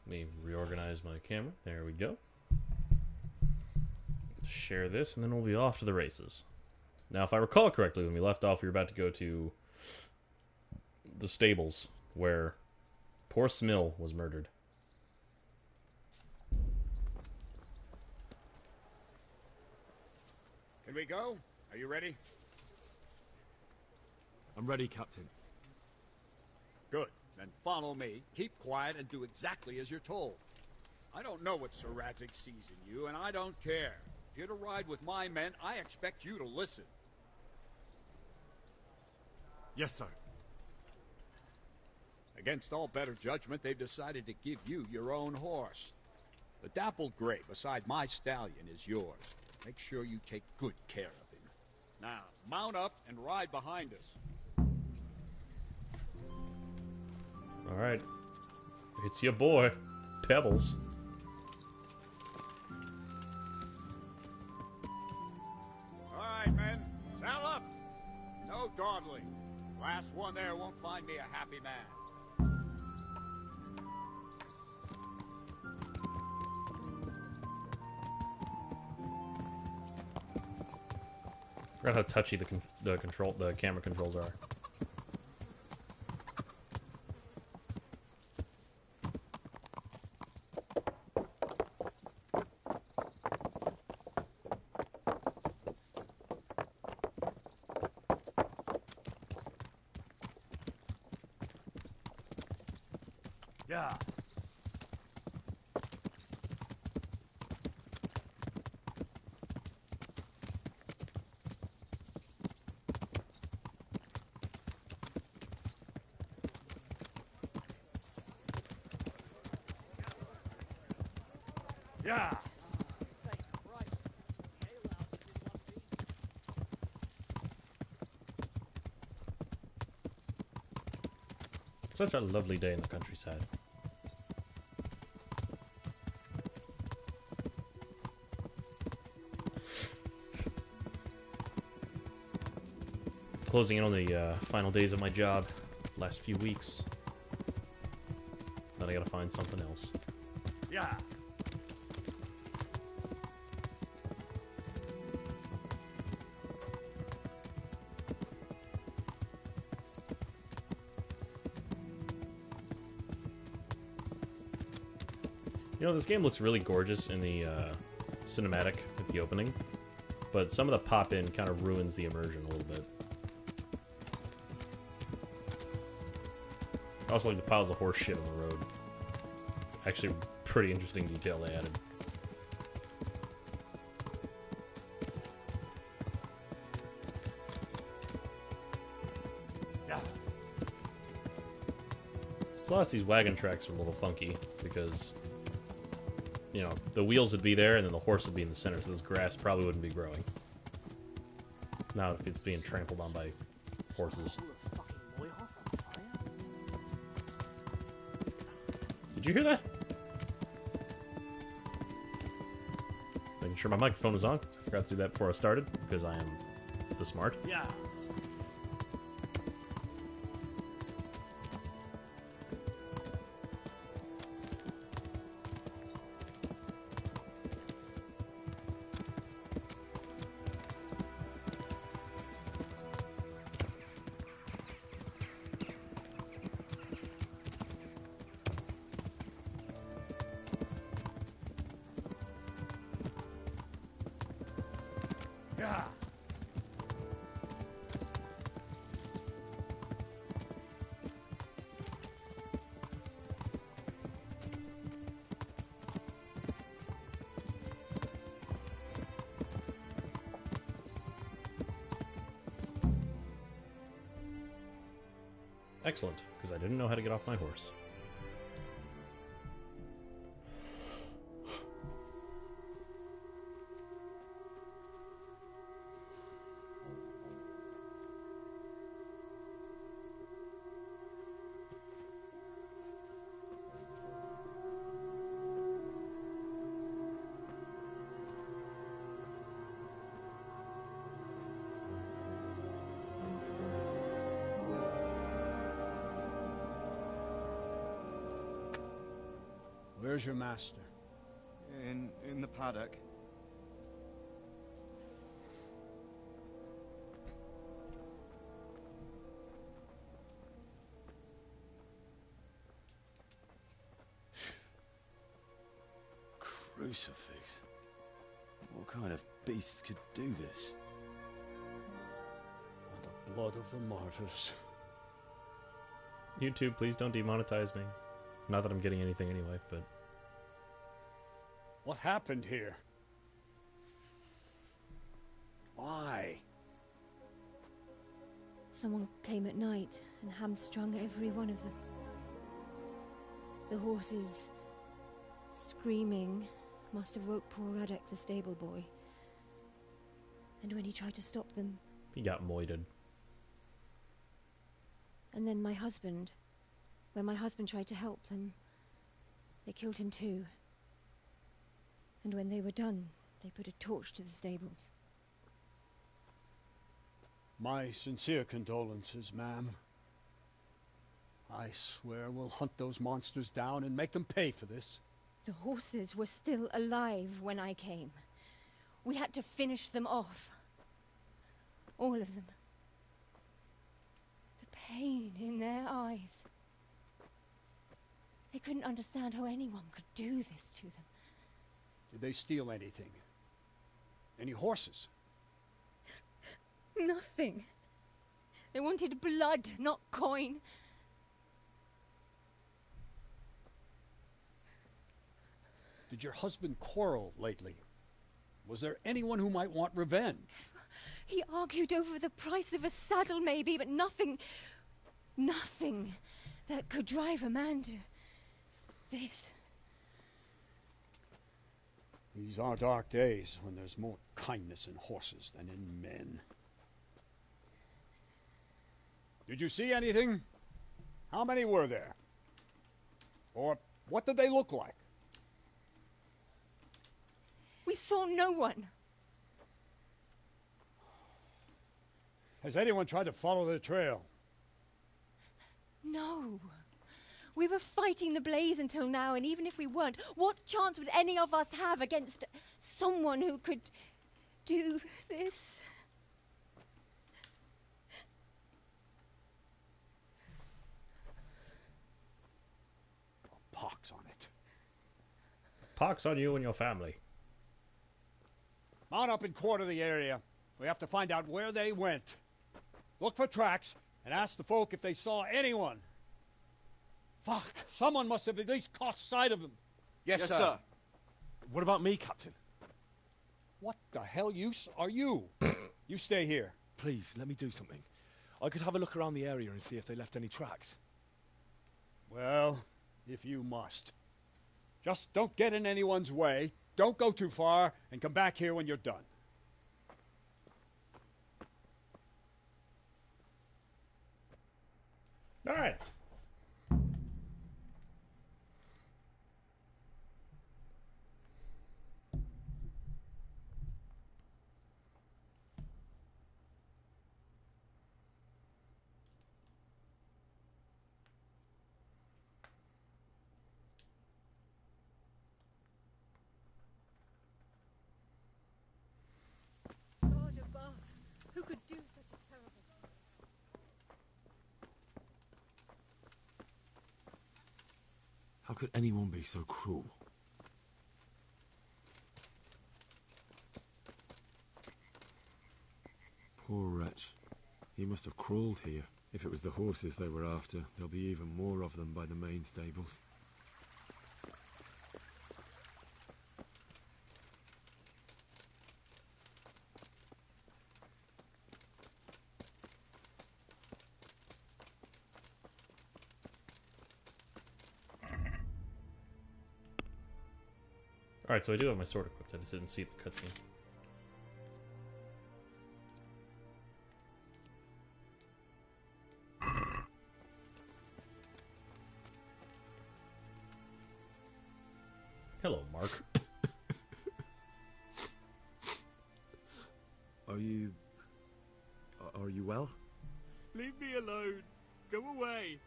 Let me reorganize my camera. There we go. Share this, and then we'll be off to the races. Now, if I recall correctly, when we left off, we were about to go to the stables where poor Smill was murdered. Can we go? Are you ready? I'm ready, Captain. Good. Then follow me. Keep quiet and do exactly as you're told. I don't know what Sir Radzik sees in you, and I don't care. If you're to ride with my men, I expect you to listen. Yes, sir. Against all better judgment, they've decided to give you your own horse. The dappled gray beside my stallion is yours. Make sure you take good care of him. Now, mount up and ride behind us. Alright. It's your boy, Pebbles. Alright, men. Saddle up! No dawdling. Last one there won't find me a happy man. Forgot how touchy the camera controls are. Yeah. Yeah. Such a lovely day in the countryside. Closing in on the final days of my job. Last few weeks. Then I gotta find something else. Yeah. You know, this game looks really gorgeous in the cinematic at the opening, but some of the pop-in kind of ruins the immersion a little bit. I also like the piles of horse shit on the road. It's actually a pretty interesting detail they added. Yeah. Plus, these wagon tracks are a little funky because, you know, the wheels would be there and then the horse would be in the center, so this grass probably wouldn't be growing. Now, if it's being trampled on by horses. Did you hear that? Making sure my microphone was on. I forgot to do that before I started because I am the smart. Yeah. Yeah. Excellent, because I didn't know how to get off my horse. Where's your master? In the paddock. Crucifix. What kind of beast could do this? By the blood of the martyrs. YouTube, please don't demonetize me. Not that I'm getting anything anyway, but... What happened here? Why? Someone came at night and hamstrung every one of them. The horses, screaming, must have woke poor Radek, the stable boy. And when he tried to stop them... He got moited. And then my husband... When my husband tried to help them, they killed him too. And when they were done, they put a torch to the stables. My sincere condolences, ma'am. I swear we'll hunt those monsters down and make them pay for this. The horses were still alive when I came. We had to finish them off. All of them. The pain in their eyes. They couldn't understand how anyone could do this to them. Did they steal anything? Any horses? Nothing. They wanted blood, not coin. Did your husband quarrel lately? Was there anyone who might want revenge? He argued over the price of a saddle, maybe, but nothing that could drive a man to this. These are dark days when there's more kindness in horses than in men. Did you see anything? How many were there? Or what did they look like? We saw no one. Has anyone tried to follow the trail? No. We were fighting the blaze until now, and even if we weren't, what chance would any of us have against someone who could do this? Pox on it. Pox on you and your family. Mount up and quarter the area. We have to find out where they went. Look for tracks and ask the folk if they saw anyone. Fuck! Someone must have at least caught sight of them. Yes, sir. What about me, Captain? What the hell use are you? You stay here. Please, let me do something. I could have a look around the area and see if they left any tracks. Well, if you must. Just don't get in anyone's way, don't go too far, and come back here when you're done. All right. God above, who could do such a terrible thing? How could anyone be so cruel? Poor wretch. He must have crawled here. If it was the horses they were after, there'll be even more of them by the main stables. Alright, so I do have my sword equipped. I just didn't see the cutscene. Hello, Mark. Are you well? Leave me alone. Go away.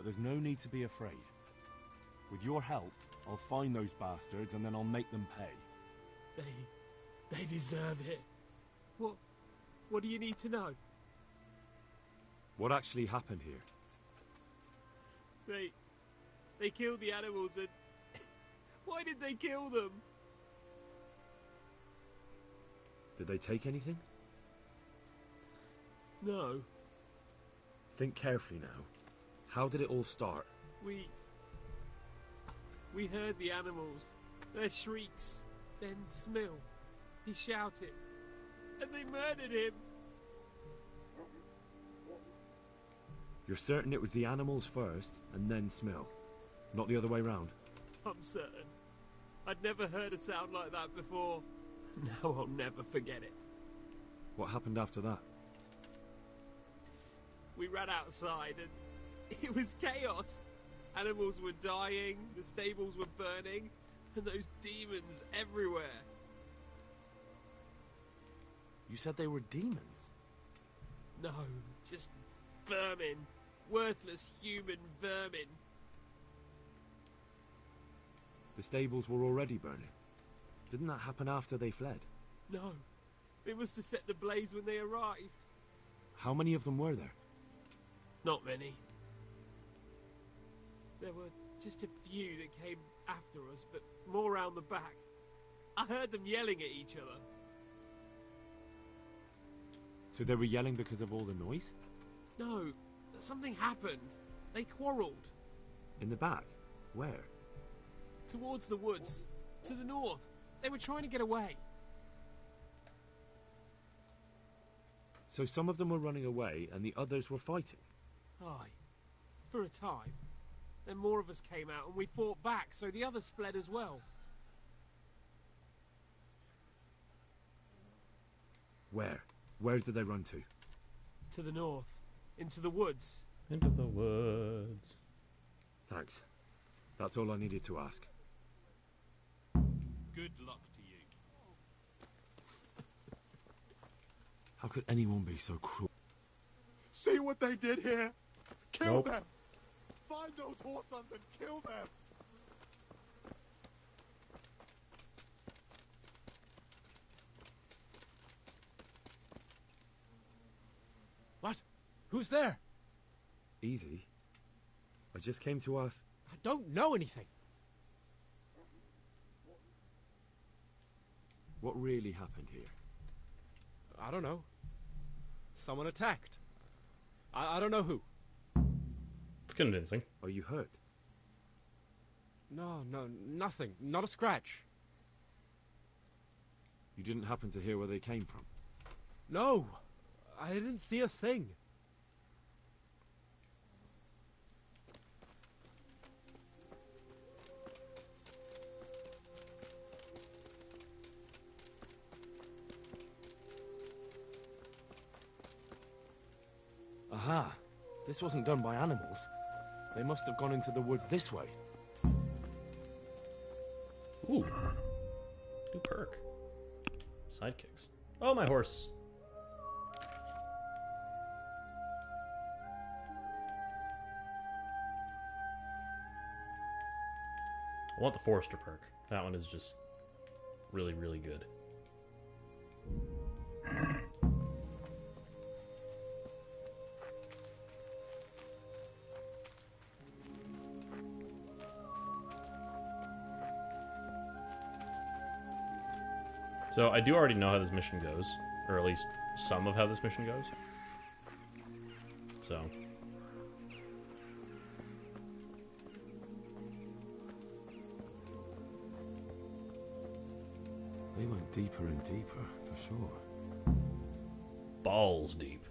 but there's no need to be afraid. With your help, I'll find those bastards and then I'll make them pay. They deserve it. What do you need to know? What actually happened here? They killed the animals and... Why did they kill them? Did they take anything? No. Think carefully now. How did it all start? We heard the animals, their shrieks, then Smill. He shouted, and they murdered him. You're certain it was the animals first, and then Smill? Not the other way round? I'm certain. I'd never heard a sound like that before. Now I'll never forget it. What happened after that? We ran outside and it was chaos. Animals were dying, the stables were burning, and those demons everywhere. You said they were demons? No, just vermin. Worthless human vermin. The stables were already burning. Didn't that happen after they fled? No, it was to set the blaze when they arrived. How many of them were there? Not many. There were just a few that came after us, but more round the back. I heard them yelling at each other. So they were yelling because of all the noise? No, something happened. They quarrelled. In the back? Where? Towards the woods. To the north. They were trying to get away. So some of them were running away and the others were fighting? Aye. For a time. Then more of us came out and we fought back, so the others fled as well. Where? Where did they run to? To the north. Into the woods. Into the woods. Thanks. That's all I needed to ask. Good luck to you. How could anyone be so cruel? See what they did here? Kill Nope. them! Find those Horsons and kill them! What? Who's there? Easy. I just came to ask. I don't know anything. What really happened here? I don't know. Someone attacked. I don't know who. It's convincing. Are you hurt? No, nothing. Not a scratch. You didn't happen to hear where they came from? No, I didn't see a thing. Aha. This wasn't done by animals. They must have gone into the woods this way. Ooh. New perk. Sidekicks. Oh, my horse. I want the Forester perk. That one is just really, really good. So I do already know how this mission goes, or at least some of how this mission goes. So They went deeper and deeper, for sure. balls deep.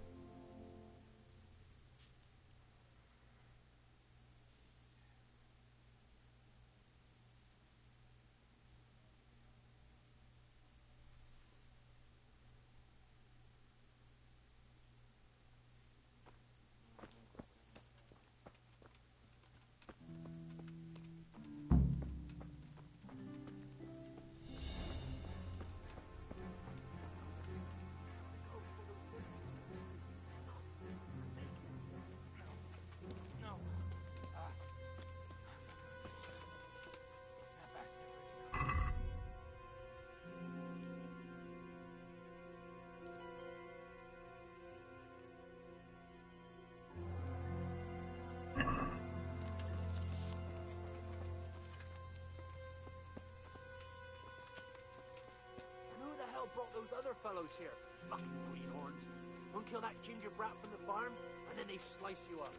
those other fellows here. Fucking greenhorns. One kill that ginger brat from the farm, and then they slice you up.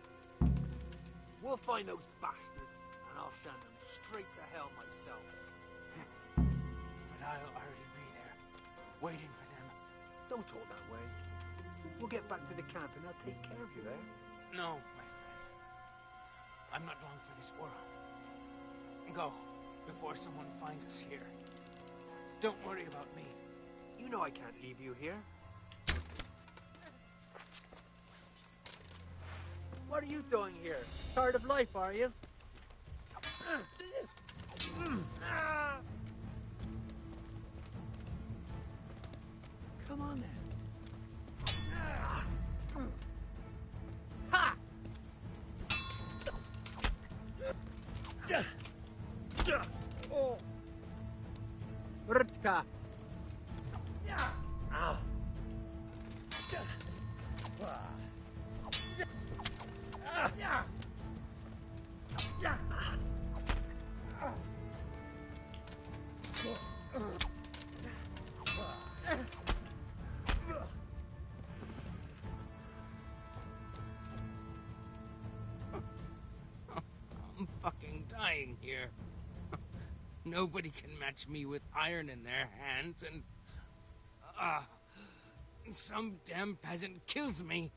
We'll find those bastards, and I'll send them straight to hell myself. But I'll already be there, waiting for them. Don't talk that way. We'll get back to the camp, and I'll take care of you there. No, my friend. I'm not long for this world. Go, before someone finds us here. Don't worry about me. You know I can't leave you here. What are you doing here? Tired of life, are you? Come on, then. Ha! Oh. Rtka. Ah. I'm fucking dying here. Nobody can match me with iron in their hands, and some damn peasant kills me.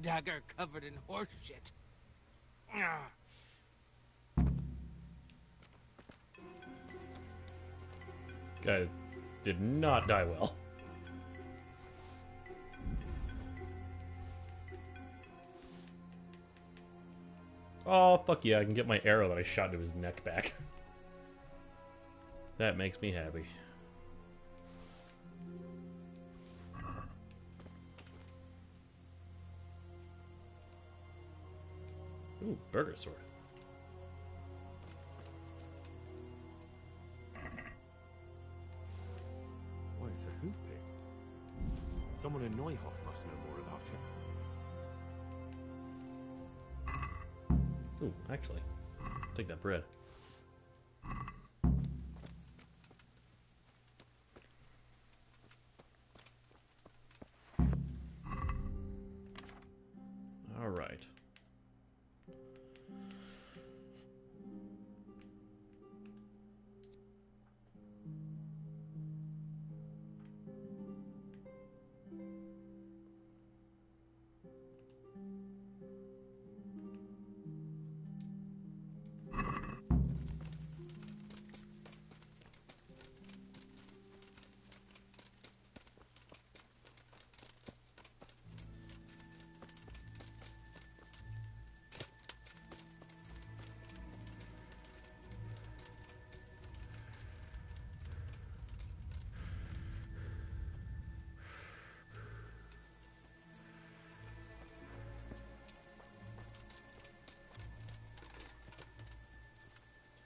Dagger covered in horse shit. Guy did not die well. Oh, fuck yeah, I can get my arrow that I shot to his neck back. That makes me happy. Ooh, burger sword. Why, it's a hoof pick. Someone in Neuhoff must know more about it. Ooh, actually, take that bread. All right.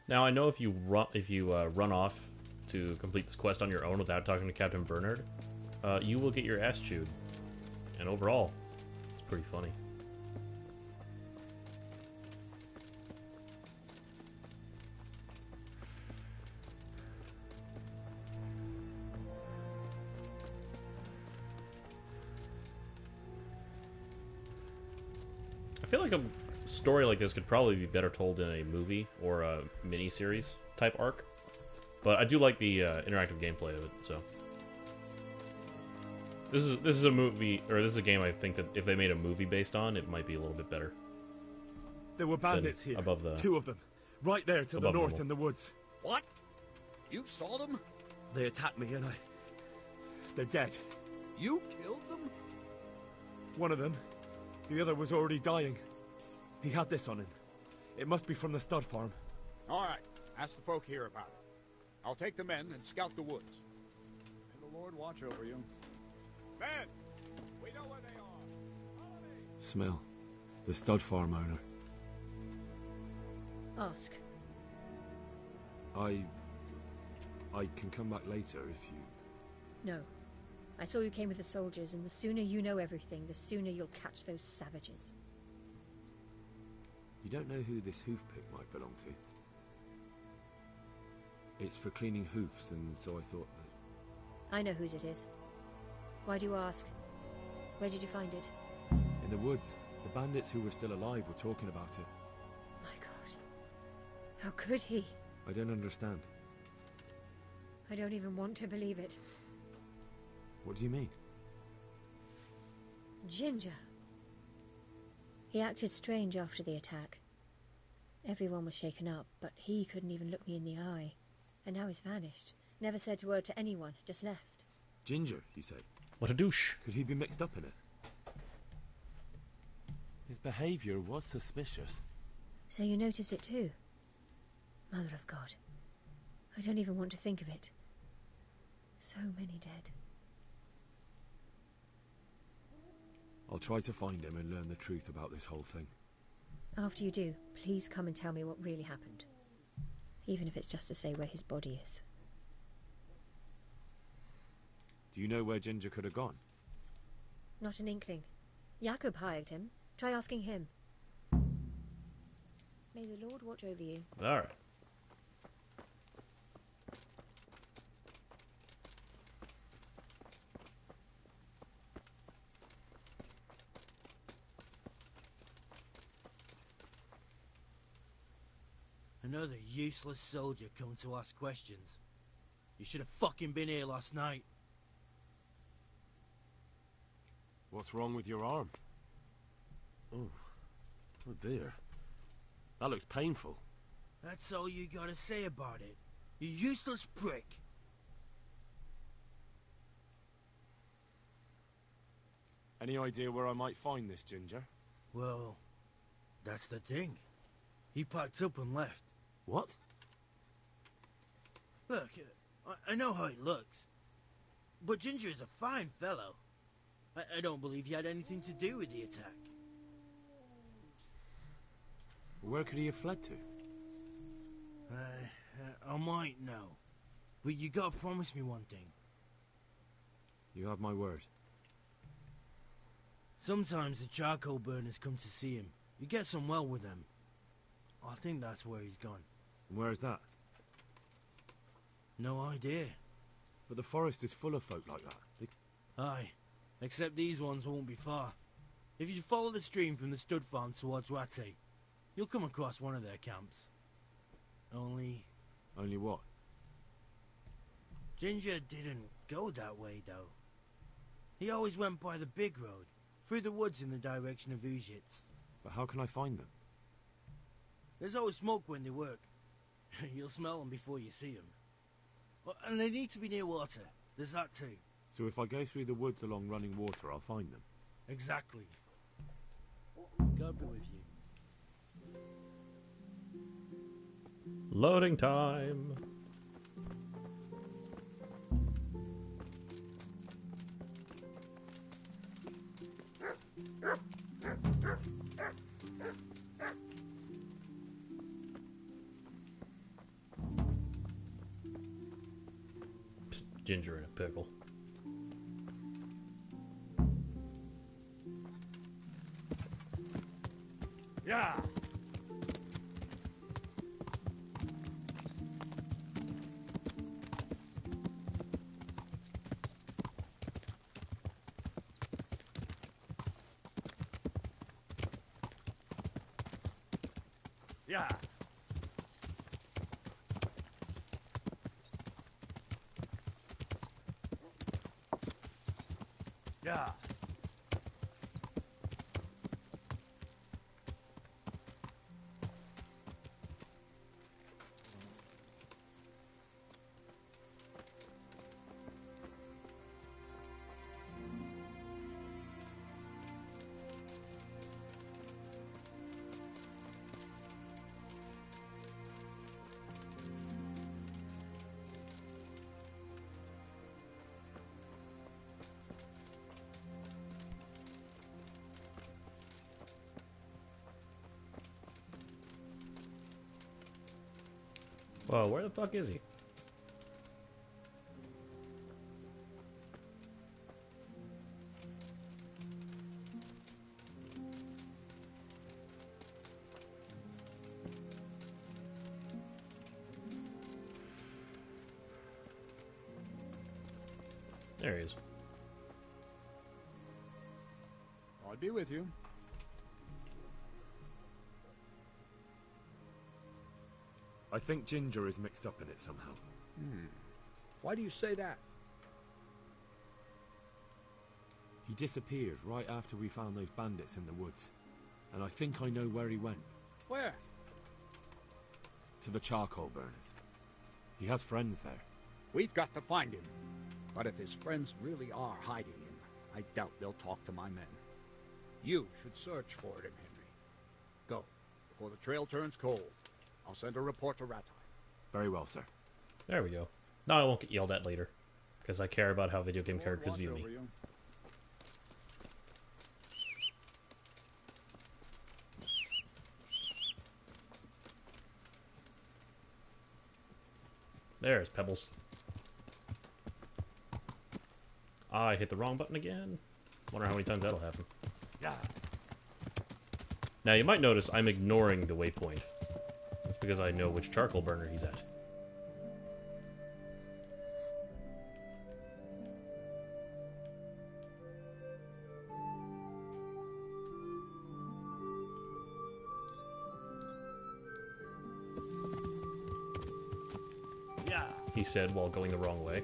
Now I know if you run off to complete this quest on your own without talking to Captain Bernard, you will get your ass chewed. And overall, it's pretty funny. I feel like a story like this could probably be better told in a movie or a mini-series type arc. But I do like the interactive gameplay of it, so. This is a movie, or this is a game I think that if they made a movie based on, it might be a little bit better. There were bandits here. Above the, 2 of them. Right there to the north normal. in the woods. What? You saw them? They attacked me and they're dead. You killed them? One of them. The other was already dying. He had this on him. It must be from the stud farm. All right. Ask the folk here about it. I'll take the men and scout the woods. May the Lord watch over you. Men! We know where they are. Smell. The stud farm owner. Ask. I can come back later if you... No. I saw you came with the soldiers, and the sooner you know everything, the sooner you'll catch those savages. You don't know who this hoof pick might belong to? It's for cleaning hoofs, and so I thought that I know whose it is. Why do you ask? Where did you find it? In the woods. The bandits who were still alive were talking about it. My God. How could he? I don't understand. I don't even want to believe it. What do you mean? Ginger. He acted strange after the attack. Everyone was shaken up, but he couldn't even look me in the eye. And now he's vanished. Never said a word to anyone, just left. Ginger, you say? What a douche. Could he be mixed up in it? His behaviour was suspicious. So you noticed it too? Mother of God. I don't even want to think of it. So many dead. I'll try to find him and learn the truth about this whole thing. After you do, please come and tell me what really happened. Even if it's just to say where his body is. Do you know where Ginger could have gone? Not an inkling. Jakob hired him. Try asking him. May the Lord watch over you. Alright. Another useless soldier come to ask questions. You should have fucking been here last night. What's wrong with your arm? Oh dear. That looks painful. That's all you gotta say about it. You useless prick. Any idea where I might find this Ginger? Well, that's the thing. He packed up and left. What? Look, I know how he looks. But Ginger is a fine fellow. I don't believe he had anything to do with the attack. Where could he have fled to? I might know. But you gotta promise me one thing. You have my word. Sometimes the charcoal burners come to see him. He gets on well with them. I think that's where he's gone. And where is that? No idea. But the forest is full of folk like that. Aye. Except these ones won't be far. If you follow the stream from the stud farm towards Rate, you'll come across one of their camps. Only Only what? Ginger didn't go that way, though. He always went by the big road, through the woods in the direction of Uzhitz. But how can I find them? There's always smoke when they work. You'll smell them before you see them. And they need to be near water. There's that too. So if I go through the woods along running water, I'll find them? Exactly. God be with you. Loading time. Ginger in a pickle. Yeah! Yeah! Yeah! Whoa, where the fuck is he? There he is. I'll be with you. I think Ginger is mixed up in it somehow. Why do you say that? He disappeared right after we found those bandits in the woods. And I think I know where he went. Where? To the charcoal burners. He has friends there. We've got to find him. But if his friends really are hiding him, I doubt they'll talk to my men. You should search for him, Henry. Go, before the trail turns cold. I'll send a report to Rattay. Very well, sir. There we go. No, I won't get yelled at later. Because I care about how video game characters Watch view me. over you. There's Pebbles. I hit the wrong button again. Wonder how many times that'll happen. Yeah. Now, you might notice I'm ignoring the waypoint. That's because I know which charcoal burner he's at. Yeah. He said while going the wrong way.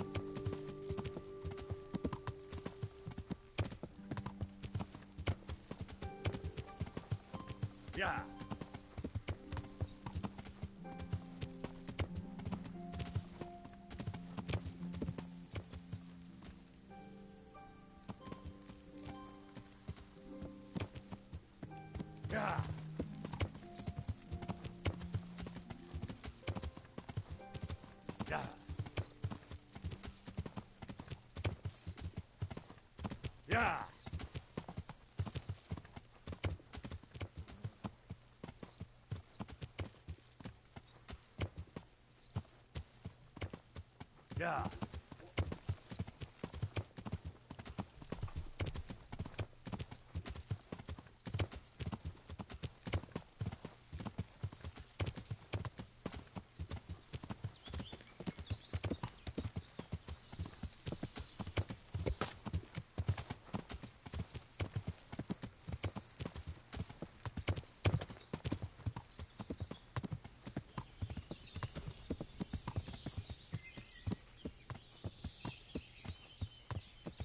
Yeah. Yeah. Yeah. Yeah. Yeah.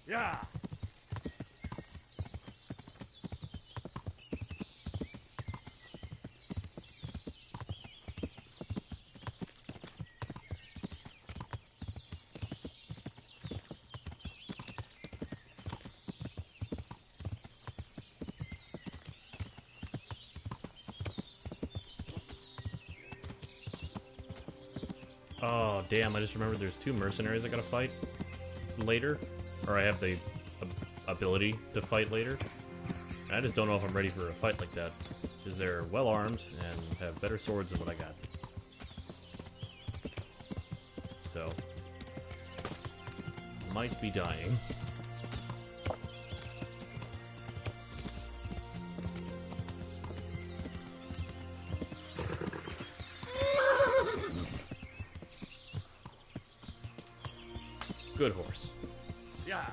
Yeah. Oh, damn, I just remembered there's two mercenaries I gotta fight later. Or I have the ability to fight later. And I just don't know if I'm ready for a fight like that. Because they're well armed and have better swords than what I got. So, might be dying. Good horse. Yeah.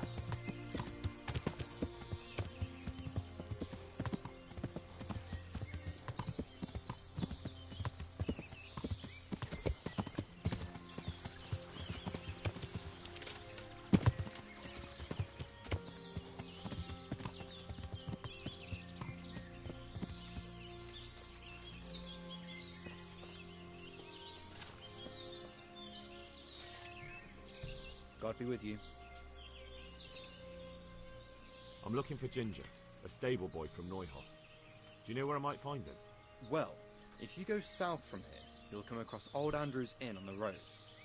God be with you. I'm looking for Ginger, a stable boy from Neuhof. Do you know where I might find him? Well, if you go south from here, you'll come across Old Andrew's Inn on the road.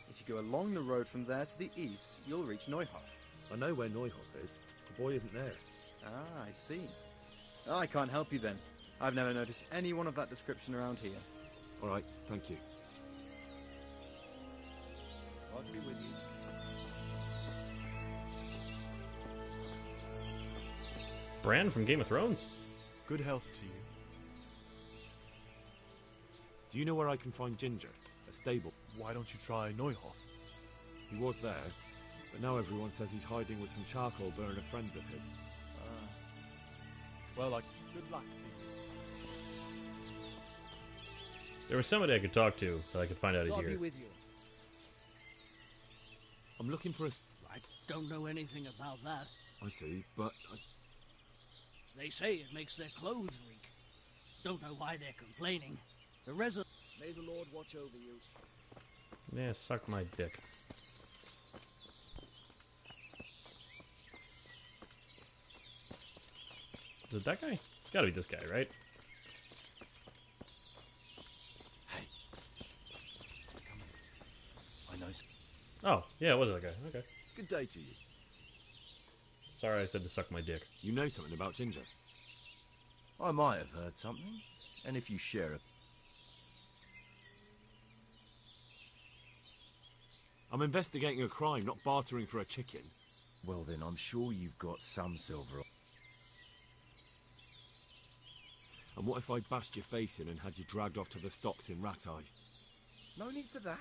If you go along the road from there to the east, you'll reach Neuhof. I know where Neuhof is. The boy isn't there. Ah, I see. I can't help you then. I've never noticed anyone of that description around here. All right, thank you. God be with you. Bran from Game of Thrones? Good health to you. Do you know where I can find Ginger, a stable? Why don't you try Neuhof? He was there, But now everyone says he's hiding with some charcoal burner friends of his. Well, good luck to you. There was somebody I could talk to that I could find out he's I'll here. be with you. I'm looking for a... I don't know anything about that. I see, but... They say it makes their clothes reek. Don't know why they're complaining. The resident... May the Lord watch over you. Yeah, suck my dick. Is it that guy? It's gotta be this guy, right? Hey. Come in. I know. Oh, yeah, it was that guy. Okay. Good day to you. Sorry I said to suck my dick. You know something about Ginger? I might have heard something. And if you share a... I'm investigating a crime, not bartering for a chicken. Well then, I'm sure you've got some silver. And what if I bashed your face in and had you dragged off to the stocks in Rat Eye? No need for that.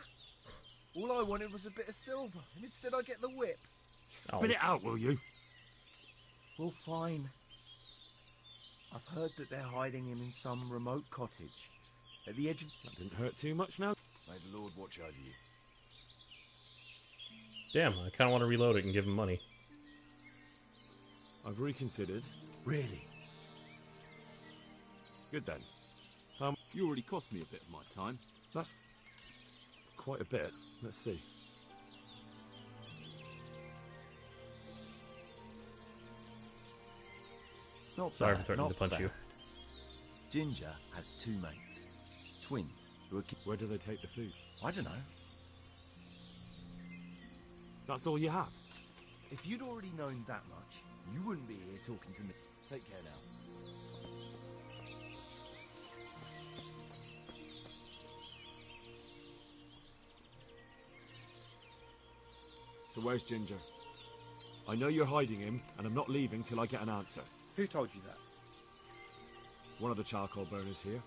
All I wanted was a bit of silver, and instead I get the whip. Spit it out, will you? Well, fine. I've heard that they're hiding him in some remote cottage at the edge of... That didn't hurt too much now. May the Lord watch over you. Damn, I kinda want to reload it and give him money. I've reconsidered. Really? Good then. You already cost me a bit of my time. That's quite a bit. Let's see. Not Sorry bad, for threatening not to punch bad. you. Ginger has two mates. Twins. Who are... Where do they take the food? I don't know. That's all you have? If you'd already known that much, you wouldn't be here talking to me. Take care now. So where's Ginger? I know you're hiding him, and I'm not leaving till I get an answer. Who told you that? One of the charcoal burners here.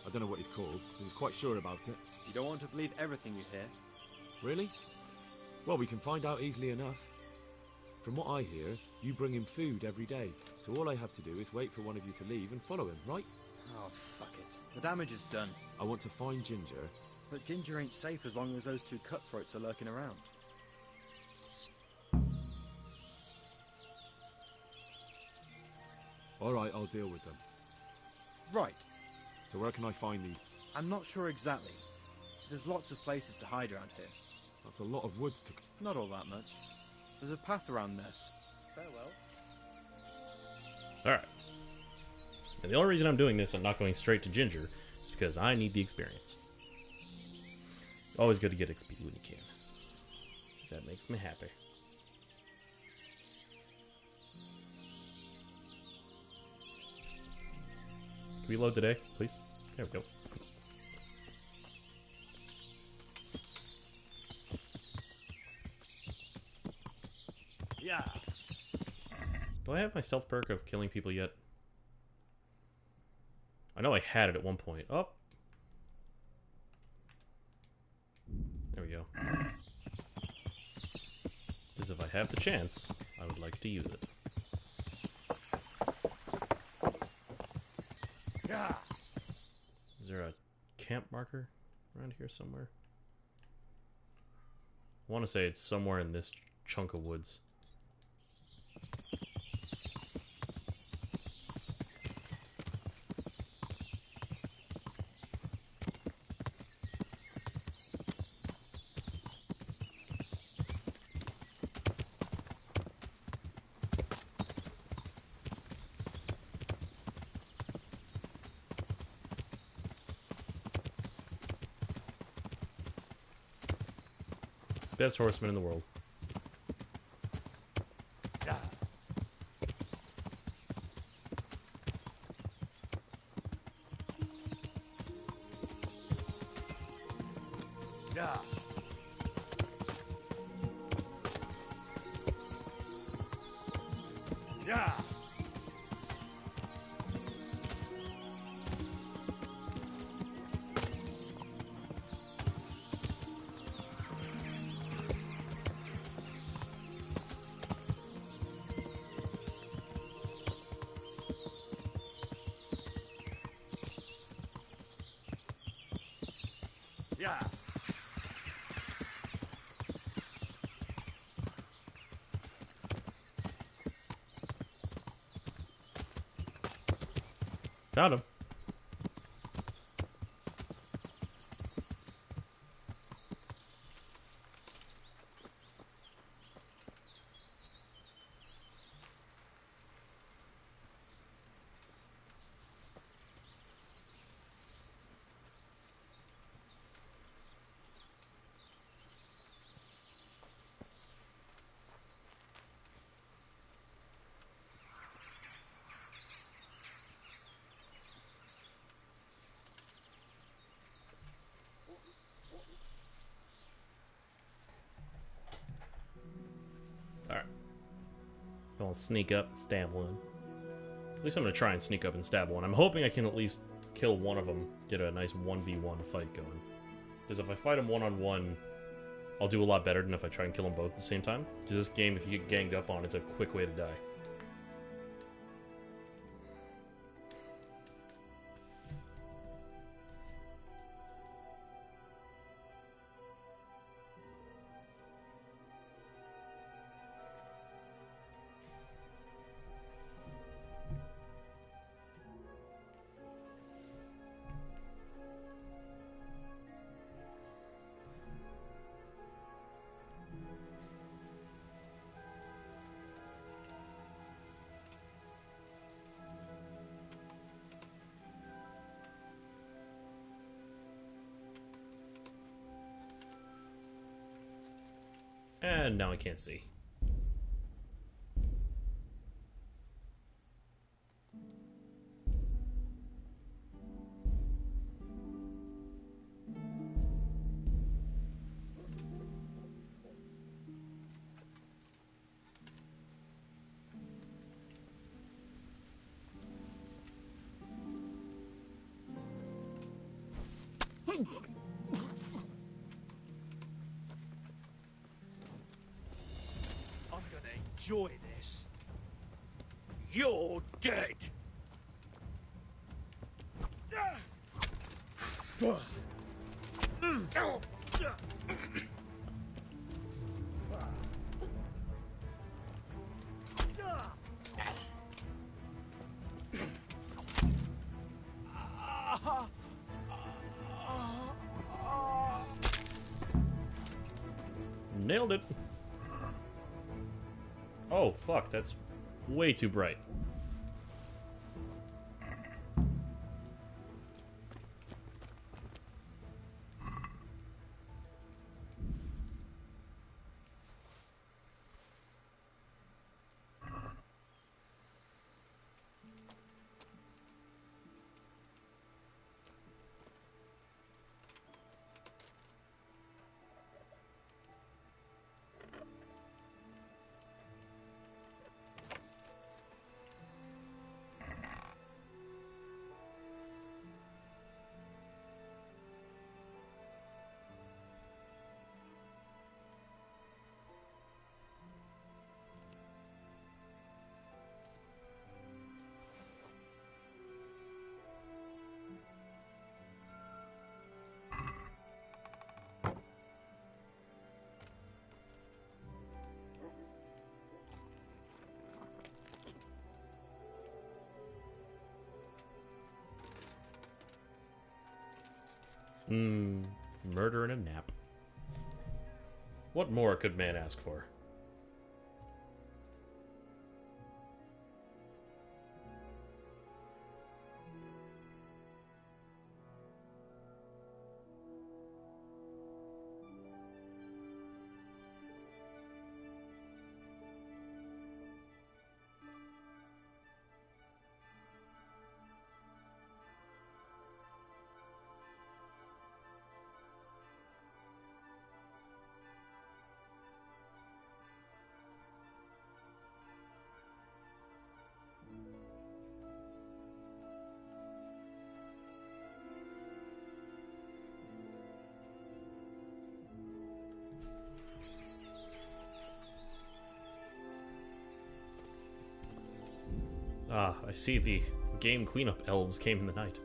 I don't know what he's called, but he's quite sure about it. You don't want to believe everything you hear. Really? Well, we can find out easily enough. From what I hear, you bring him food every day, so all I have to do is wait for one of you to leave and follow him, right? Oh, fuck it. The damage is done. I want to find Ginger. But Ginger ain't safe as long as those two cutthroats are lurking around. Alright, I'll deal with them. Right. So where can I find these? I'm not sure exactly. There's lots of places to hide around here. That's a lot of woods to... Not all that much. There's a path around this. Farewell. Alright. And the only reason I'm doing this and not going straight to Ginger is because I need the experience. Always good to get XP when you can. Because that makes me happy. Can we load today, please? There we go. Yeah. Do I have my stealth perk of killing people yet? I know I had it at one point. Oh! There we go. Because if I have the chance, I would like to use it. Yeah. Is there a camp marker around here somewhere? I want to say it's somewhere in this chunk of woods. Best horseman in the world. Yeah. Yeah. Yeah. Found him. Alright. I'll sneak up and stab one. At least I'm going to try and sneak up and stab one. I'm hoping I can at least kill one of them, get a nice 1v1 fight going. Because if I fight them one-on-one, I'll do a lot better than if I try and kill them both at the same time. Because this game, if you get ganged up on, it's a quick way to die. And now I can't see. I'm gonna enjoy this. You're dead. Nailed it. Oh, fuck, that's way too bright. Murder in a nap. What more could man ask for? Ah, I see the game cleanup elves came in the night.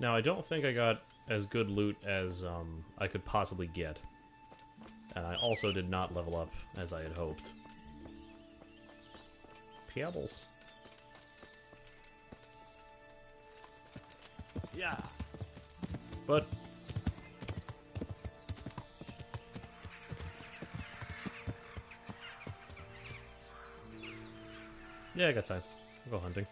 Now, I don't think I got as good loot as I could possibly get. And I also did not level up as I had hoped. Pebbles. Yeah. But... yeah, I got time. I'll go hunting.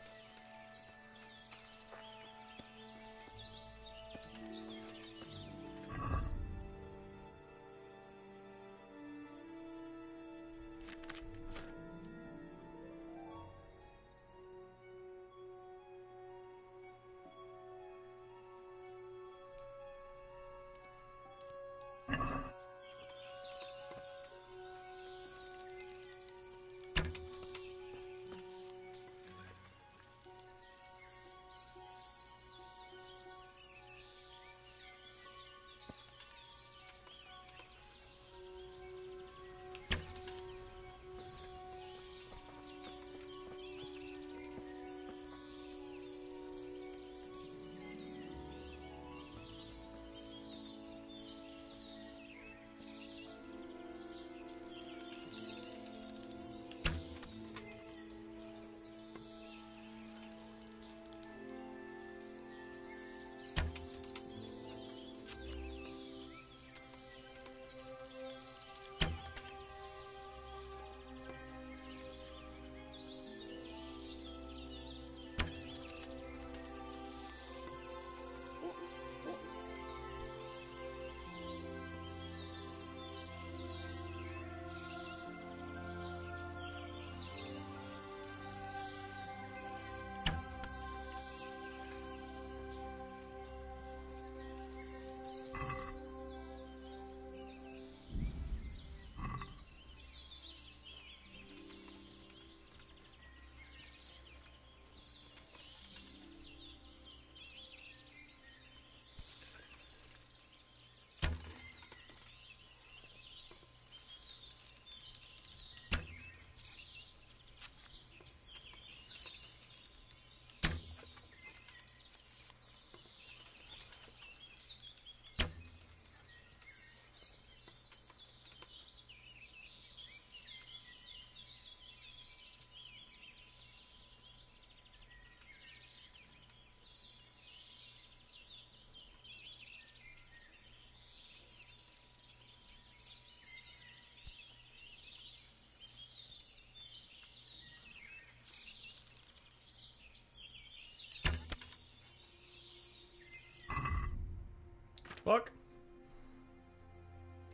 Fuck!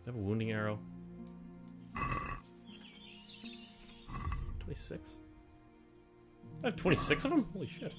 I have a wounding arrow. 26? I have 26 of them? Holy shit.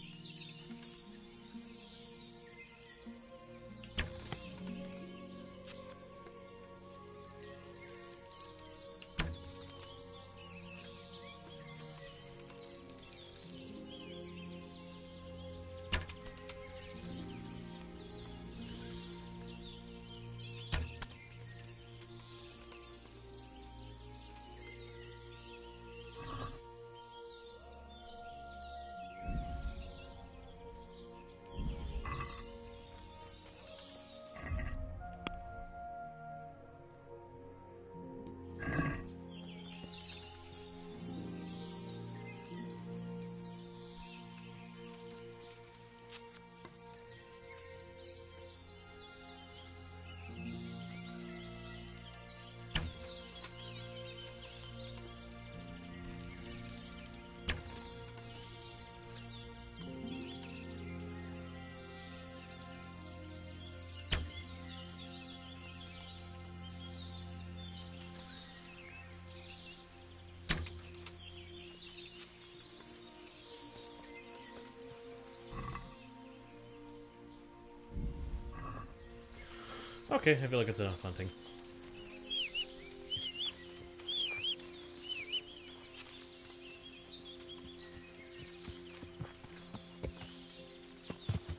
Okay, I feel like it's enough hunting.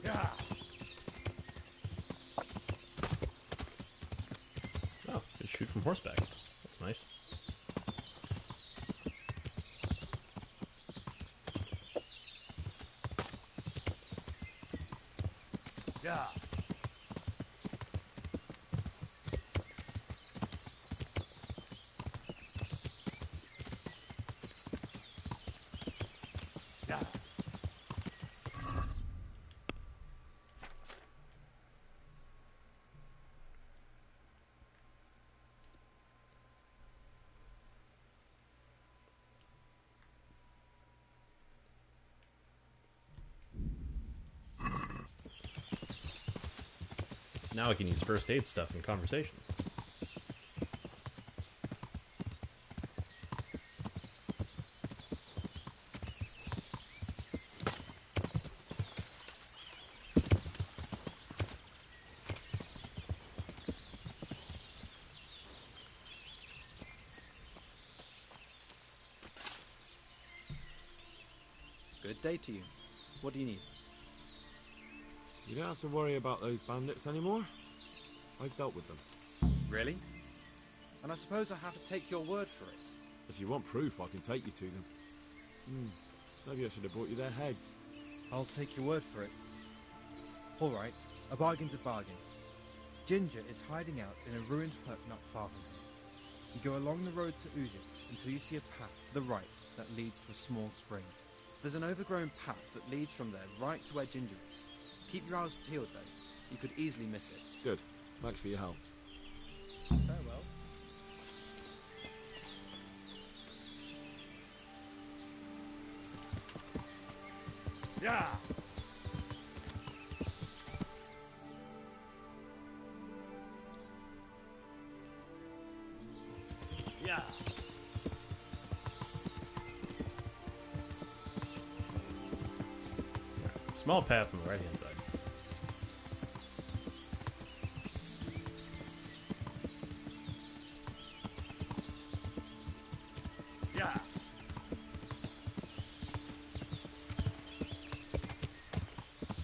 Yeah. Oh, could shoot from horseback. That's nice. Yeah. Yeah. Now I can use first aid stuff in conversation. Good day to you. What do you need? You don't have to worry about those bandits anymore. I've dealt with them. Really? And I suppose I have to take your word for it. If you want proof, I can take you to them. Maybe I should have brought you their heads. I'll take your word for it. All right, a bargain's a bargain. Ginger is hiding out in a ruined hut not far from here. You go along the road to Ujits until you see a path to the right that leads to a small spring. There's an overgrown path that leads from there right to where Ginger is. Keep your eyes peeled though. You could easily miss it. Good. Thanks for your help. Farewell. Yeah. Yeah. Small path on the right hand side. Yeah.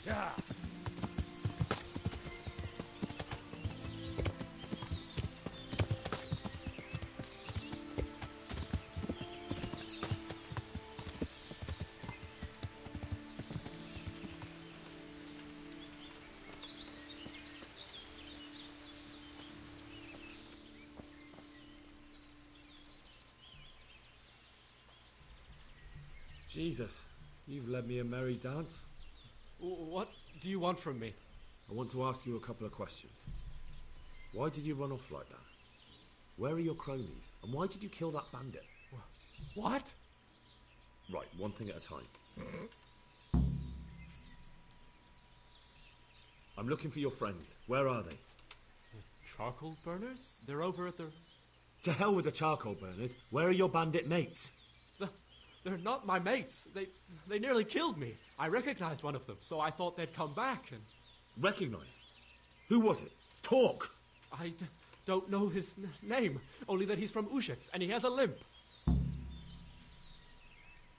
Yeah. Jesus, you've led me a merry dance. What do you want from me? I want to ask you a couple of questions. Why did you run off like that? Where are your cronies? And why did you kill that bandit? What? Right, one thing at a time. I'm looking for your friends. Where are they? The charcoal burners? They're over at the... To hell with the charcoal burners. Where are your bandit mates? They're not my mates. They nearly killed me. I recognized one of them, so I thought they'd come back and... Recognized? Who was it? Talk! I don't know his name, only that he's from Ujits, and he has a limp.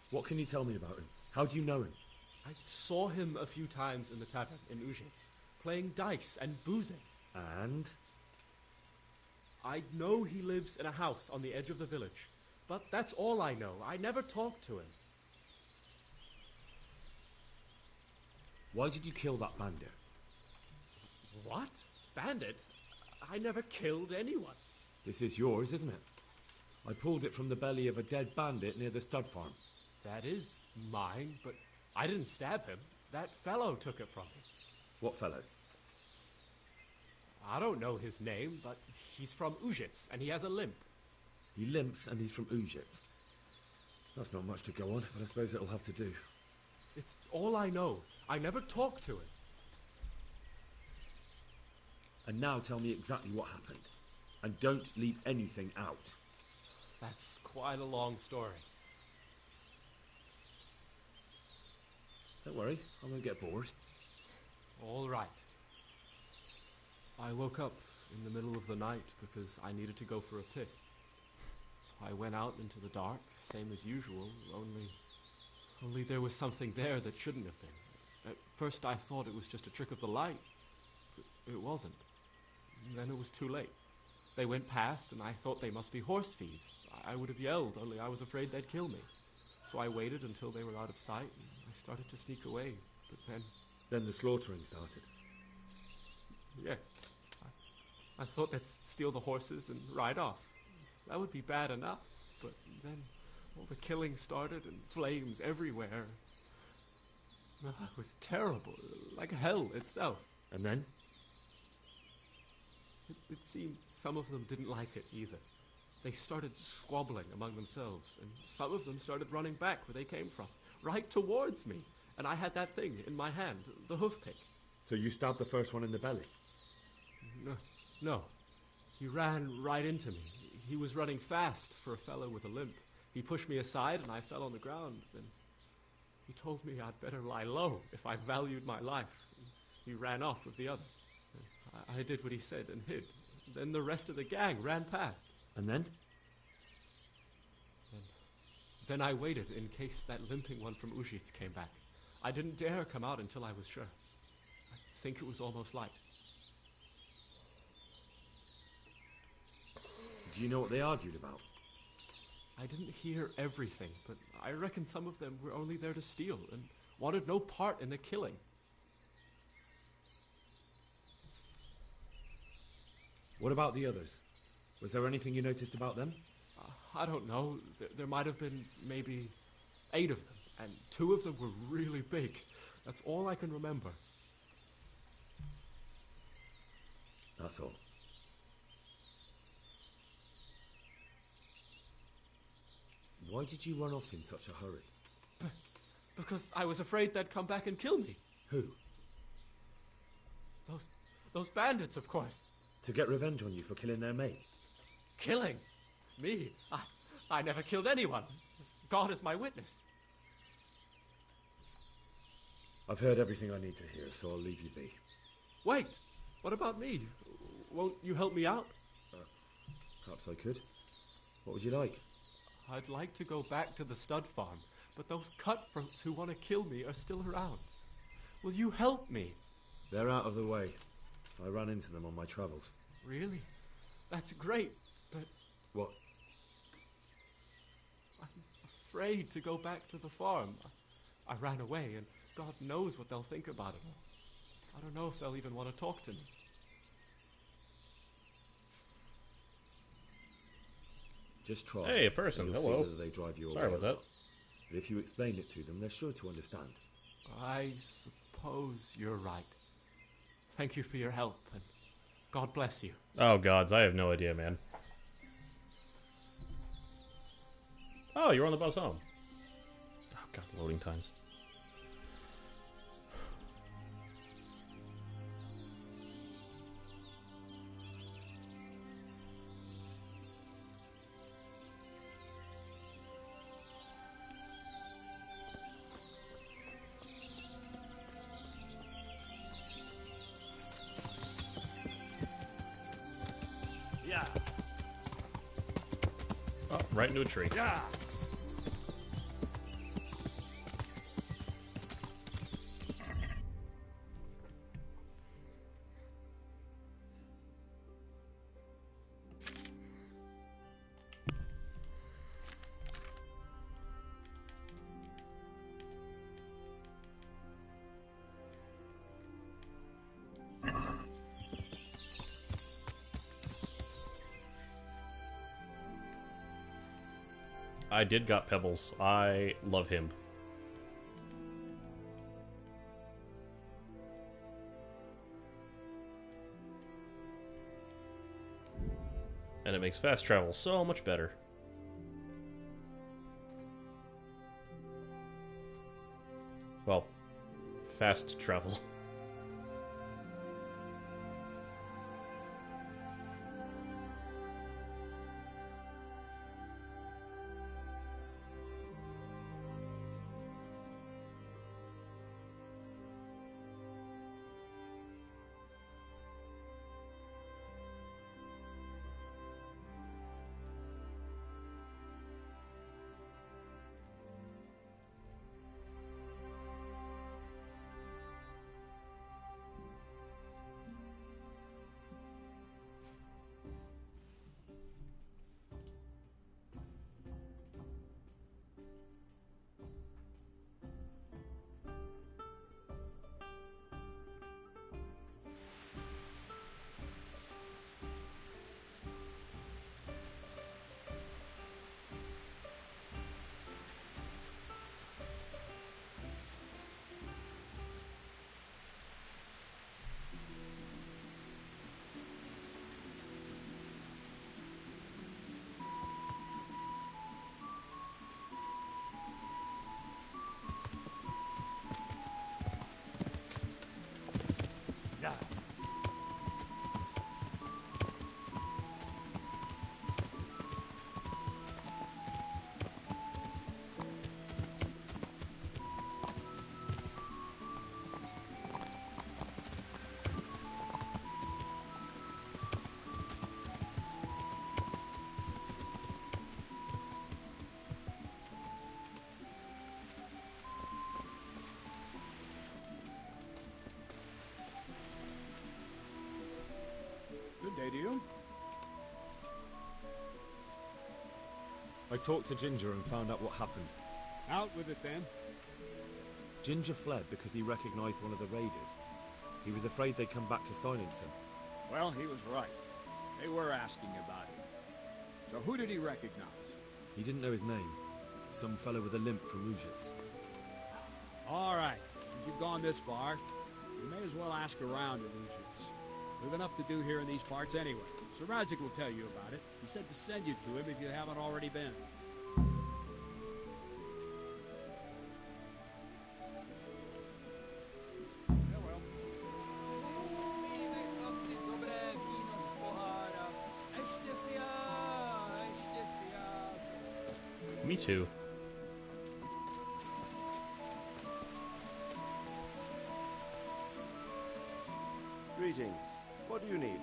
What can you tell me about him? How do you know him? I saw him a few times in the tavern in Ujits, playing dice and boozing. And? I know he lives in a house on the edge of the village, but that's all I know. I never talked to him. Why did you kill that bandit? What? Bandit? I never killed anyone. This is yours, isn't it? I pulled it from the belly of a dead bandit near the stud farm. That is mine, but I didn't stab him. That fellow took it from me. What fellow? I don't know his name, but he's from Ujits, and he has a limp. He limps and he's from Ujits. That's not much to go on, but I suppose it'll have to do. It's all I know. I never talked to him. And now tell me exactly what happened. And don't leave anything out. That's quite a long story. Don't worry, I won't get bored. All right. I woke up in the middle of the night because I needed to go for a piss. So I went out into the dark, same as usual, only there was something there that shouldn't have been. At first I thought it was just a trick of the light, but it wasn't. And then it was too late. They went past and I thought they must be horse thieves. I would have yelled, only I was afraid they'd kill me. So I waited until they were out of sight and I started to sneak away, but then... Then the slaughtering started. Yes. I thought they'd steal the horses and ride off. That would be bad enough, but then all the killing started and flames everywhere. It was terrible, like hell itself. And then? It seemed some of them didn't like it either. They started squabbling among themselves, and some of them started running back where they came from, right towards me. And I had that thing in my hand, the hoof pick. So you stabbed the first one in the belly? No. He ran right into me. He was running fast for a fellow with a limp. He pushed me aside and I fell on the ground. Then he told me I'd better lie low if I valued my life. He ran off with the others. I did what he said and hid. Then the rest of the gang ran past. And then? Then I waited in case that limping one from Ujits came back. I didn't dare come out until I was sure. I think it was almost light. Do you know what they argued about? I didn't hear everything, but I reckon some of them were only there to steal and wanted no part in the killing. What about the others? Was there anything you noticed about them? I don't know. There might have been maybe 8 of them, and 2 of them were really big. That's all I can remember. That's all. Why did you run off in such a hurry? Because I was afraid they'd come back and kill me. Who? Those bandits, of course. To get revenge on you for killing their mate? Killing? Me? I never killed anyone. God is my witness. I've heard everything I need to hear, so I'll leave you be. Wait! What about me? Won't you help me out? Perhaps I could. What would you like? I'd like to go back to the stud farm, but those cutthroats who want to kill me are still around. Will you help me? They're out of the way. I ran into them on my travels. Really? That's great, but... What? I'm afraid to go back to the farm. I ran away, and God knows what they'll think about it all. I don't know if they'll even want to talk to me. Just try. Hey, a person. You'll Hello. see whether they drive you away. Sorry about that. But if you explain it to them, they're sure to understand. I suppose you're right. Thank you for your help, and God bless you. Oh, gods, I have no idea, man. Oh, you're on the bus home. Oh, God, loading times. Yeah. Oh, right into a tree. Yeah. I did got Pebbles. I love him. And it makes fast travel so much better. Well, fast travel. talked to Ginger and found out what happened. Out with it then. Ginger fled because he recognized one of the raiders. He was afraid they'd come back to silence him. Well, he was right. They were asking about him. So who did he recognize? He didn't know his name. Some fellow with a limp from Ujits. All right. If you've gone this far, you may as well ask around at Ujits. We've enough to do here in these parts anyway. Sir Radzik will tell you about it. He said to send you to him if you haven't already been. Me too. Greetings. What do you need?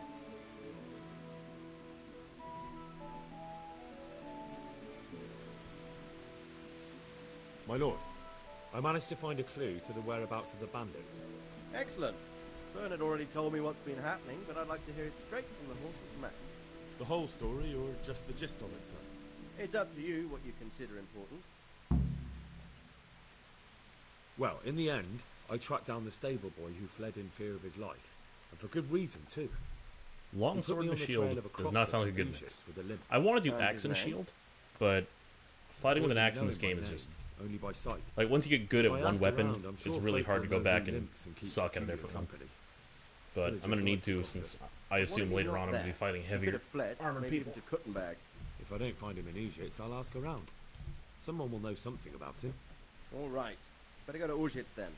My lord, I managed to find a clue to the whereabouts of the bandits. Excellent. Bernard already told me what's been happening, but I'd like to hear it straight from the horse's mouth. The whole story, or just the gist of it, sir? It's up to you what you consider important. Well, in the end, I tracked down the stable boy who fled in fear of his life. And for good reason, too. Longsword and shield does not sound like a good mix. I want to do axe and shield, but fighting with an axe in this game is just... only by sight. Like, once you get good at one weapon, it's really hard to go back and suck at a different one. But I'm going to need to, since I assume later on I'm going to be fighting heavier armored people. If I don't find him in Ujits, I'll ask around. Someone will know something about him. All right. Better go to Ujits then.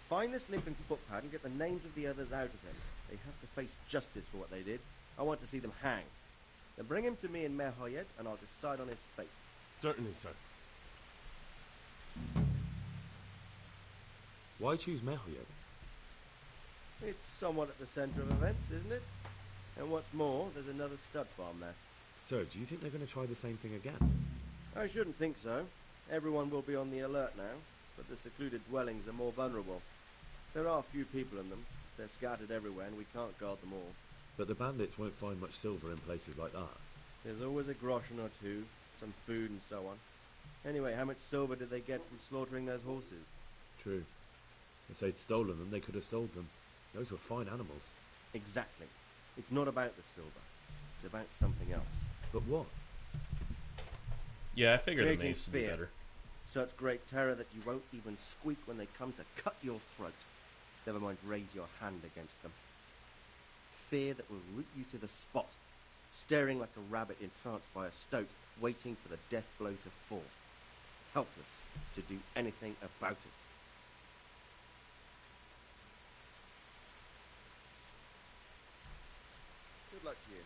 Find this limping footpad and get the names of the others out of him. They have to face justice for what they did. I want to see them hanged. Then bring him to me in Merhoyed and I'll decide on his fate. Certainly, sir. Why choose Merhoyed? It's somewhat at the centre of events, isn't it? And what's more, there's another stud farm there. Sir, do you think they're going to try the same thing again? I shouldn't think so. Everyone will be on the alert now, but the secluded dwellings are more vulnerable. There are few people in them. They're scattered everywhere and we can't guard them all. But the bandits won't find much silver in places like that. There's always a groschen or two, some food and so on. Anyway, how much silver did they get from slaughtering those horses? True. If they'd stolen them, they could have sold them. Those were fine animals. Exactly. It's not about the silver. It's about something else. But what? Yeah, I figured the Creating mace would be fear. better. Such great terror that you won't even squeak when they come to cut your throat. Never mind raise your hand against them. Fear that will root you to the spot, staring like a rabbit entranced by a stoat, waiting for the death blow to fall. Helpless to do anything about it. Good luck to you.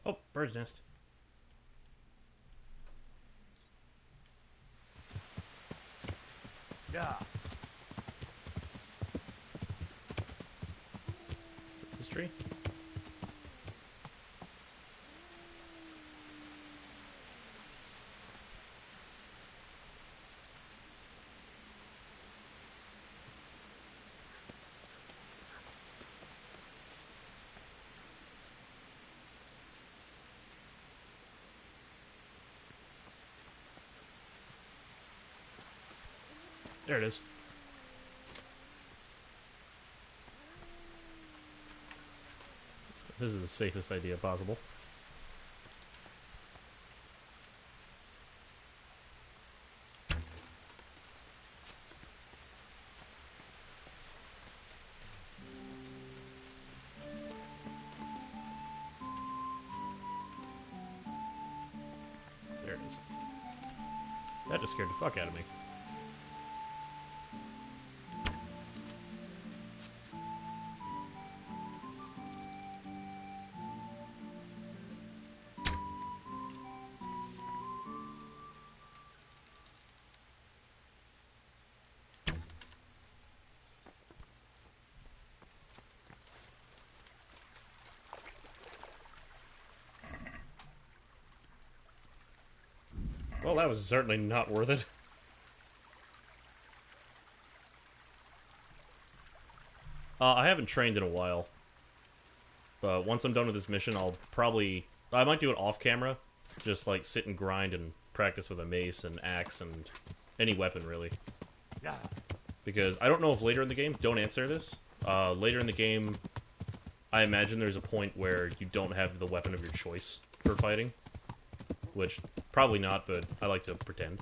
Oh, bird's nest. Yeah. This tree? There it is. This is the safest idea possible. There it is. That just scared the fuck out of me. Well, that was certainly not worth it. I haven't trained in a while. But once I'm done with this mission, I might do it off camera. Just, like, sit and grind and practice with a mace and axe and any weapon, really. Yeah. Because I don't know if later in the game, don't answer this, later in the game, I imagine there's a point where you don't have the weapon of your choice for fighting. Which, probably not, but I like to pretend.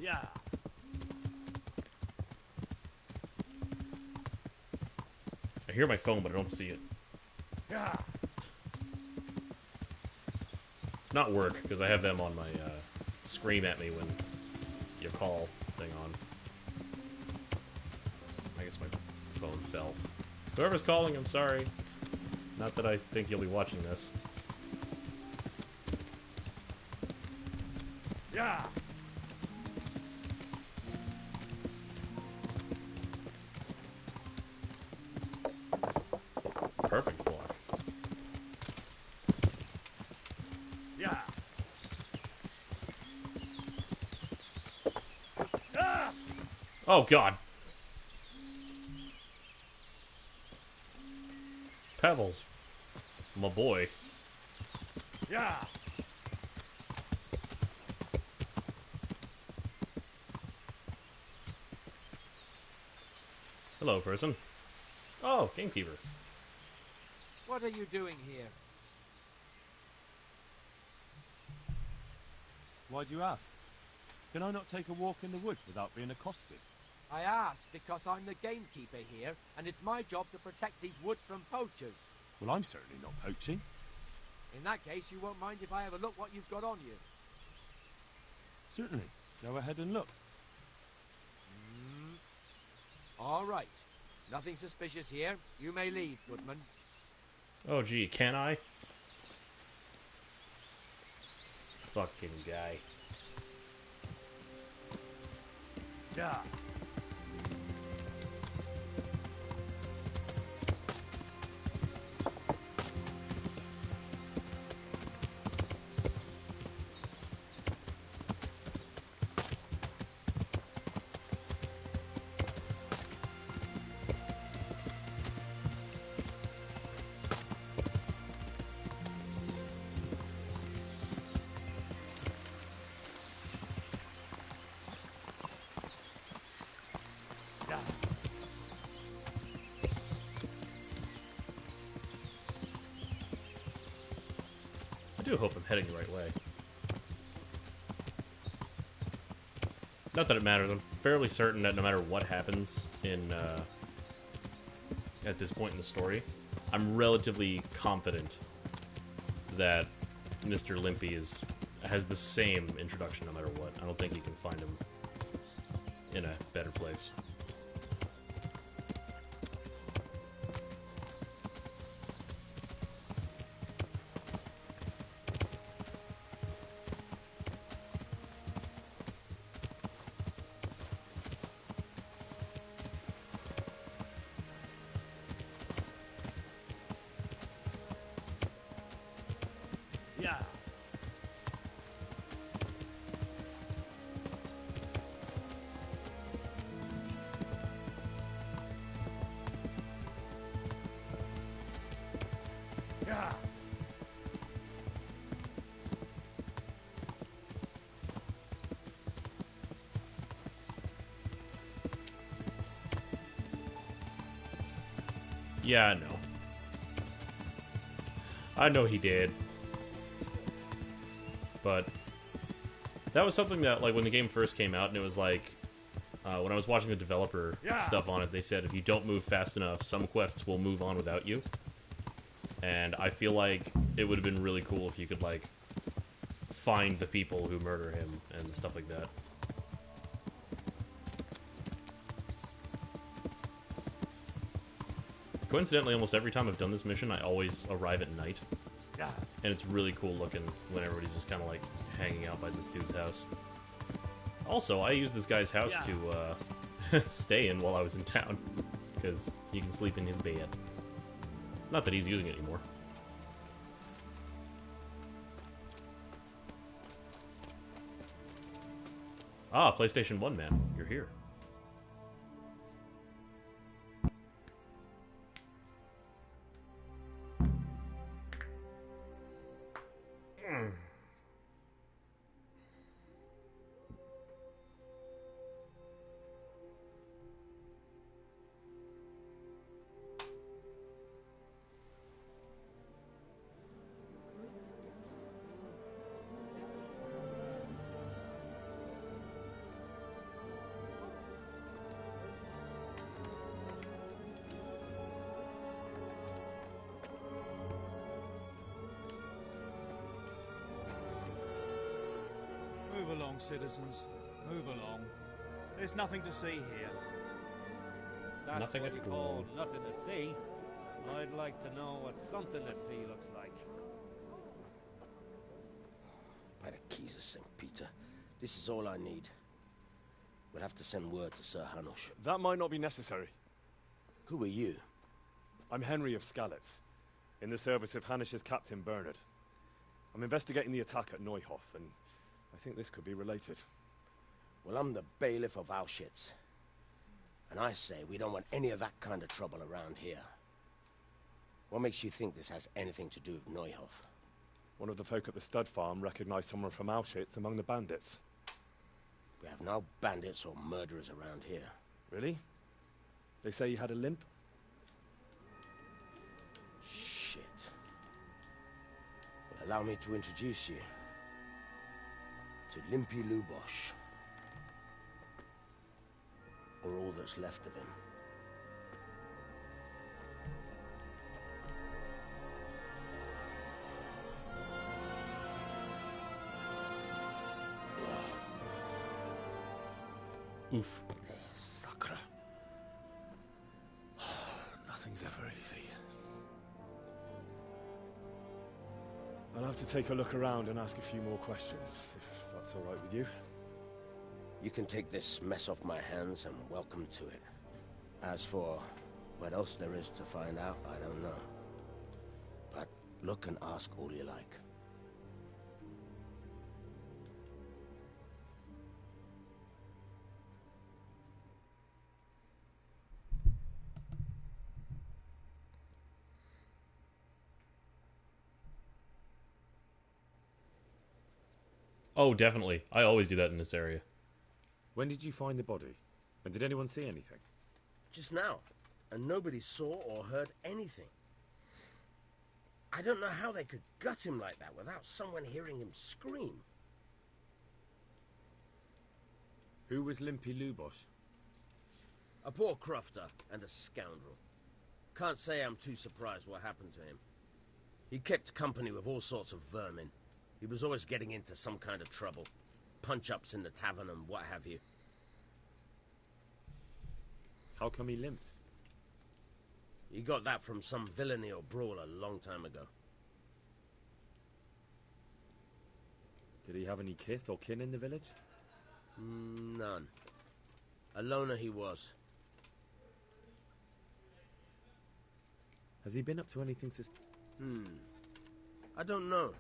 Yeah. I hear my phone, but I don't see it. Yeah. It's not work, because I have them on my, scream at me when you call thing on. I guess my phone fell. Whoever's calling, I'm sorry. Not that I think you'll be watching this. Yeah. Perfect block. Yeah. Ah! Oh, God. Pebbles. My boy. Yeah. Hello, person. Oh, gamekeeper. What are you doing here? Why do you ask? Can I not take a walk in the woods without being accosted? I ask because I'm the gamekeeper here, and it's my job to protect these woods from poachers. Well, I'm certainly not poaching. In that case, you won't mind if I have a look what you've got on you. Certainly. Go ahead and look. All right. Nothing suspicious here. You may leave, Goodman. Oh, gee, can I? Fucking guy. Yeah. I do hope I'm heading the right way. Not that it matters. I'm fairly certain that no matter what happens in at this point in the story, I'm relatively confident that Mr. Limpy has the same introduction no matter what. I don't think you can find him in a better place. Yeah. Yeah. Yeah, I know. I know he did. But that was something that, like, when the game first came out, and it was like, when I was watching the developer stuff on it, they said if you don't move fast enough, some quests will move on without you. And I feel like it would have been really cool if you could, like, find the people who murder him and stuff like that. Coincidentally, almost every time I've done this mission, I always arrive at night. Yeah. And it's really cool looking when everybody's just kind of, like, hanging out by this dude's house. Also, I used this guy's house to stay in while I was in town, because you can sleep in his bed. Not that he's using it anymore. Ah, PlayStation 1 man, you're here. Move along, citizens. Move along. There's nothing to see here. That's Nothing what at you all. call nothing to see. I'd like to know what something to see looks like. By the keys of St. Peter, this is all I need. We'll have to send word to Sir Hanush. That might not be necessary. Who are you? I'm Henry of Skalitz, in the service of Hanush's Captain Bernard. I'm investigating the attack at Neuhof, and I think this could be related. Well, I'm the bailiff of Auschwitz. And I say we don't want any of that kind of trouble around here. What makes you think this has anything to do with Neuhof? One of the folk at the stud farm recognized someone from Auschwitz among the bandits. We have no bandits or murderers around here. Really? They say he had a limp? Shit. Well, allow me to introduce you to Limpy Lubosh. Or all that's left of him. Oof. Sacre. Nothing's ever easy. I'll have to take a look around and ask a few more questions, if that's all right with you. You can take this mess off my hands and welcome to it. As for what else there is to find out, I don't know. But look and ask all you like. Oh, definitely. I always do that in this area. When did you find the body? And did anyone see anything? Just now. And nobody saw or heard anything. I don't know how they could gut him like that without someone hearing him scream. Who was Limpy Lubosh? A poor crofter and a scoundrel. Can't say I'm too surprised what happened to him. He kept company with all sorts of vermin. He was always getting into some kind of trouble. Punch-ups in the tavern and what have you. How come he limped? He got that from some villainy or brawl a long time ago. Did he have any kith or kin in the village? None. A loner he was. Has he been up to anything I don't know.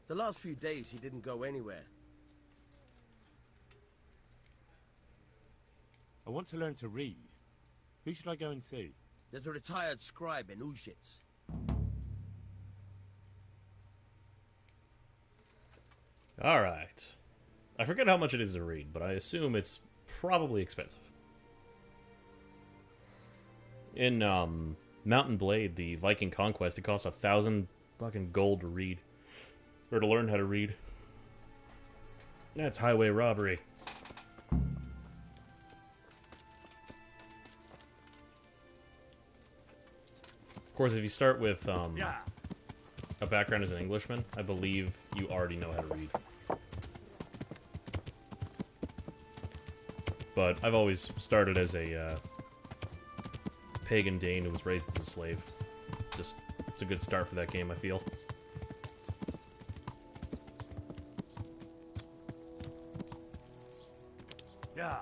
The last few days he didn't go anywhere. I want to learn to read. Who should I go and see? There's a retired scribe in Auschwitz. Alright. I forget how much it is to read, but I assume it's probably expensive. In, Mountain Blade, the Viking Conquest, it costs 1,000 fucking gold to read. Or to learn how to read. That's highway robbery. Of course, if you start with a background as an Englishman, I believe you already know how to read. But I've always started as a pagan Dane who was raised as a slave. Just, it's a good start for that game, I feel. Yeah.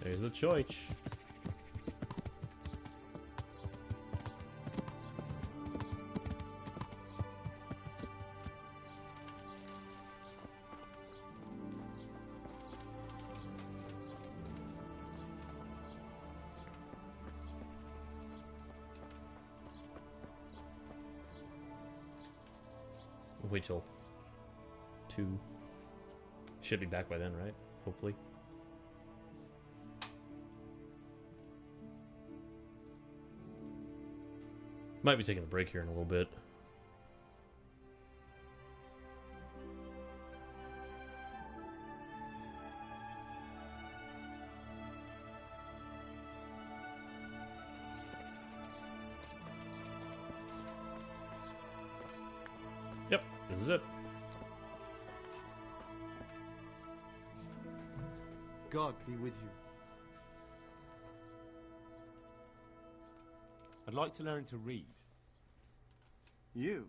There's a choice. Wait till 2. Should be back by then, right? Hopefully. Might be taking a break here in a little bit. Yep, this is it. God be with you. I'd like to learn to read. You?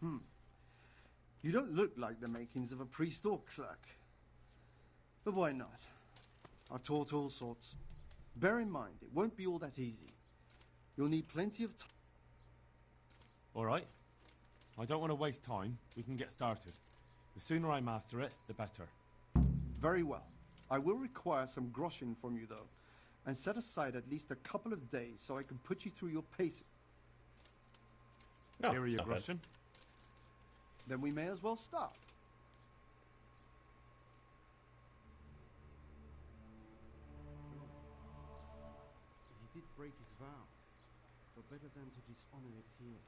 You don't look like the makings of a priest or clerk. But why not? I've taught all sorts. Bear in mind, it won't be all that easy. You'll need plenty of time. All right. I don't want to waste time. We can get started. The sooner I master it, the better. Very well. I will require some groschen from you, though, and set aside at least a couple of days so I can put you through your paces. Oh, here are your groschen. Then we may as well start. He did break his vow, but better than to dishonor it here.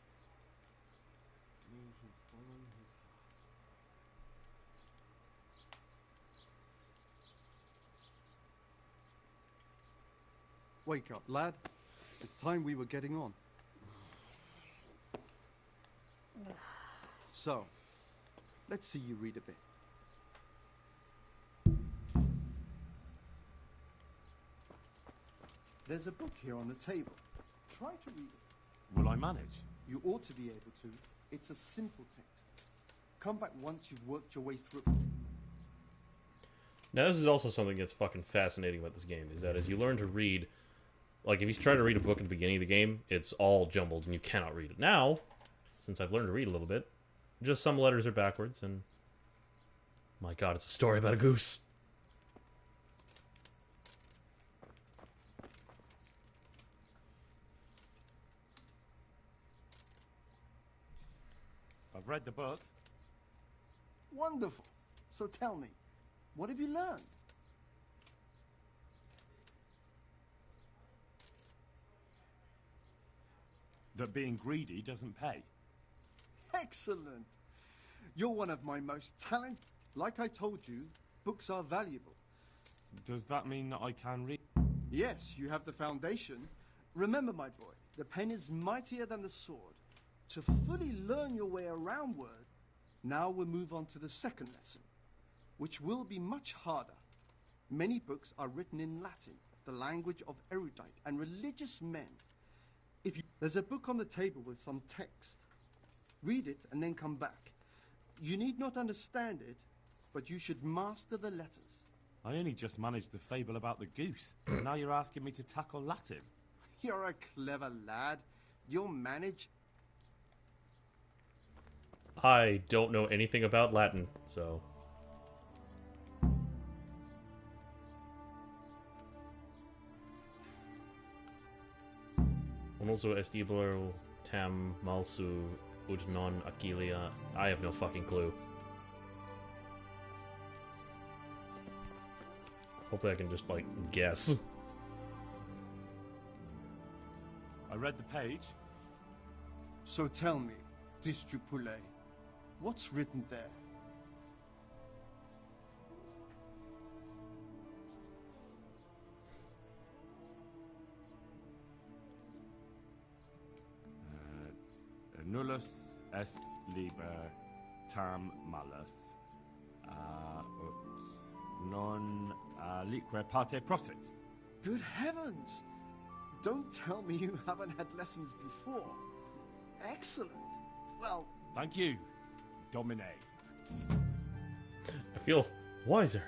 May he follow his heart. Wake up, lad. It's time we were getting on. So, let's see you read a bit. There's a book here on the table. Try to read it. Will I manage? You ought to be able to. It's a simple text. Come back once you've worked your way through. Now, this is also something that's fucking fascinating about this game, is that as you learn to read, like, if you try to read a book at the beginning of the game, it's all jumbled and you cannot read it. Now, since I've learned to read a little bit, just some letters are backwards, and my god, it's a story about a goose. I've read the book. Wonderful. So tell me, what have you learned? That being greedy doesn't pay. Excellent. You're one of my most talented. Like I told you, books are valuable. Does that mean that I can read? Yes, you have the foundation. Remember, my boy, the pen is mightier than the sword. To fully learn your way around words, now we'll move on to the second lesson, which will be much harder. Many books are written in Latin, the language of erudite and religious men. There's a book on the table with some text. Read it and then come back. You need not understand it, but you should master the letters. I only just managed the fable about the goose. And now you're asking me to tackle Latin. You're a clever lad. You'll manage. I don't know anything about Latin, so... Also estibler tam malsu ut non aquilia. I have no fucking clue. Hopefully I can just, like, guess. I read the page. So tell me, Distrupule, what's written there? Nullus est liber tam malus ut non alique parte prosit. Good heavens! Don't tell me you haven't had lessons before. Excellent. Well... Thank you, Domine. I feel wiser.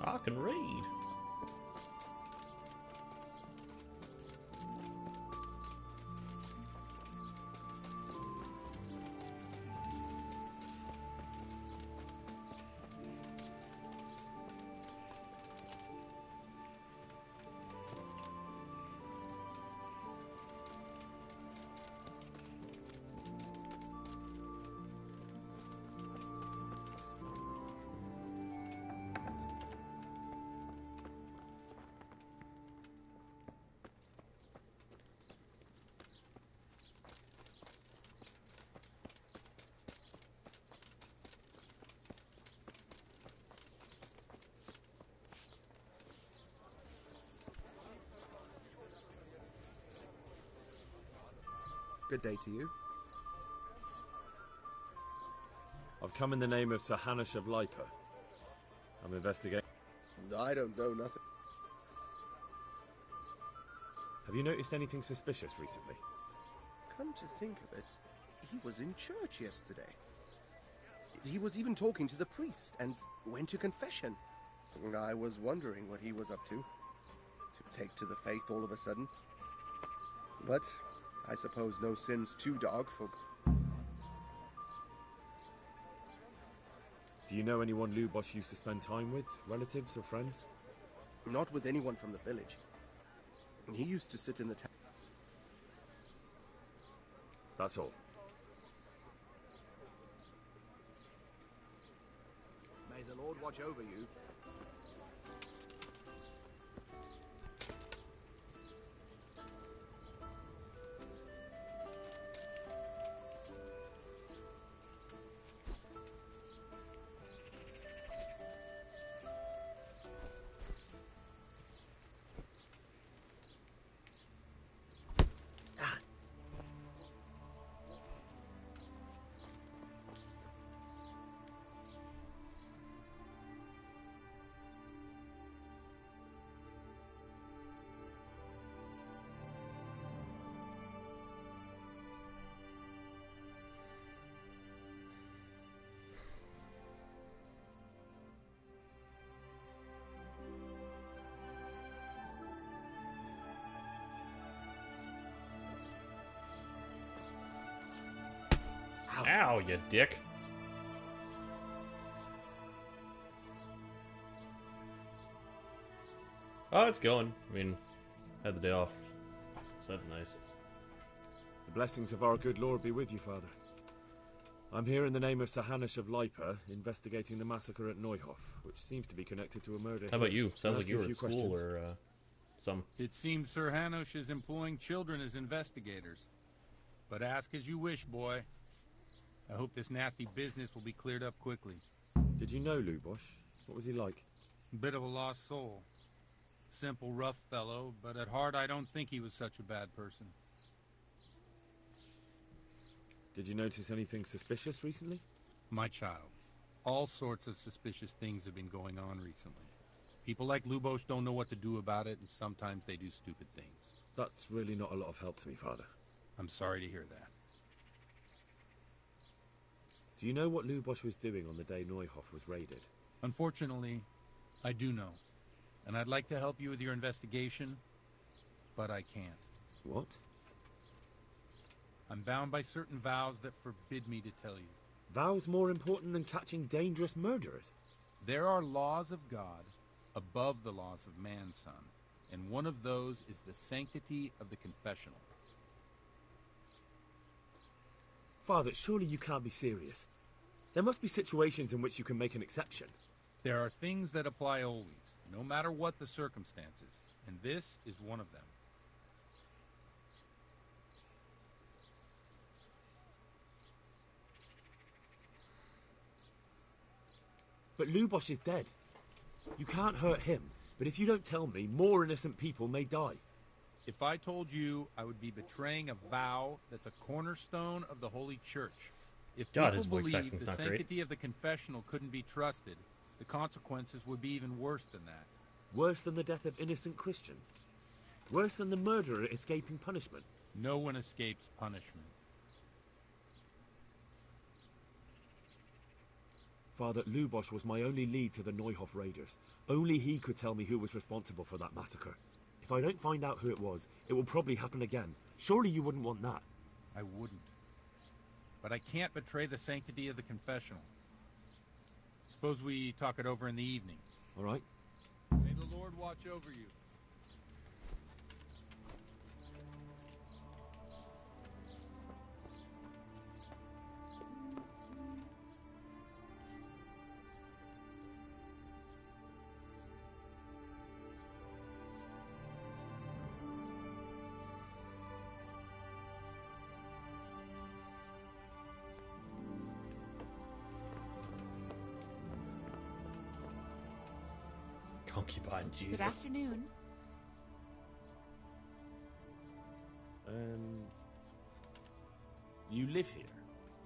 I can read. Good day to you. I've come in the name of Sir Hanush of Lipa. I'm investigating. I don't know nothing. Have you noticed anything suspicious recently? Come to think of it, he was in church yesterday. He was even talking to the priest and went to confession. I was wondering what he was up to take to the faith all of a sudden. But I suppose no sin's too dogful. Do you know anyone Lubosh used to spend time with? Relatives or friends? Not with anyone from the village. He used to sit in the town. That's all. May the Lord watch over you. Ow, you dick. Oh, it's going. I mean, had the day off, so that's nice. The blessings of our good Lord be with you, Father. I'm here in the name of Sir Hanush of Lipa, investigating the massacre at Neuhof, which seems to be connected to a murder. How about you? Sounds like you a were few at school questions. or some. It seems Sir Hanush is employing children as investigators. But ask as you wish, boy. I hope this nasty business will be cleared up quickly. Did you know Lubosh? What was he like? Bit of a lost soul. Simple, rough fellow, but at heart I don't think he was such a bad person. Did you notice anything suspicious recently? My child, all sorts of suspicious things have been going on recently. People like Lubosh don't know what to do about it, and sometimes they do stupid things. That's really not a lot of help to me, Father. I'm sorry to hear that. Do you know what Lubosh was doing on the day Neuhof was raided? Unfortunately, I do know. And I'd like to help you with your investigation, but I can't. What? I'm bound by certain vows that forbid me to tell you. Vows more important than catching dangerous murderers? There are laws of God above the laws of man, son. And one of those is the sanctity of the confessional. Father, surely you can't be serious. There must be situations in which you can make an exception. There are things that apply always, no matter what the circumstances, and this is one of them. But Lubosh is dead. You can't hurt him, but if you don't tell me, more innocent people may die. If I told you, I would be betraying a vow that's a cornerstone of the Holy Church. If God, his people voice believed acting's the not great. sanctity of the confessional couldn't be trusted, the consequences would be even worse than that. Worse than the death of innocent Christians? Worse than the murderer escaping punishment? No one escapes punishment. Father Lubosch was my only lead to the Neuhof raiders. Only he could tell me who was responsible for that massacre. If I don't find out who it was, it will probably happen again. Surely you wouldn't want that. I wouldn't. But I can't betray the sanctity of the confessional. Suppose we talk it over in the evening. All right. May the Lord watch over you. Concubine, Jesus. Good afternoon. You live here?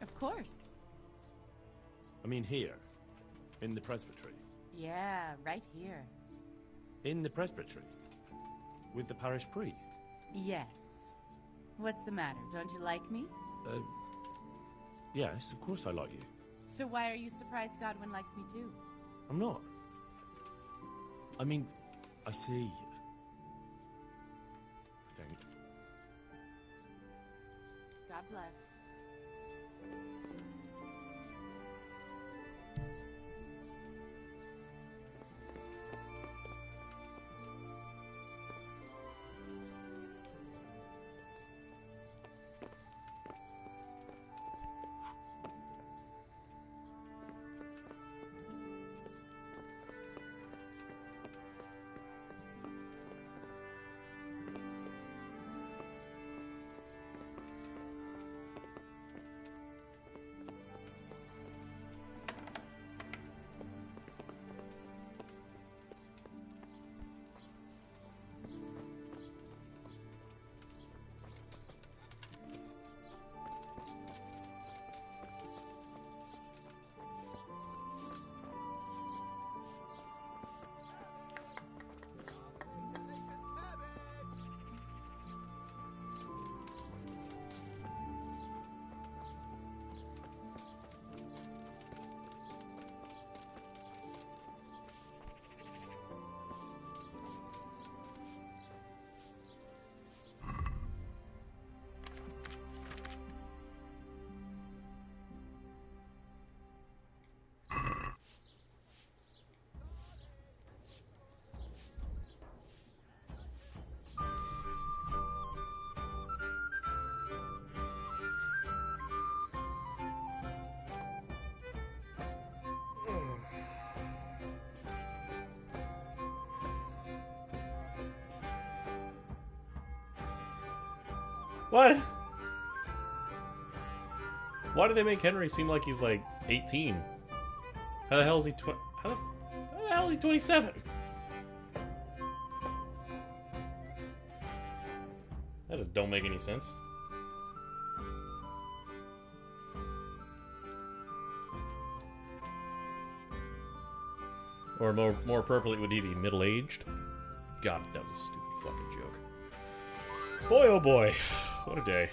Of course. I mean here, in the presbytery. Yeah, right here. In the presbytery? With the parish priest? Yes. What's the matter? Don't you like me? Yes, of course I like you. So why are you surprised Godwin likes me too? I'm not. I mean, I see. I think. God bless. What? Why do they make Henry seem like he's like 18? How the hell is he how the hell is he 27? That just don't make any sense. Or more appropriately, would he be middle-aged? God, that was a stupid fucking joke. Boy, oh boy. What a day.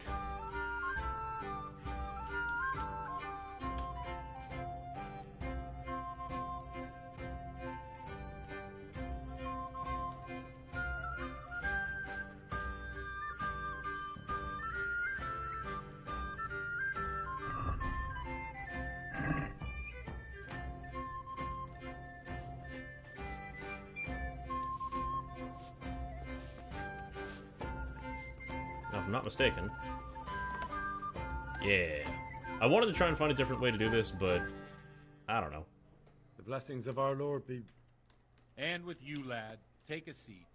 Now, if I'm not mistaken... Yeah. I wanted to try and find a different way to do this, but... I don't know. The blessings of our Lord be... And with you, lad. Take a seat.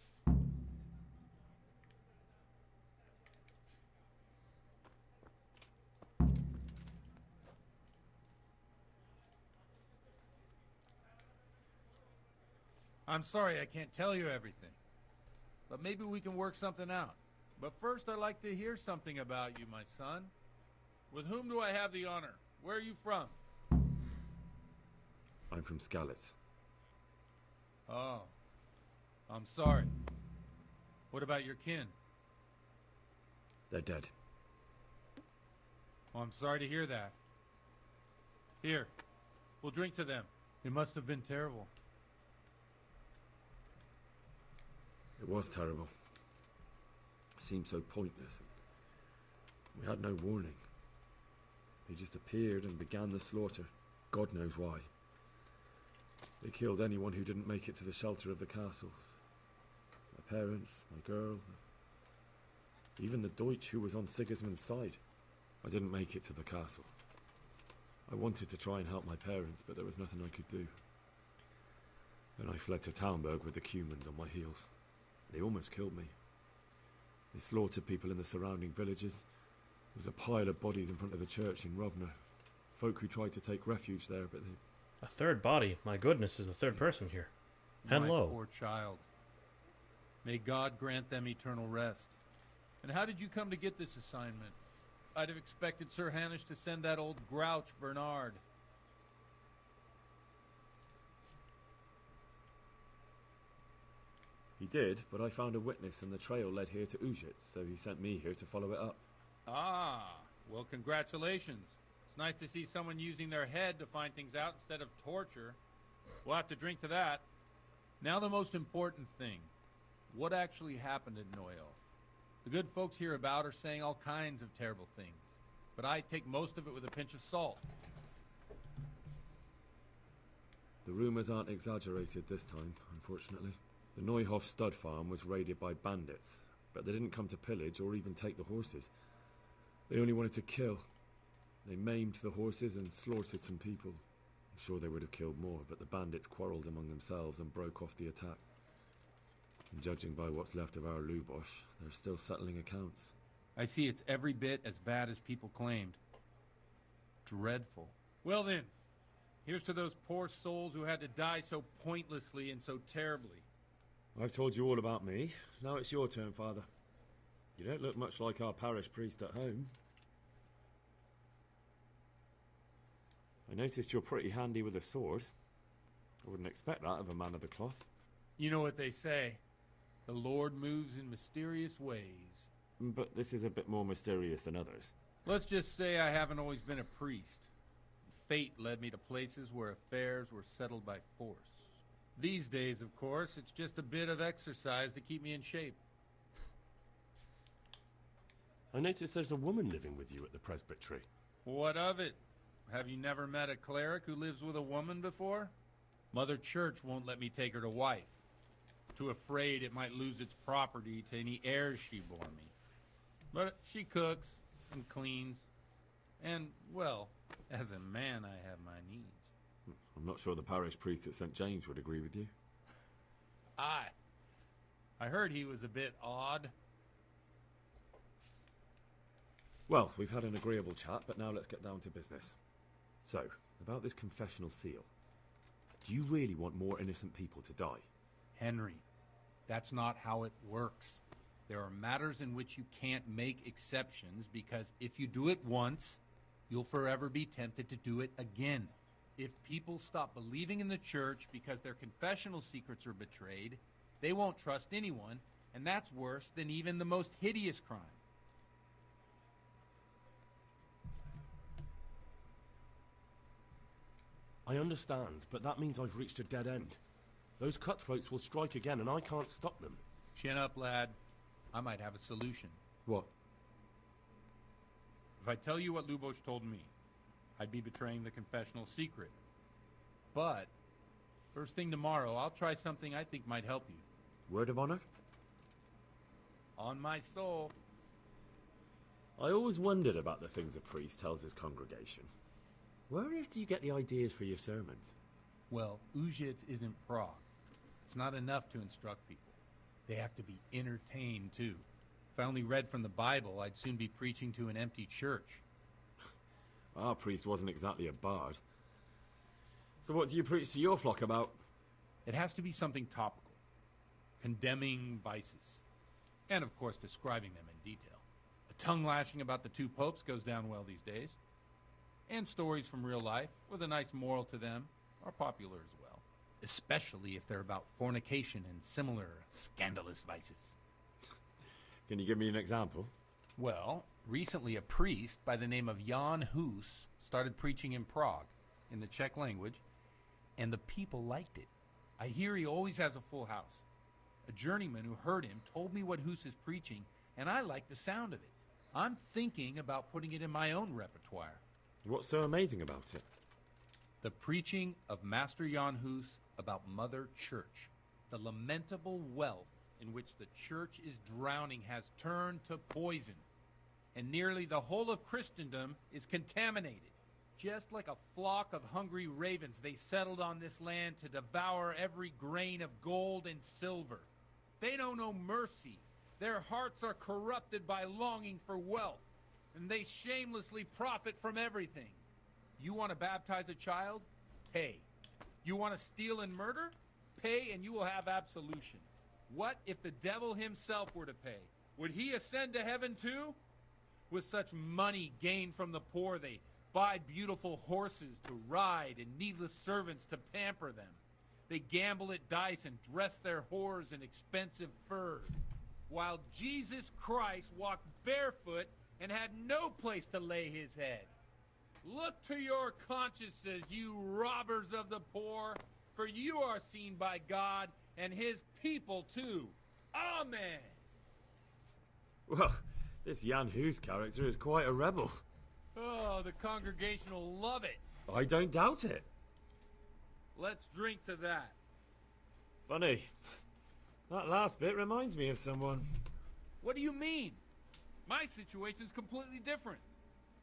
I'm sorry I can't tell you everything. But maybe we can work something out. But first I'd like to hear something about you, my son. With whom do I have the honor? Where are you from? I'm from Skalitz. Oh. I'm sorry. What about your kin? They're dead. Oh, I'm sorry to hear that. Here. We'll drink to them. It must have been terrible. It was terrible. It seemed so pointless. We had no warning. They just appeared and began the slaughter. God knows why. They killed anyone who didn't make it to the shelter of the castle. My parents, my girl, even the Deutsch who was on Sigismund's side. I didn't make it to the castle. I wanted to try and help my parents, but there was nothing I could do. Then I fled to Talmberg with the Cumans on my heels. They almost killed me. They slaughtered people in the surrounding villages. There was a pile of bodies in front of the church in Rovner. Folk who tried to take refuge there, but they... A third body? My goodness, there's a third person here. My Hello. poor child. May God grant them eternal rest. And how did you come to get this assignment? I'd have expected Sir Hanish to send that old grouch, Bernard. He did, but I found a witness and the trail led here to Ujits, so he sent me here to follow it up. Ah, well, congratulations. It's nice to see someone using their head to find things out instead of torture. We'll have to drink to that. Now the most important thing. What actually happened at Neuhof? The good folks hereabout are saying all kinds of terrible things, but I take most of it with a pinch of salt. The rumours aren't exaggerated this time, unfortunately. The Neuhof stud farm was raided by bandits, but they didn't come to pillage or even take the horses. They only wanted to kill. They maimed the horses and slaughtered some people. I'm sure they would have killed more, but the bandits quarrelled among themselves and broke off the attack. And judging by what's left of our Lubosh, they're still settling accounts. I see it's every bit as bad as people claimed. Dreadful. Well then, here's to those poor souls who had to die so pointlessly and so terribly. I've told you all about me. Now it's your turn, Father. You don't look much like our parish priest at home. I noticed you're pretty handy with a sword. I wouldn't expect that of a man of the cloth. You know what they say. The Lord moves in mysterious ways. But this is a bit more mysterious than others. Let's just say I haven't always been a priest. Fate led me to places where affairs were settled by force. These days, of course, it's just a bit of exercise to keep me in shape. I notice there's a woman living with you at the presbytery. What of it? Have you never met a cleric who lives with a woman before? Mother Church won't let me take her to wife. Too afraid it might lose its property to any heirs she bore me. But she cooks and cleans. And, well, as a man, I have my needs. I'm not sure the parish priest at St. James would agree with you. I heard he was a bit odd. Well, we've had an agreeable chat, but now let's get down to business. So, about this confessional seal. Do you really want more innocent people to die? Henry, that's not how it works. There are matters in which you can't make exceptions because if you do it once, you'll forever be tempted to do it again. If people stop believing in the church because their confessional secrets are betrayed, they won't trust anyone, and that's worse than even the most hideous crime. I understand, but that means I've reached a dead end. Those cutthroats will strike again, and I can't stop them. Chin up, lad. I might have a solution. What? If I tell you what Lubosh told me, I'd be betraying the confessional secret. But, first thing tomorrow, I'll try something I think might help you. Word of honor? On my soul. I always wondered about the things a priest tells his congregation. Where on earth do you get the ideas for your sermons? Well, Ujits isn't Prague. It's not enough to instruct people. They have to be entertained, too. If I only read from the Bible, I'd soon be preaching to an empty church. Our priest wasn't exactly a bard. So what do you preach to your flock about? It has to be something topical. Condemning vices. And, of course, describing them in detail. A tongue lashing about the two popes goes down well these days. And stories from real life, with a nice moral to them, are popular as well. Especially if they're about fornication and similar scandalous vices. Can you give me an example? Well, recently a priest by the name of Jan Hus started preaching in Prague. in the Czech language, and the people liked it. I hear he always has a full house. A journeyman who heard him told me what Hus is preaching, and I like the sound of it. I'm thinking about putting it in my own repertoire. What's so amazing about it? The preaching of Master Jan Hus about Mother Church. The lamentable wealth in which the Church is drowning has turned to poison, and nearly the whole of Christendom is contaminated. Just like a flock of hungry ravens, they settled on this land to devour every grain of gold and silver. They know no mercy. Their hearts are corrupted by longing for wealth, and they shamelessly profit from everything. You want to baptize a child? Pay. You want to steal and murder? Pay and you will have absolution. What if the devil himself were to pay? Would he ascend to heaven too? With such money gained from the poor, they buy beautiful horses to ride and needless servants to pamper them. They gamble at dice and dress their whores in expensive furs, while Jesus Christ walked barefoot and had no place to lay his head. Look to your consciences, you robbers of the poor, for you are seen by God and his people too. Amen. Well, this Jan Hus character is quite a rebel. Oh, the congregation will love it. I don't doubt it. Let's drink to that. Funny. That last bit reminds me of someone. What do you mean? My situation's completely different.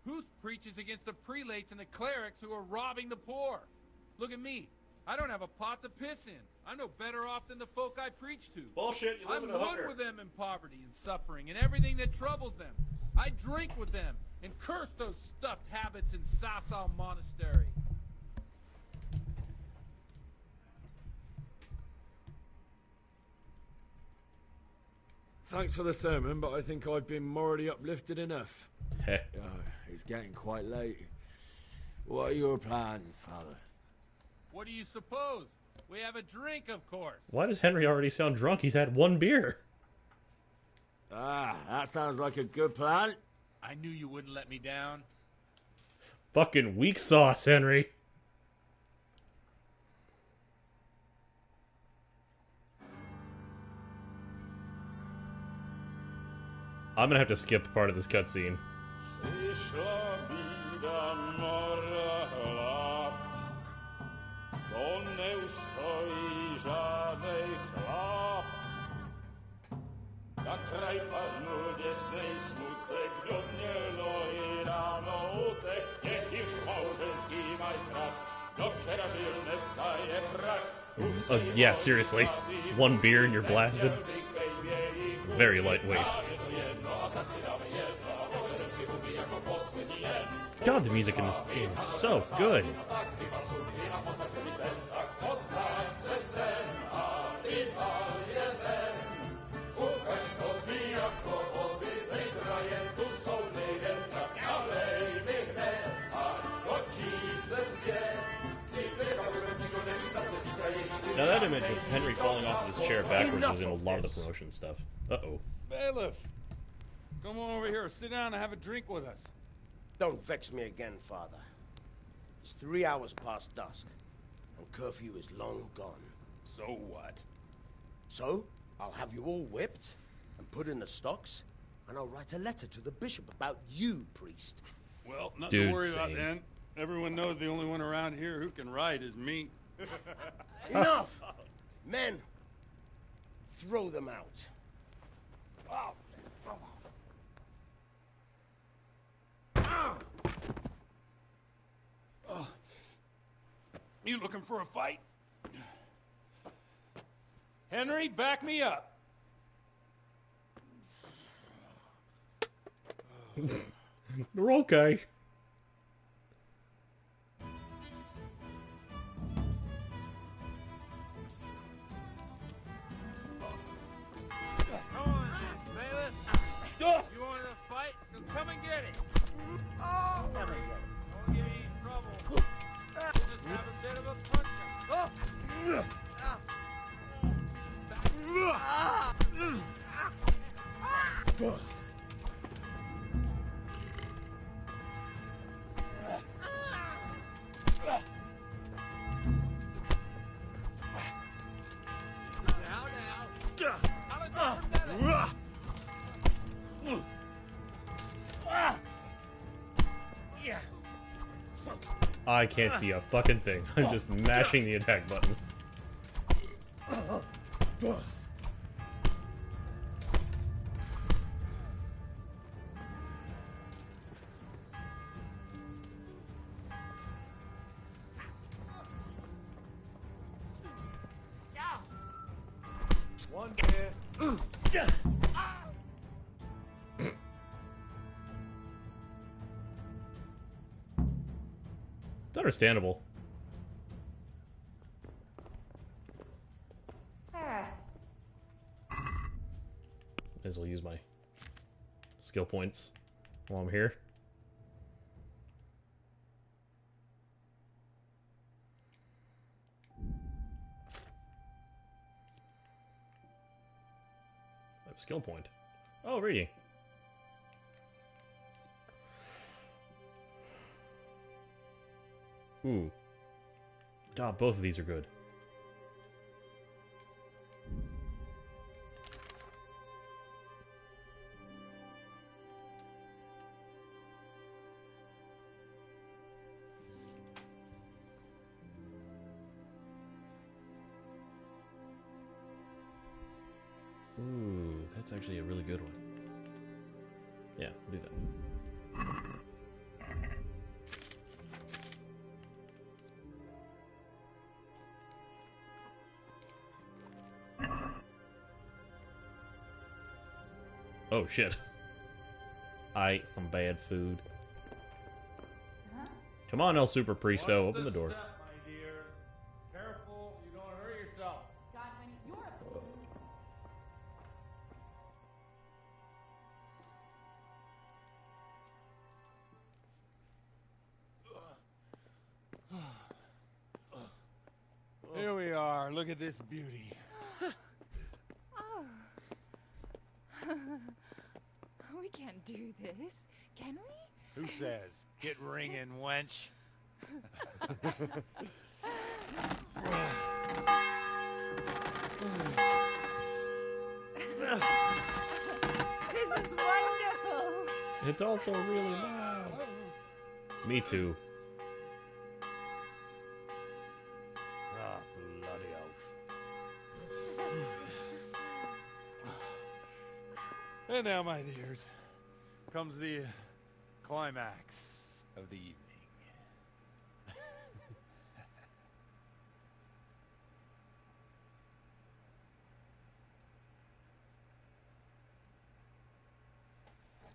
Huth preaches against the prelates and the clerics who are robbing the poor. Look at me. I don't have a pot to piss in. I'm no better off than the folk I preach to. Bullshit, you live I'm in a one hooker. with them in poverty and suffering and everything that troubles them. I drink with them and curse those stuffed habits in Sasau Monastery. Thanks for the sermon, but I think I've been morally uplifted enough. It's getting quite late. What are your plans, Father? What do you suppose? We have a drink, of course. Why does Henry already sound drunk? He's had one beer. That sounds like a good plan. I knew you wouldn't let me down. Fucking weak sauce, Henry. I'm gonna have to skip part of this cutscene. Yeah, seriously. One beer and you're blasted. Very lightweight. God, the music in this game is so good. Now that image of Henry falling off of his chair backwards was in a lot of the promotion stuff. Uh-oh. Bailiff, come on over here, sit down and have a drink with us. Don't vex me again, Father. It's 3 hours past dusk, and curfew is long gone. So what? So, I'll have you all whipped and put in the stocks, and I'll write a letter to the bishop about you, priest. Well, nothing to worry about then. Everyone knows the only one around here who can ride is me. Enough! Men, throw them out. Oh. You looking for a fight? Henry, back me up. They're okay. You wanted a fight? Then come and get it. Come and get it. Don't give me any trouble. We'll just have a bit of a punch-up. I can't see a fucking thing. I'm just mashing the attack button. One hit. It's understandable. May as well use my skill points while I'm here. I have a skill point. Oh, reading. Ooh. God, both of these are good. Ooh, that's actually a really good one. Yeah, we'll do that. Oh shit. I ate some bad food. Come on, El Super Priesto, open the door. Step, my dear. Careful, you don't hurt yourself. Godwin, you're... Here we are. Look at this beauty. Oh. We can't do this, can we? Who says? Get ringing, wench. This is wonderful. It's also really loud. Me too. Ah, bloody oath. And now, my dears, comes the climax of the evening.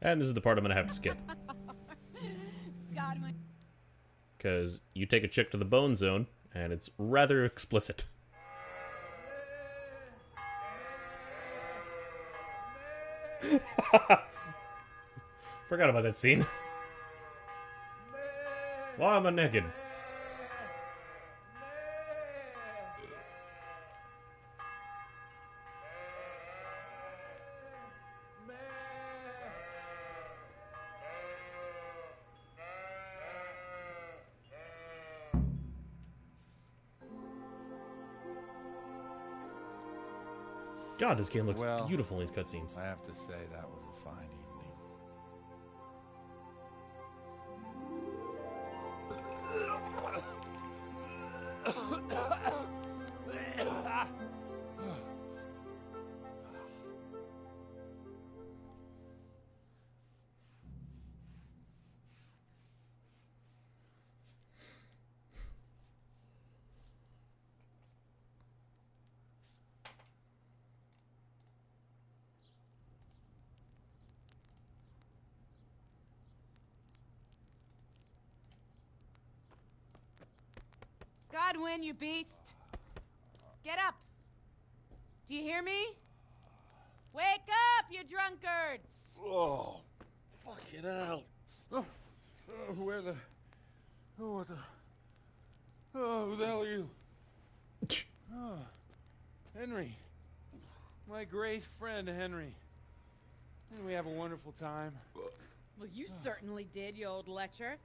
And this is the part I'm gonna have to skip. Godwin. Because you take a chick to the bone zone, and it's rather explicit. Forgot about that scene. Why am I naked? God, this game looks beautiful in these cutscenes. I have to say, that was a fine evening. Godwin, you beast! Get up! Do you hear me? Wake up, you drunkards! Oh, fucking hell. Where the... Oh, what the... Oh, who the hell are you? Oh, Henry. My great friend, Henry. Didn't we have a wonderful time? Well, you certainly did, you old lecher.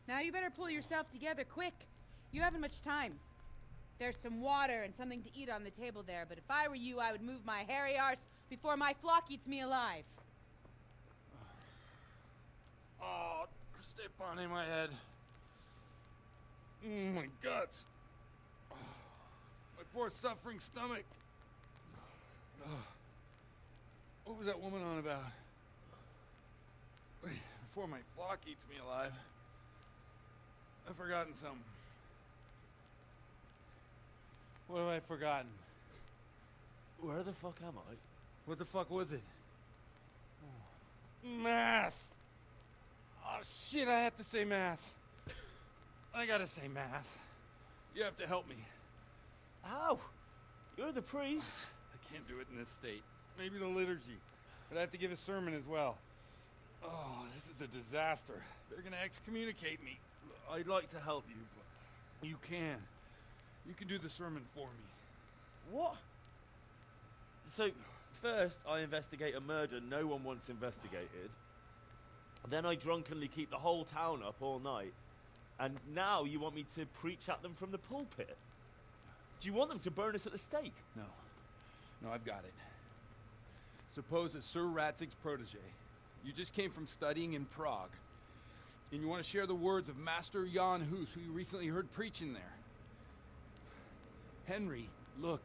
Now you better pull yourself together quick. You haven't much time. There's some water and something to eat on the table there, but if I were you, I would move my hairy arse before my flock eats me alive. Oh, step on in my head. My guts. Oh, my poor suffering stomach. Oh. What was that woman on about? Wait, before my flock eats me alive. I've forgotten something. What have I forgotten? Where the fuck am I? What the fuck was it? Oh. Mass! Oh shit, I have to say mass. I gotta say mass. You have to help me. How? You're the priest. I can't do it in this state. Maybe the liturgy. But I have to give a sermon as well. Oh, this is a disaster. They're gonna excommunicate me. I'd like to help you, but... You can. You can do the sermon for me. What? So, first I investigate a murder no one wants investigated. Then I drunkenly keep the whole town up all night. And now you want me to preach at them from the pulpit? Do you want them to burn us at the stake? No. No, I've got it. Suppose as Sir Ratzig's protege, you just came from studying in Prague, and you want to share the words of Master Jan Hus, who you recently heard preaching there. Henry, look,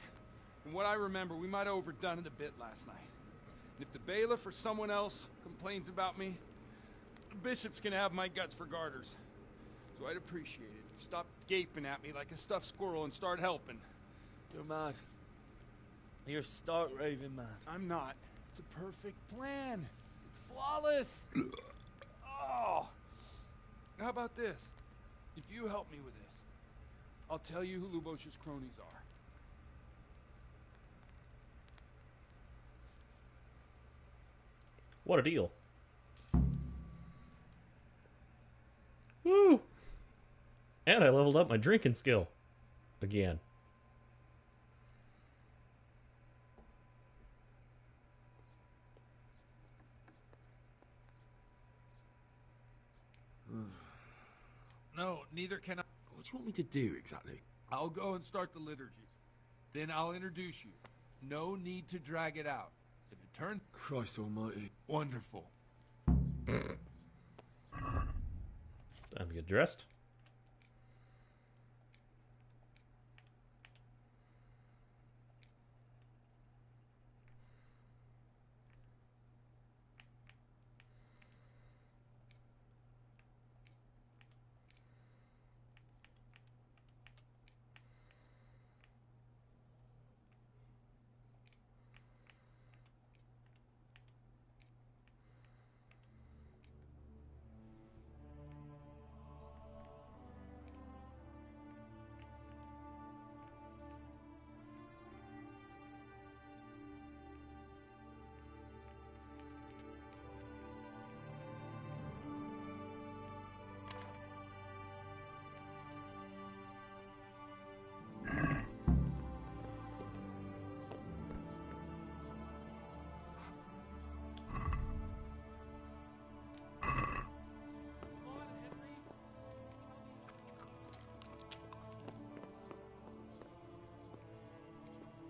from what I remember, we might have overdone it a bit last night. And if the bailiff or someone else complains about me, the bishop's gonna have my guts for garters. So I'd appreciate it if you stopped gaping at me like a stuffed squirrel and start helping. You're mad. You're stark raving mad. I'm not. It's a perfect plan. It's flawless. Oh. How about this? If you help me with this, I'll tell you who Lubosh's cronies are. What a deal. Woo! And I leveled up my drinking skill. Again. No, neither can I. What do you want me to do exactly? I'll go and start the liturgy. Then I'll introduce you. No need to drag it out. If it turns... Christ almighty. Wonderful. Time to get dressed.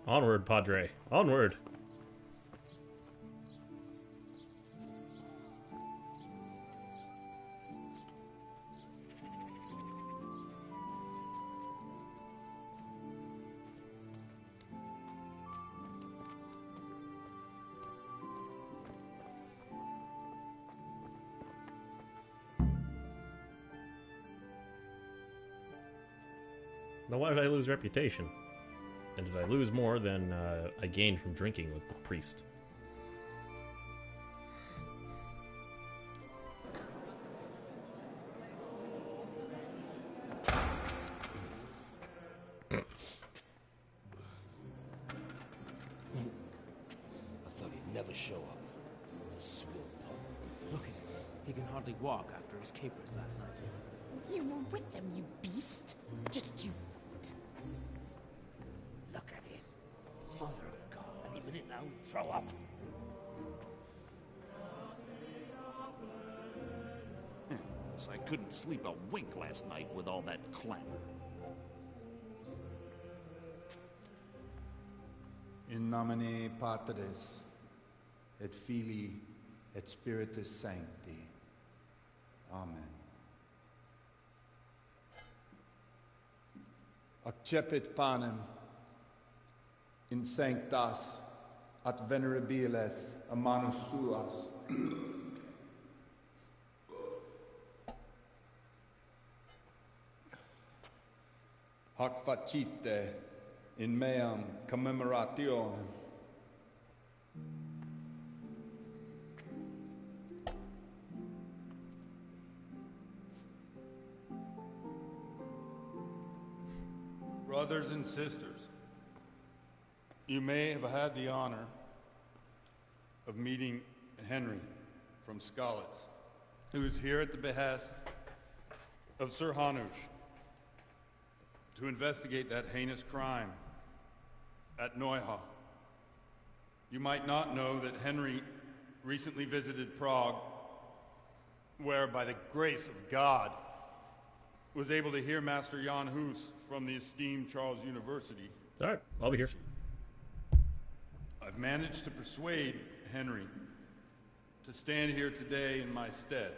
Onward, Padre. Onward. Now, why did I lose reputation? And did I lose more than I gained from drinking with the priest? I thought he'd never show up. The swill pup. Look at him. He can hardly walk after his capers last night. You were with them, you beast. Just you. Look at him. Mother of God. Any minute now he'll throw up. So I couldn't sleep a wink last night with all that clamor. In nomine Patris, et Filii, et Spiritus Sancti. Amen. accepit panem in sanctas at venerabiles a manus suas. Hac facite in meam commemorationem. Brothers and sisters, you may have had the honor of meeting Henry from Skalitz, who is here at the behest of Sir Hanush to investigate that heinous crime at Neuhof. You might not know that Henry recently visited Prague, where, by the grace of God, was able to hear Master Jan Hus from the esteemed Charles University. All right, I'll be here. I've managed to persuade Henry to stand here today in my stead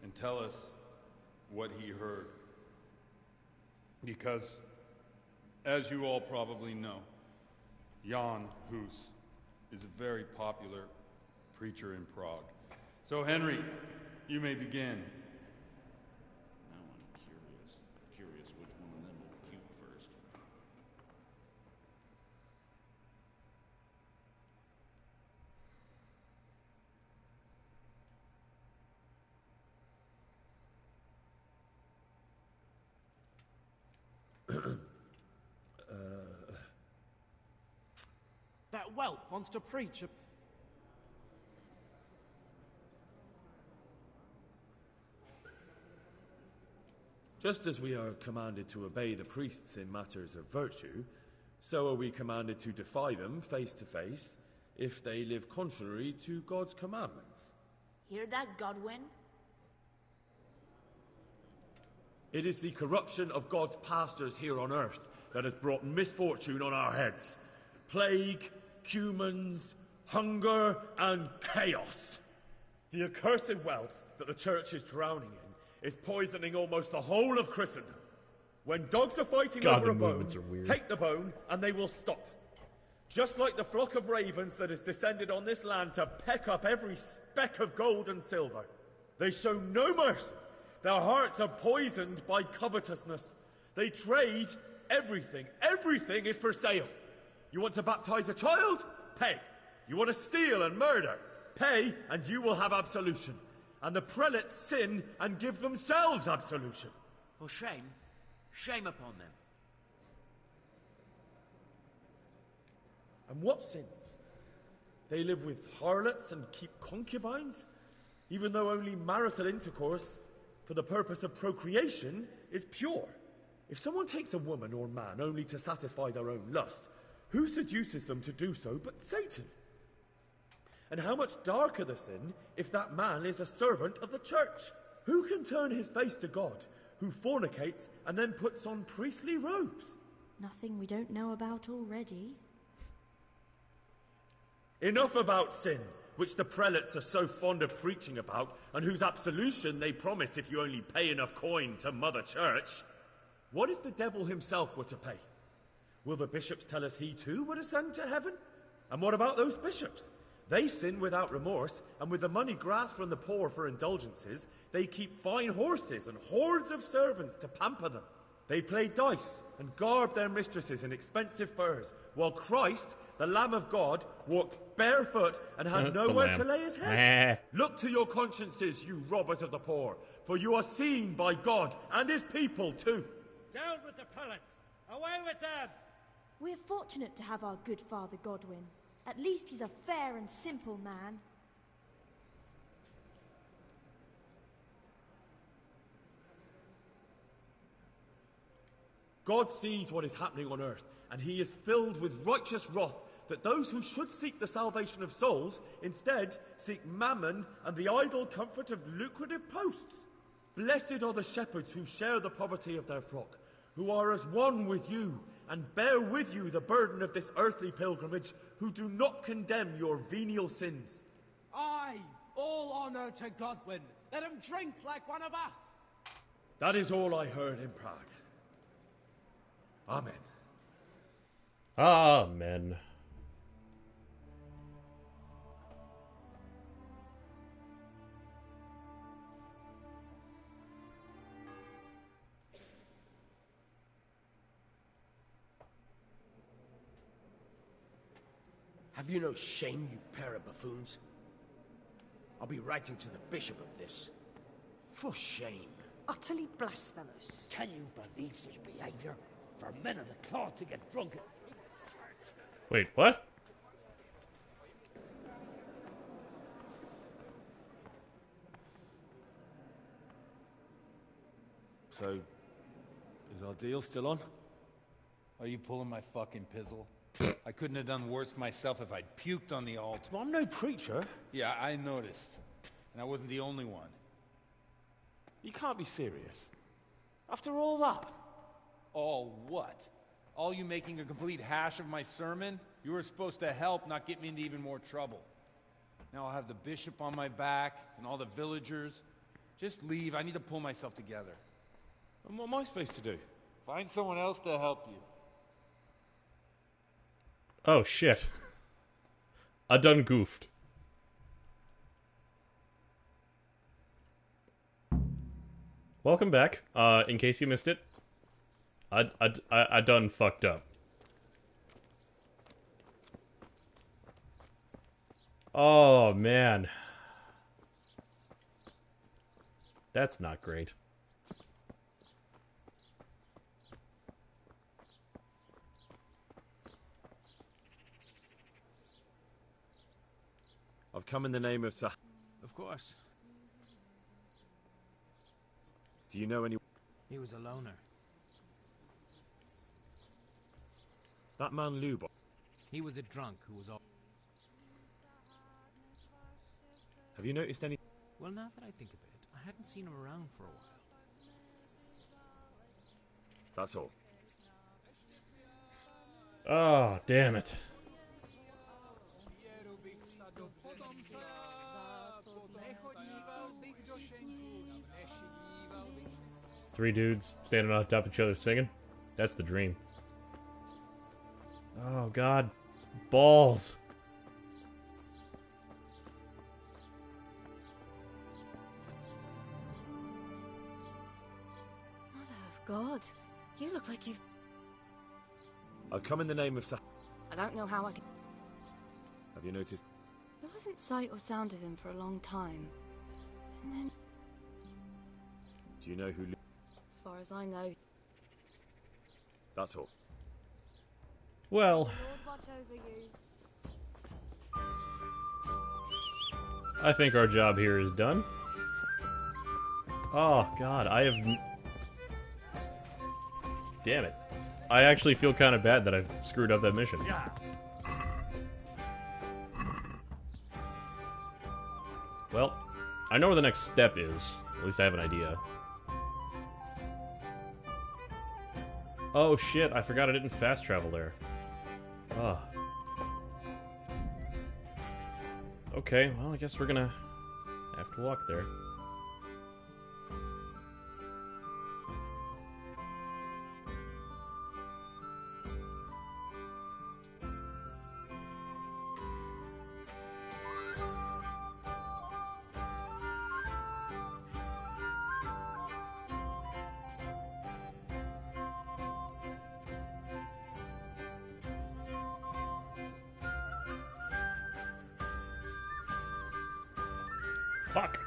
and tell us what he heard. Because, as you all probably know, Jan Hus is a very popular preacher in Prague. So, Henry, you may begin. Now I'm curious which one of them will puke first. That whelp wants to preach a... Just as we are commanded to obey the priests in matters of virtue, so are we commanded to defy them face to face if they live contrary to God's commandments. Hear that, Godwin? It is the corruption of God's pastors here on earth that has brought misfortune on our heads. Plague, cumens, hunger, and chaos. The accursed wealth that the church is drowning in is poisoning almost the whole of Christendom. When dogs are fighting over a bone, take the bone and they will stop. Just like the flock of ravens that has descended on this land to peck up every speck of gold and silver. They show no mercy. Their hearts are poisoned by covetousness. They trade everything. Everything is for sale. You want to baptize a child? Pay. You want to steal and murder? Pay, and you will have absolution. And the prelates sin and give themselves absolution. For shame. Shame upon them. And what sins? They live with harlots and keep concubines, even though only marital intercourse for the purpose of procreation is pure. If someone takes a woman or man only to satisfy their own lust, who seduces them to do so but Satan? And how much darker the sin if that man is a servant of the church? Who can turn his face to God, who fornicates and then puts on priestly robes? Nothing we don't know about already. Enough about sin, which the prelates are so fond of preaching about, and whose absolution they promise if you only pay enough coin to Mother Church. What if the devil himself were to pay? Will the bishops tell us he too would ascend to heaven? And what about those bishops? They sin without remorse, and with the money grasped from the poor for indulgences, they keep fine horses and hordes of servants to pamper them. They play dice and garb their mistresses in expensive furs, while Christ, the Lamb of God, walked barefoot and had nowhere to lay his head. Look to your consciences, you robbers of the poor, for you are seen by God and his people too. Down with the prelates! Away with them! We're fortunate to have our good Father Godwin. At least he's a fair and simple man. God sees what is happening on earth, and he is filled with righteous wrath that those who should seek the salvation of souls instead seek mammon and the idle comfort of lucrative posts. Blessed are the shepherds who share the poverty of their flock, who are as one with you and bear with you the burden of this earthly pilgrimage, who do not condemn your venial sins. Aye, all honor to Godwin. Let him drink like one of us. That is all I heard in Prague. Amen. Amen. Have you no shame, you pair of buffoons? I'll be writing to the bishop of this. For shame. Utterly blasphemous. Can you believe such behavior? For men of the cloth to get drunk at Wait, what? So, is our deal still on? Are you pulling my fucking pizzle? I couldn't have done worse myself if I'd puked on the altar. Well, I'm no preacher. Yeah, I noticed. And I wasn't the only one. You can't be serious. After all that? All what? All you making a complete hash of my sermon? You were supposed to help, not get me into even more trouble. Now I'll have the bishop on my back and all the villagers. Just leave. I need to pull myself together. And what am I supposed to do? Find someone else to help you. Oh, shit. I done goofed. Welcome back. In case you missed it, I done fucked up. Oh, man. That's not great. I've come in the name of Sah. Of course. Do you know any... He was a loner. That man Lubo. He was a drunk who was all... Have you noticed any... Well, now that I think of it, I hadn't seen him around for a while. That's all. Oh, damn it. Three dudes standing on top of each other singing. That's the dream. Oh, God. Balls. Mother of God. You look like you've... I've come in the name of Sah. I don't know how I can... Have you noticed... There wasn't sight or sound of him for a long time. And then... Do you know who... As far as I know... That's all. Well... Lord watch over you. I think our job here is done. Oh, God, I have... Damn it. I actually feel kind of bad that I've screwed up that mission. Yeah. Well, I know where the next step is. At least I have an idea. Oh, shit, I forgot I didn't fast travel there. Ah. Okay, well, I guess we're gonna have to walk there. Fuck.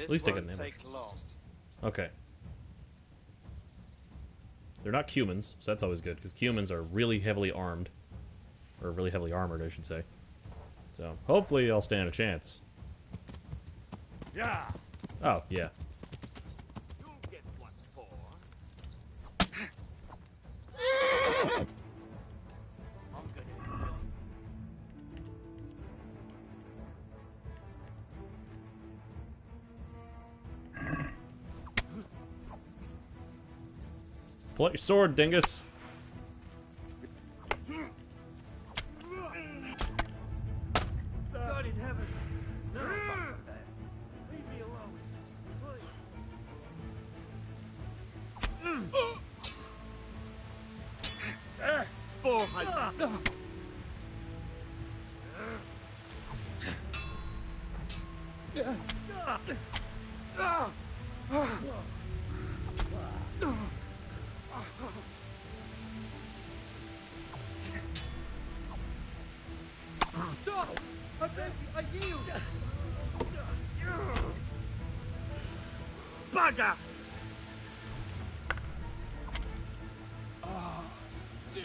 At least I got an ambush. Okay. They're not humans, so that's always good, because humans are really heavily armed. Or really heavily armored, I should say. So, hopefully I'll stand a chance. Yeah. Oh, yeah. You'll get what for. I'm gonna Pull out your sword, dingus. God in heaven. No, fuck that. Leave me alone. Stop! I beg you, I yield! Bugger! Dude!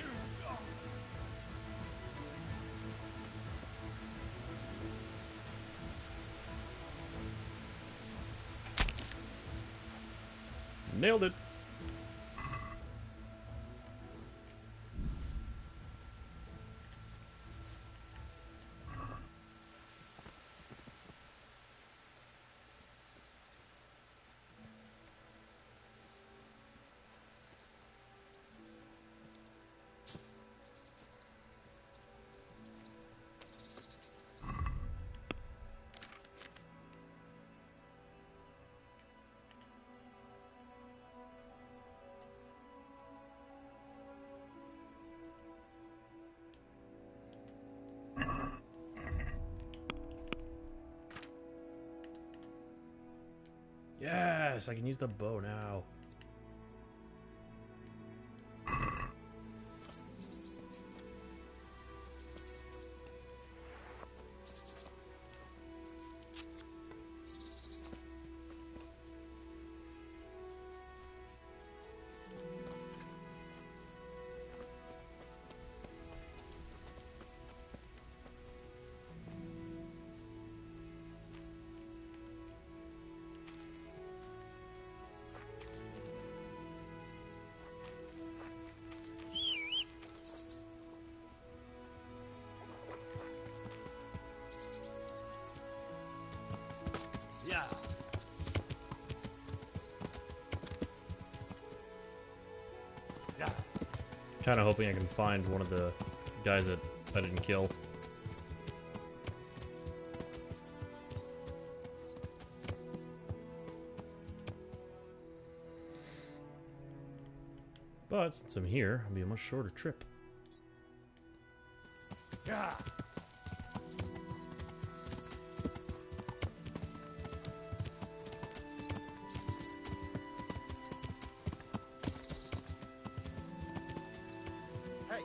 Nailed it. Yes, I can use the bow now. Yeah. Yeah. Kind of hoping I can find one of the guys that I didn't kill. But since I'm here, it'll be a much shorter trip. Yeah. Hey!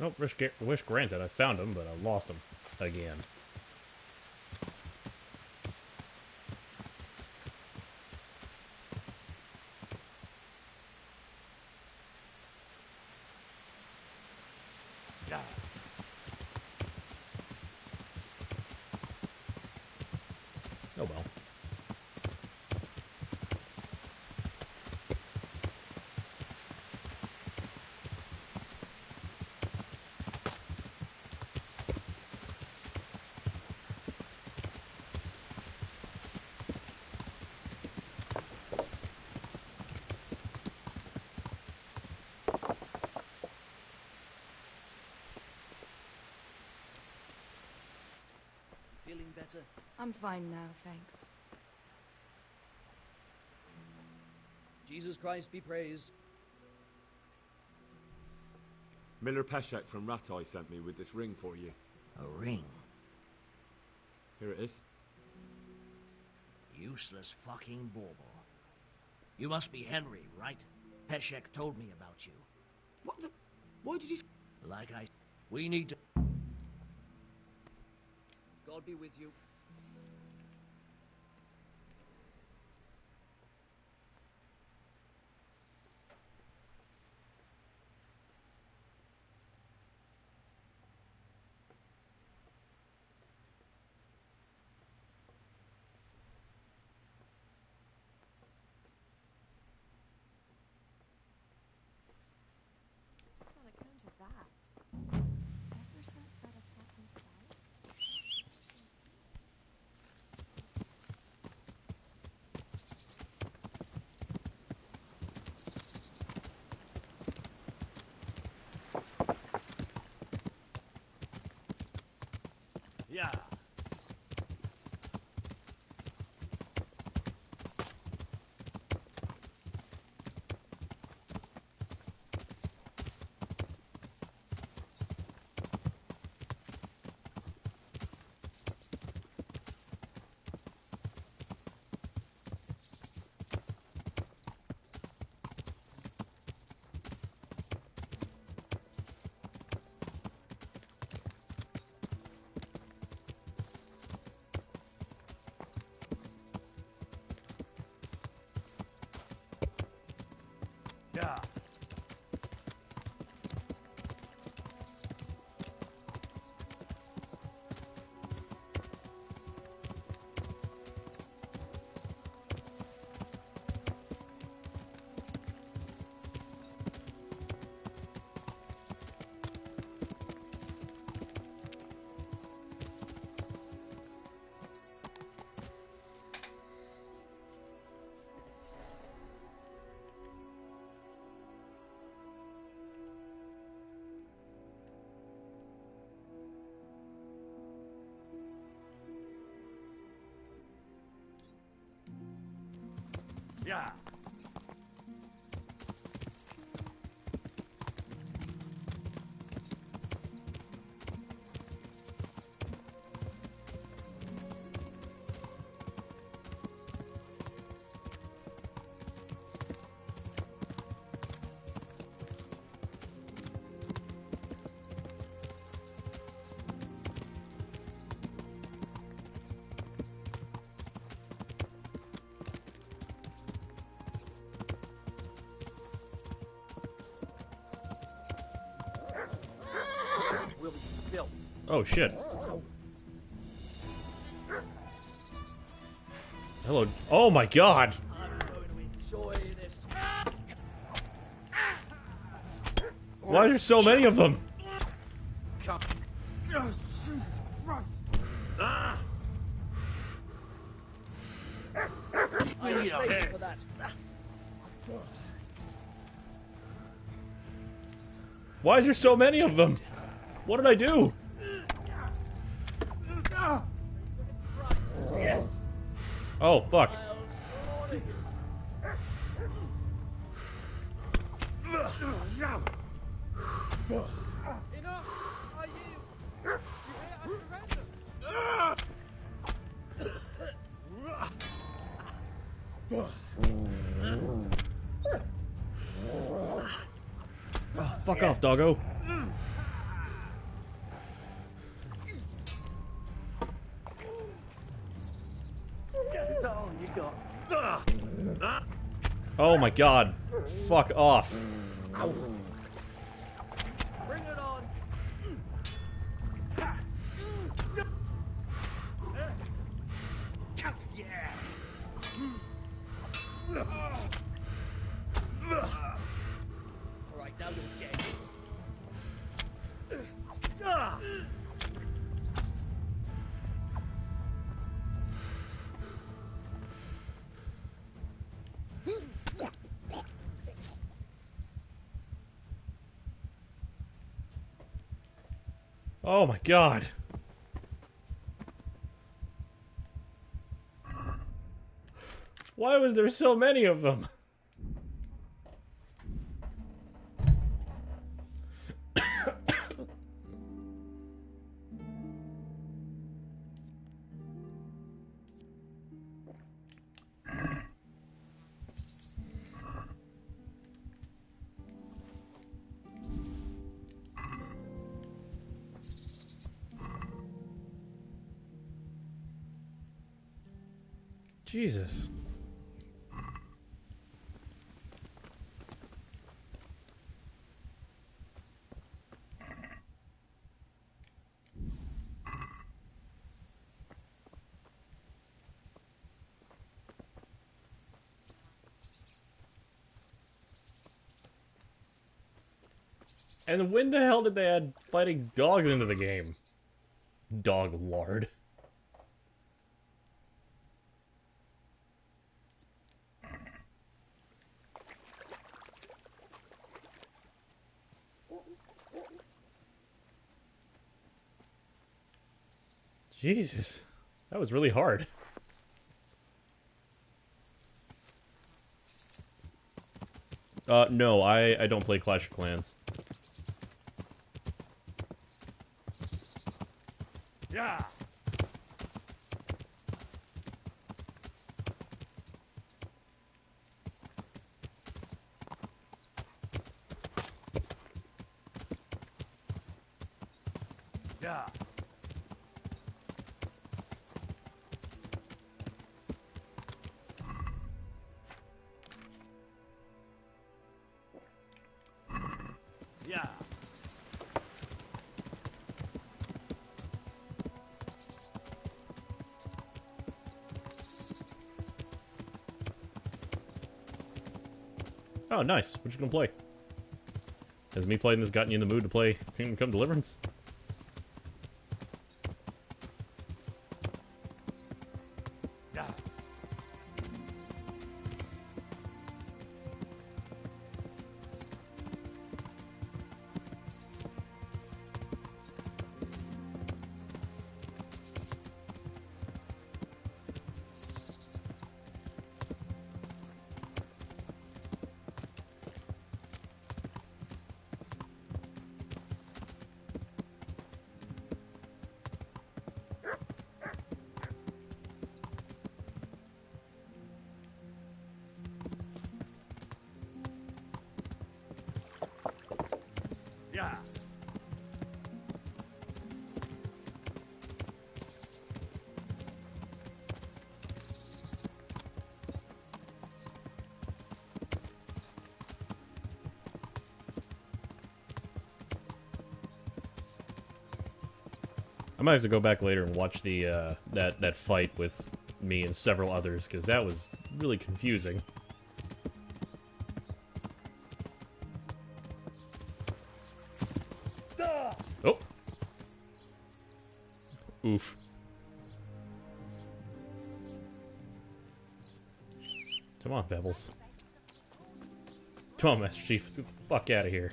Nope, wish granted. I found him, but I lost him again. Oh well. Feeling better? I'm fine now, thanks. Jesus Christ be praised. Miller Peshek from Ratai sent me with this ring for you. A ring? Here it is. Useless fucking bauble. You must be Henry, right? Peshek told me about you. What the... Why did you... Like I... We need to... God be with you. On account of that. Ever since that fucking sight. Yeah. Yeah. Yeah. Will be spilt. Oh shit. Hello. Oh my god. I'm going to enjoy this. Why are there so many of them? Come. Jesus Christ. I slaved for that. Why is there so many of them? What did I do? Oh, fuck. Enough! I yield! You hear I Oh, fuck off, doggo. That's all you got. Oh my god. Fuck off. Bring it on. Oh my god. Why was there so many of them? Jesus. And when the hell did they add fighting dogs into the game? Dog lord. Jesus. That was really hard. No, I don't play Clash of Clans. Yeah. Yeah. Yeah. Oh, nice. What you gonna play? Has me playing this gotten you in the mood to play Kingdom Come Deliverance? Yeah. Yeah. I might have to go back later and watch the that fight with me and several others, because that was really confusing. Oh. Oof. Come on, Pebbles. Come on, Master Chief. Get the fuck out of here.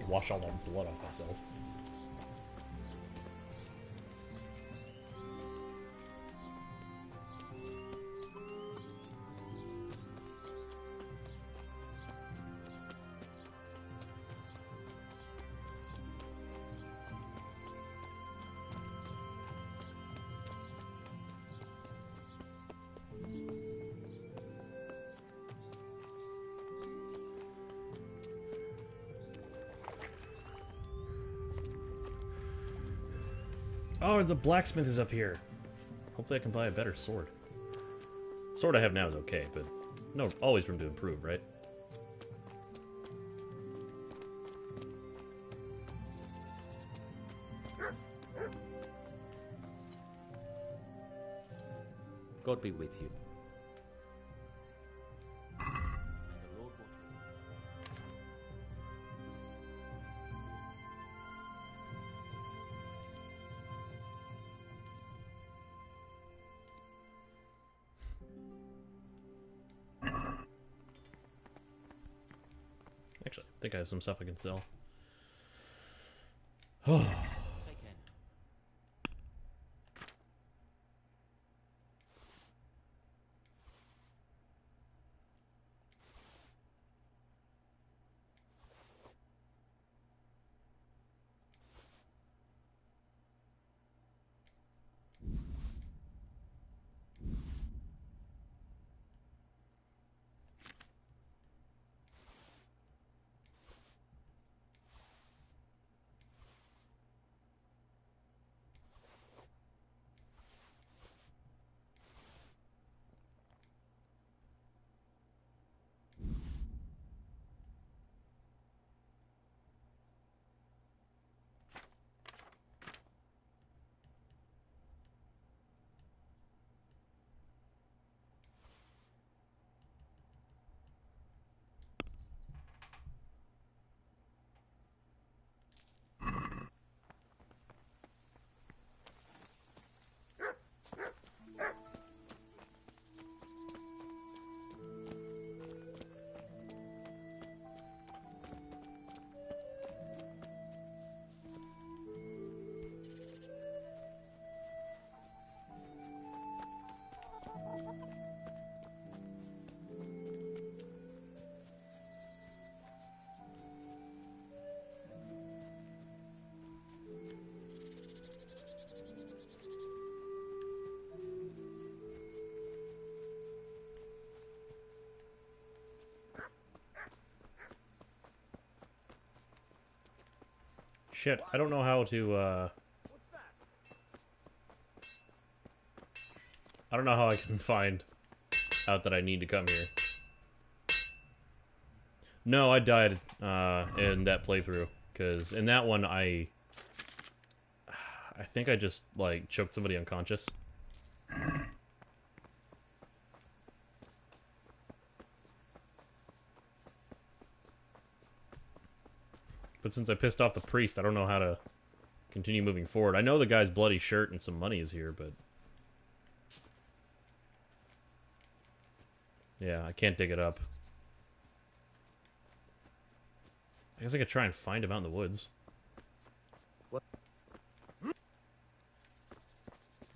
Wash all that blood off myself. Oh, the blacksmith is up here. Hopefully I can buy a better sword. Sword I have now is okay, but no, always room to improve, right? God be with you. think I have some stuff I can sell. Take care. Shit, I don't know how to, I don't know how I can find out that I need to come here. No, I died, in that playthrough, because in that one, I think I just, like, choked somebody unconscious. But since I pissed off the priest, I don't know how to continue moving forward. I know the guy's bloody shirt and some money is here, but... yeah, I can't dig it up. I guess I could try and find him out in the woods. What?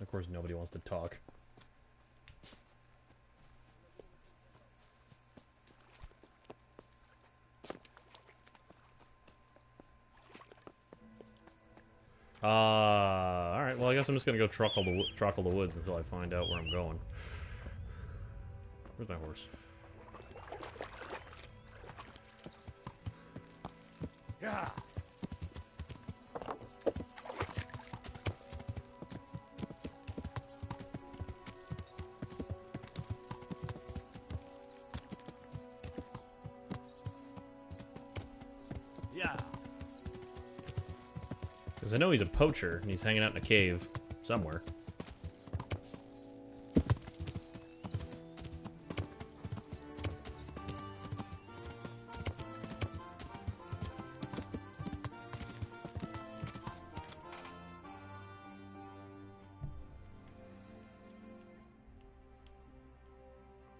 Of course, nobody wants to talk. Alright, well I guess I'm just gonna go truckle the woods until I find out where I'm going. Where's my horse? Yeah. Yeah. Because I know he's a poacher, and he's hanging out in a cave somewhere.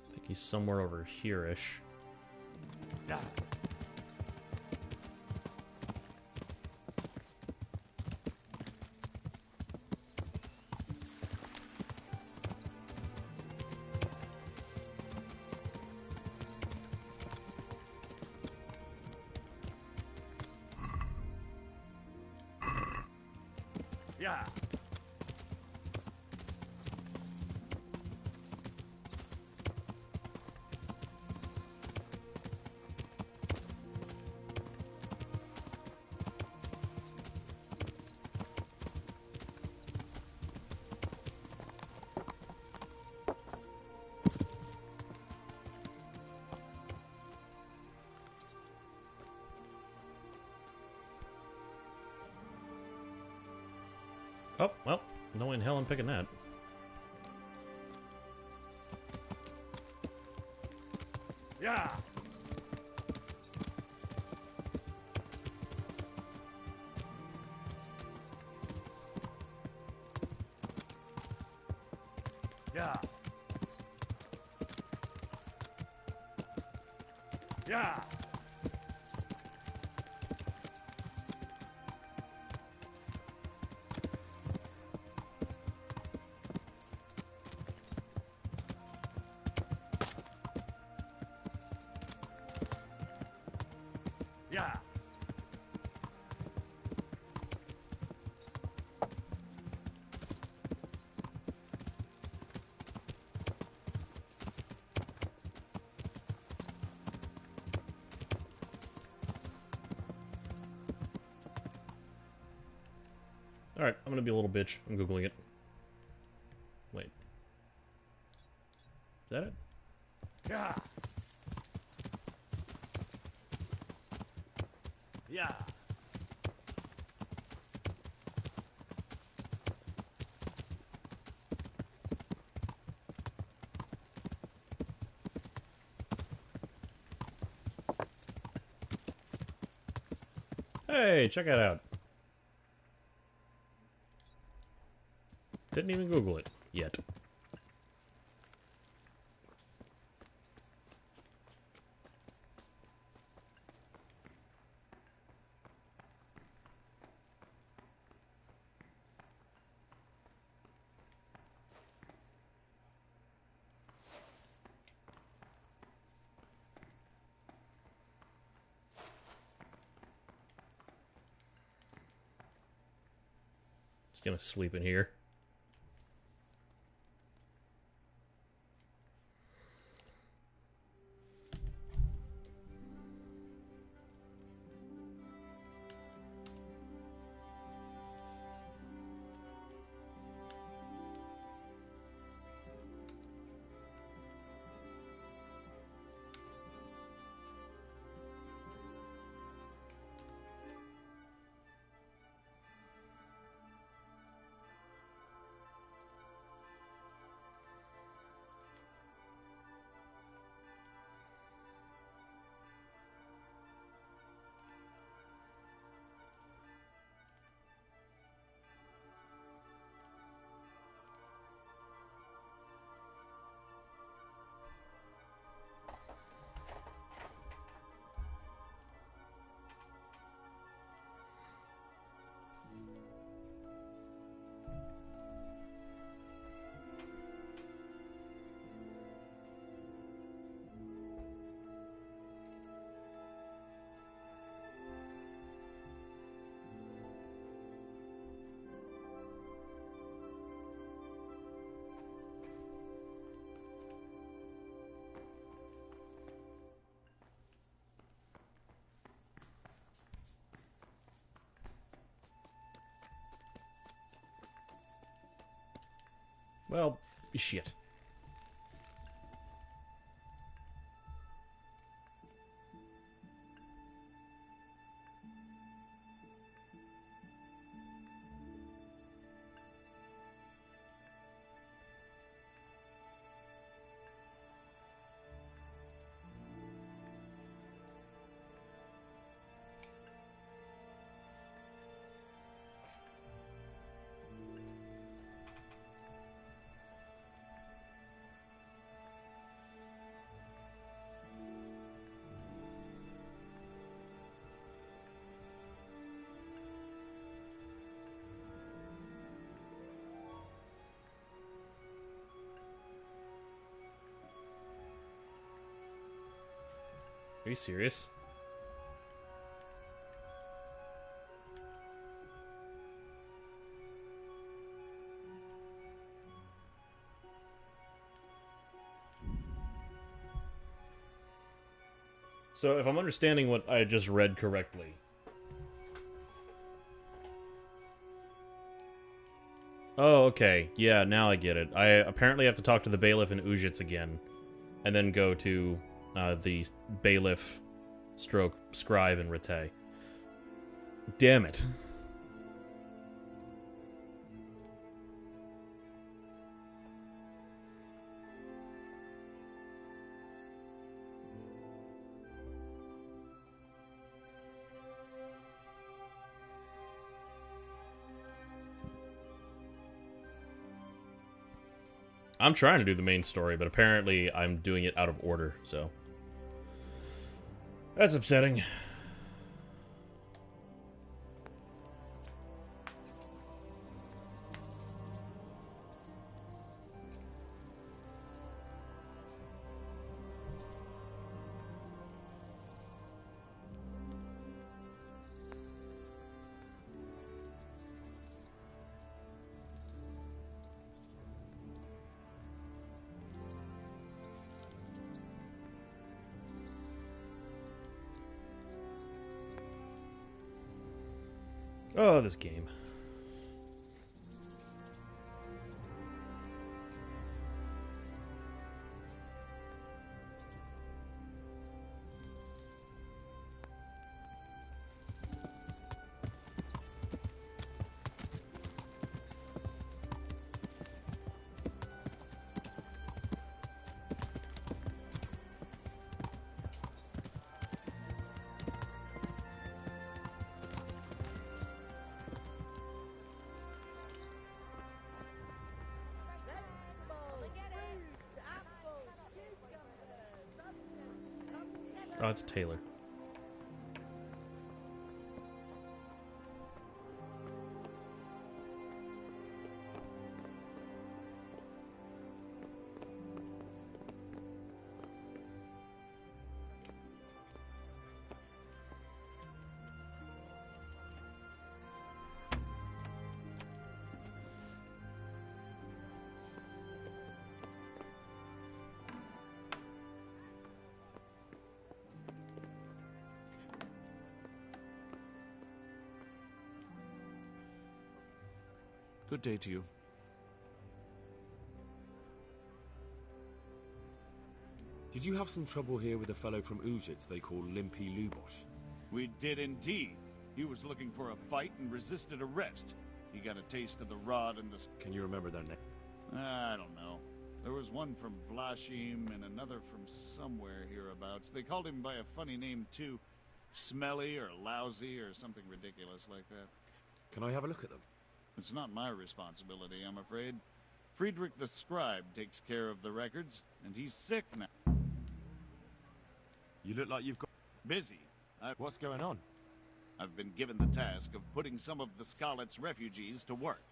I think he's somewhere over here-ish. Yeah. Yeah. Oh, well, no way in hell I'm picking that. Yeah. Yeah. Yeah. Alright, I'm gonna be a little bitch. I'm Googling it. Wait. Is that it? Yeah. Yeah. Hey, check it out. Didn't even Google it yet. Just gonna sleep in here. Well, shit. Are you serious? So, if I'm understanding what I just read correctly... Oh, okay. Yeah, now I get it. I apparently have to talk to the bailiff in Ujits again, and then go to the bailiff stroke scribe in Rete. Damn it. I'm trying to do the main story, but apparently I'm doing it out of order, so... That's upsetting. Oh, this game. Oh, it's Taylor. Good day to you. Did you have some trouble here with a fellow from Uzhitz they call Limpy Lubosh? We did indeed. He was looking for a fight and resisted arrest. He got a taste of the rod and the... Can you remember their name? I don't know. There was one from Vlashim and another from somewhere hereabouts. They called him by a funny name, too. Smelly or Lousy or something ridiculous like that. Can I have a look at them? It's not my responsibility, I'm afraid. Friedrich the Scribe takes care of the records, and he's sick now. You look like you've got... Busy. What's going on? I've been given the task of putting some of the Skalitz refugees to work.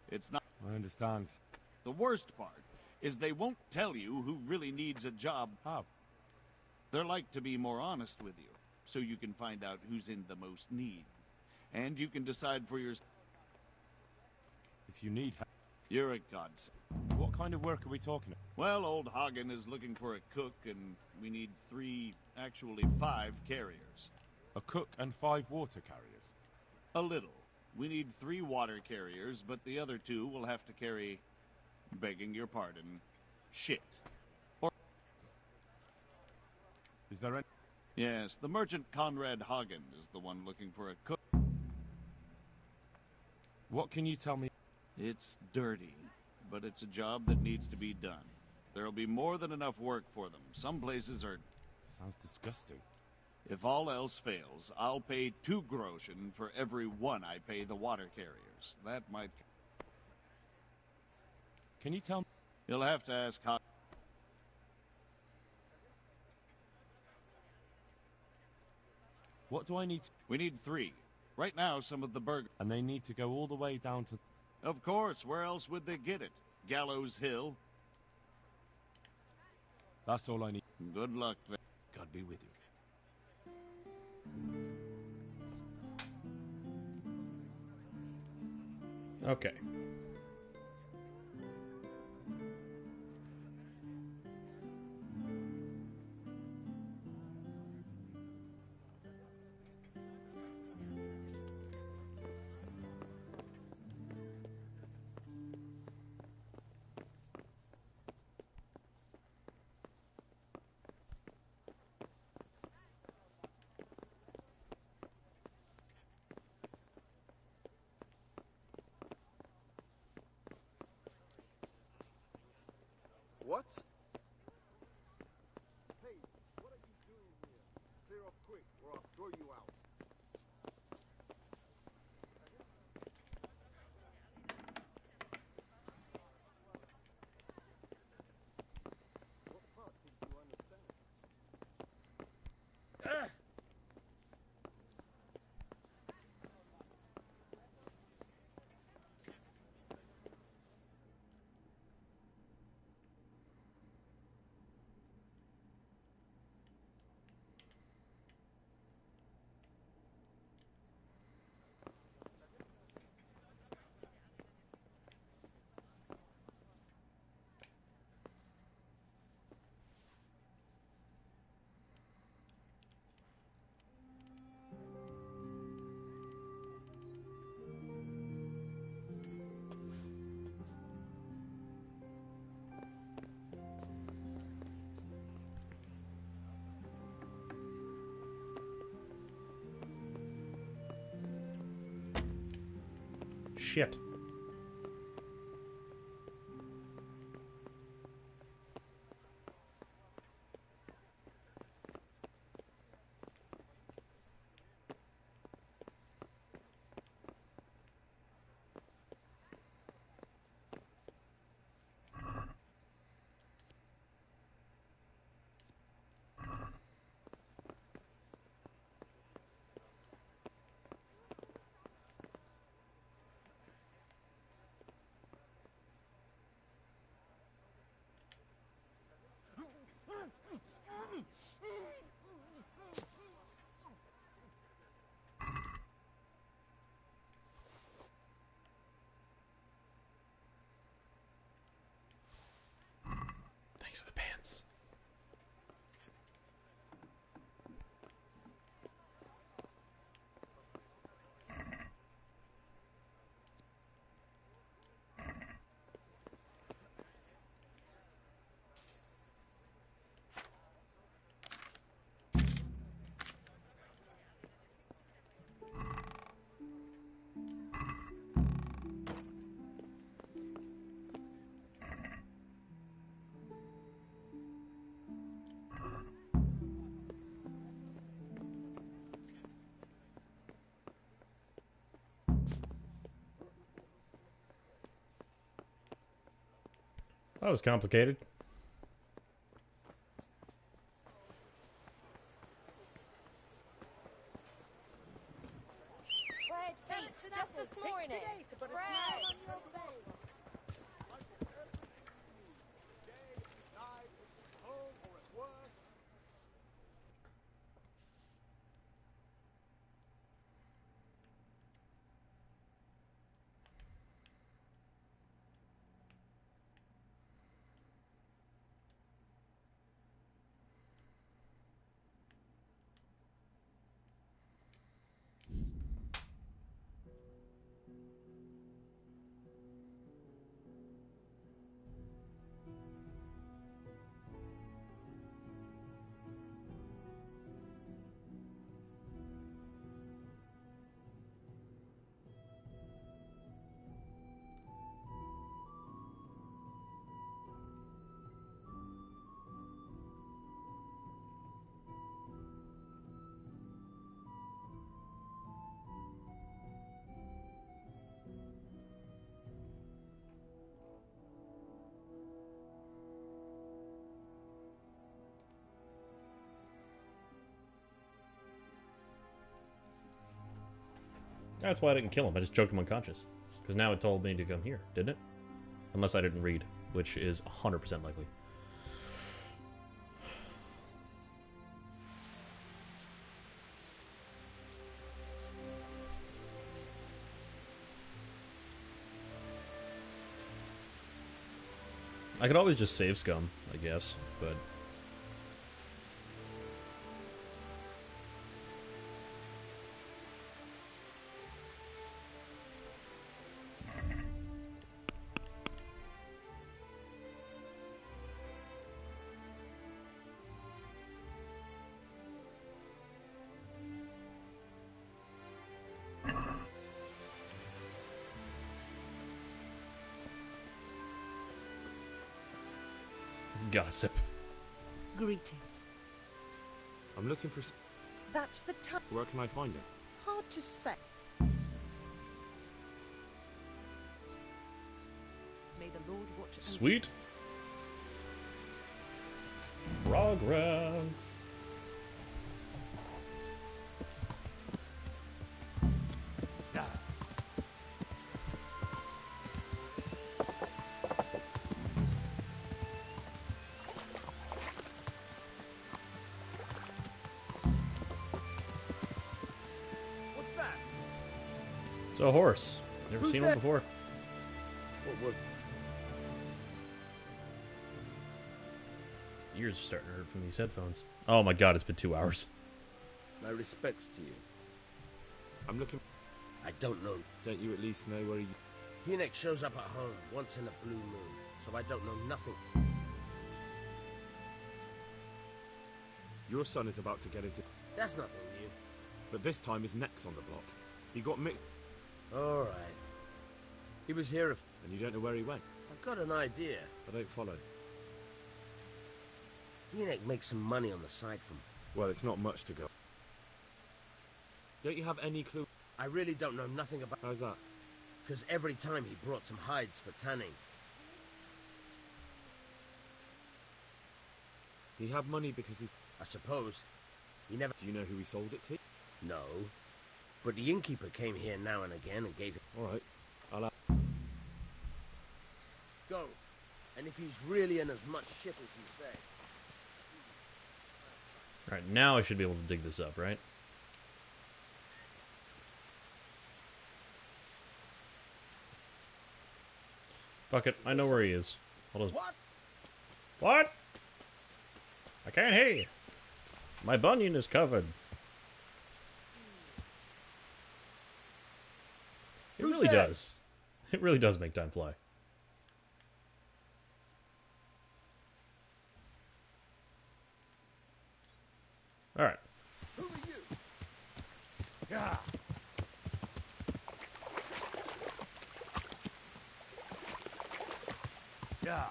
It's not... I understand. The worst part is they won't tell you who really needs a job. How? They're like to be more honest with you, so you can find out who's in the most need. And you can decide for yourself. If you need help. You're a godsend. What kind of work are we talking about? Well, old Hagen is looking for a cook, and we need 5 carriers. A cook and 5 water carriers? A little. We need 3 water carriers, but the other 2 will have to carry, begging your pardon, shit. Or... Is there any... Yes, the merchant Conrad Hagen is the one looking for a cook. What can you tell me? It's dirty, but it's a job that needs to be done. There'll be more than enough work for them. Some places are... Sounds disgusting. If all else fails, I'll pay 2 groschen for every 1 I pay the water carriers. That might... Can you tell me? You'll have to ask how... What do I need to... We need 3. Right now, some of the burgers... And they need to go all the way down to... Of course, where else would they get it? Gallows Hill? That's all I need. Good luck then. God be with you. Okay. What? Hey, what are you doing here? Clear up quick, or I'll throw you out. What part did you understand? Shit. That was complicated. Fred, Pete, just this morning. Fred! That's why I didn't kill him. I just choked him unconscious. Because now it told me to come here, didn't it? Unless I didn't read, which is 100% likely. I could always just save scum, I guess, but... Gossip. Greetings. I'm looking for... That's the time. Where can I find it? Hard to say. May the Lord watch over. Sweet. Progress. What's that? It's a horse. Never Who's seen that? one before. What was... Ears are starting to hurt from these headphones. Oh my god, it's been 2 hours. My respects to you. I'm looking... I don't know. Don't you at least know where he... Phoenix shows up at home once in a blue moon, so I don't know nothing. Your son is about to get into... That's nothing new. But this time his neck's on the block. He got mixed... All right. He was here if... And you don't know where he went? I've got an idea. I don't follow. Phoenix makes some money on the side from... Well, it's not much to go. Don't you have any clue? I really don't know nothing about... How's that? Because every time he brought some hides for tanning. He had money because he... I suppose. He never... Do you know who he sold it to? No. But the innkeeper came here now and again and gave it... Alright. I'll have... Go. And if he's really in as much shit as you say... Alright, now I should be able to dig this up, right? Fuck it, I know where he is. Hold on. What? What? I can't hear you. My bunion is covered. It really does. It really does make time fly. Alright. Who are you? Yeah. Yeah.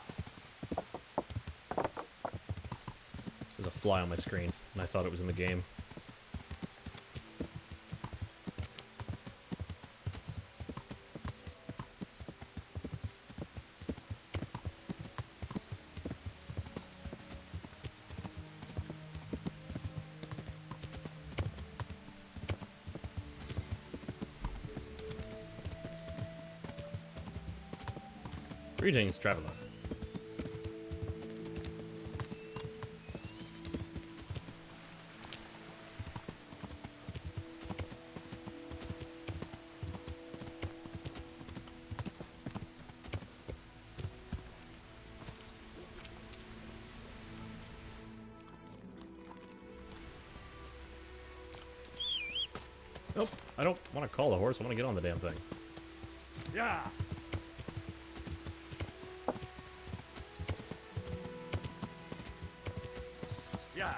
There's a fly on my screen, and I thought it was in the game. Greetings, traveler. Nope, I don't want to call the horse. I want to get on the damn thing. Yeah. Yeah.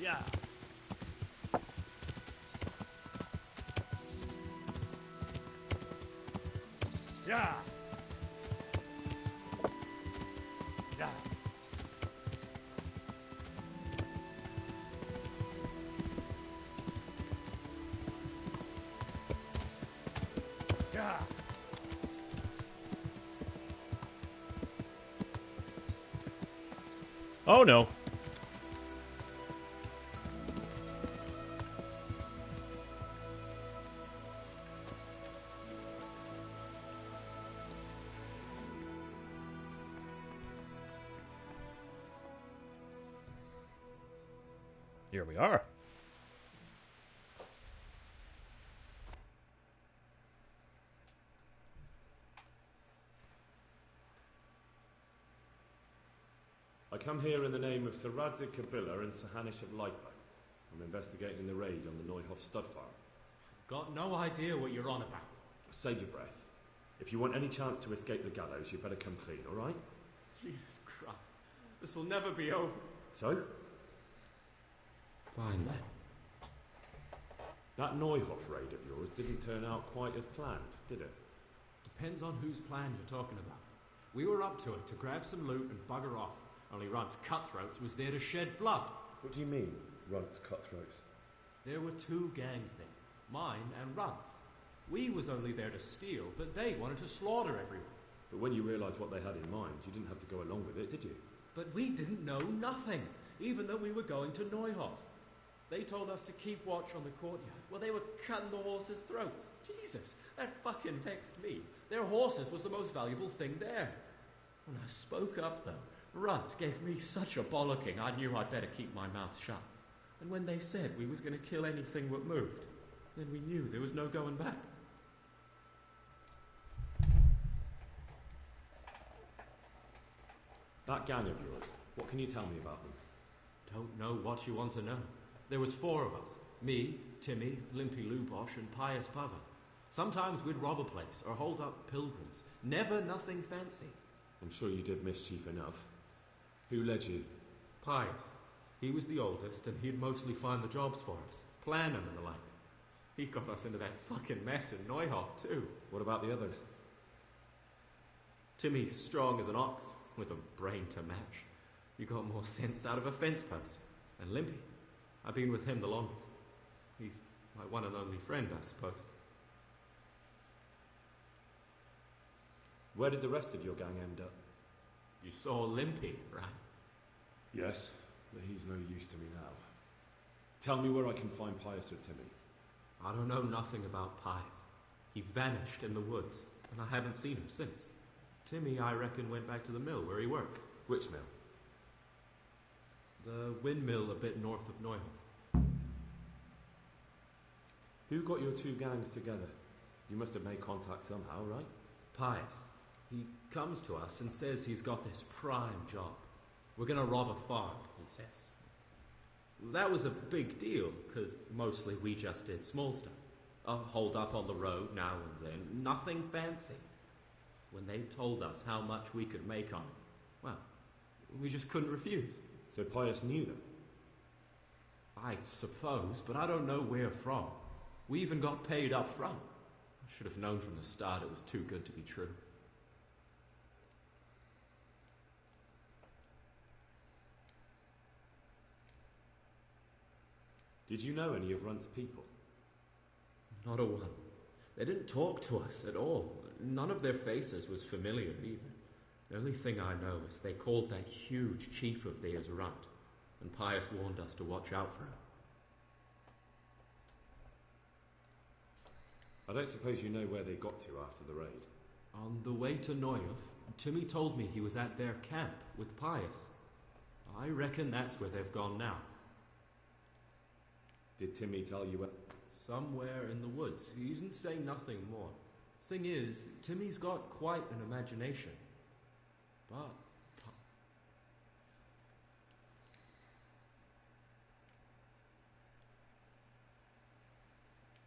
Yeah. Yeah. Yeah. Yeah. Oh no. Here we are. I come here in the name of Sir Radzig Kabila and Sir Hanish of Lightbone. I'm investigating the raid on the Neuhoff stud farm. Got no idea what you're on about. Save your breath. If you want any chance to escape the gallows, you better come clean, all right? Jesus Christ. This will never be over. So? Fine then. That Neuhoff raid of yours didn't turn out quite as planned, did it? Depends on whose plan you're talking about. We were up to it to grab some loot and bugger off. Only Runt's cutthroats was there to shed blood. What do you mean, Runt's cutthroats? There were two gangs there, mine and Runt's. We was only there to steal, but they wanted to slaughter everyone. But when you realised what they had in mind, you didn't have to go along with it, did you? But we didn't know nothing, even though we were going to Neuhoff. They told us to keep watch on the courtyard. Well, they were cutting the horses' throats. Jesus, that fucking vexed me. Their horses was the most valuable thing there. When I spoke up, though, Runt gave me such a bollocking, I knew I'd better keep my mouth shut. And when they said we was going to kill anything that moved, then we knew there was no going back. That gang of yours, what can you tell me about them? Don't know what you want to know. There was four of us. Me, Timmy, Limpy Lubosh, and Pius Pava. Sometimes we'd rob a place or hold up pilgrims. Never nothing fancy. I'm sure you did mischief enough. Who led you? Pius. He was the oldest, and he'd mostly find the jobs for us. Plan them and the like. He got us into that fucking mess in Neuhoff, too. What about the others? Timmy's strong as an ox, with a brain to match. You got more sense out of a fence post. And Limpy. I've been with him the longest. He's my one and only friend, I suppose. Where did the rest of your gang end up? You saw Limpy, right? Yes, but he's no use to me now. Tell me where I can find Pius or Timmy. I don't know nothing about Pius. He vanished in the woods, and I haven't seen him since. Timmy, I reckon, went back to the mill where he worked. Which mill? The windmill a bit north of Neuhoff. Who got your two gangs together? You must have made contact somehow, right? Pius. He comes to us and says he's got this prime job. We're going to rob a farm, he says. That was a big deal, because mostly we just did small stuff. A hold up on the road now and then, nothing fancy. When they told us how much we could make on it, Well, we just couldn't refuse. So Pius knew them? I suppose, but I don't know where from. We even got paid up front. I should have known from the start it was too good to be true. Did you know any of Runt's people? Not a one. They didn't talk to us at all. None of their faces was familiar either. The only thing I know is they called that huge chief of theirs Runt, and Pius warned us to watch out for him. I don't suppose you know where they got to after the raid? On the way to Neuhof, Timmy told me he was at their camp with Pius. I reckon that's where they've gone now. Did Timmy tell you where? Somewhere in the woods. He didn't say nothing more. Thing is, Timmy's got quite an imagination. But...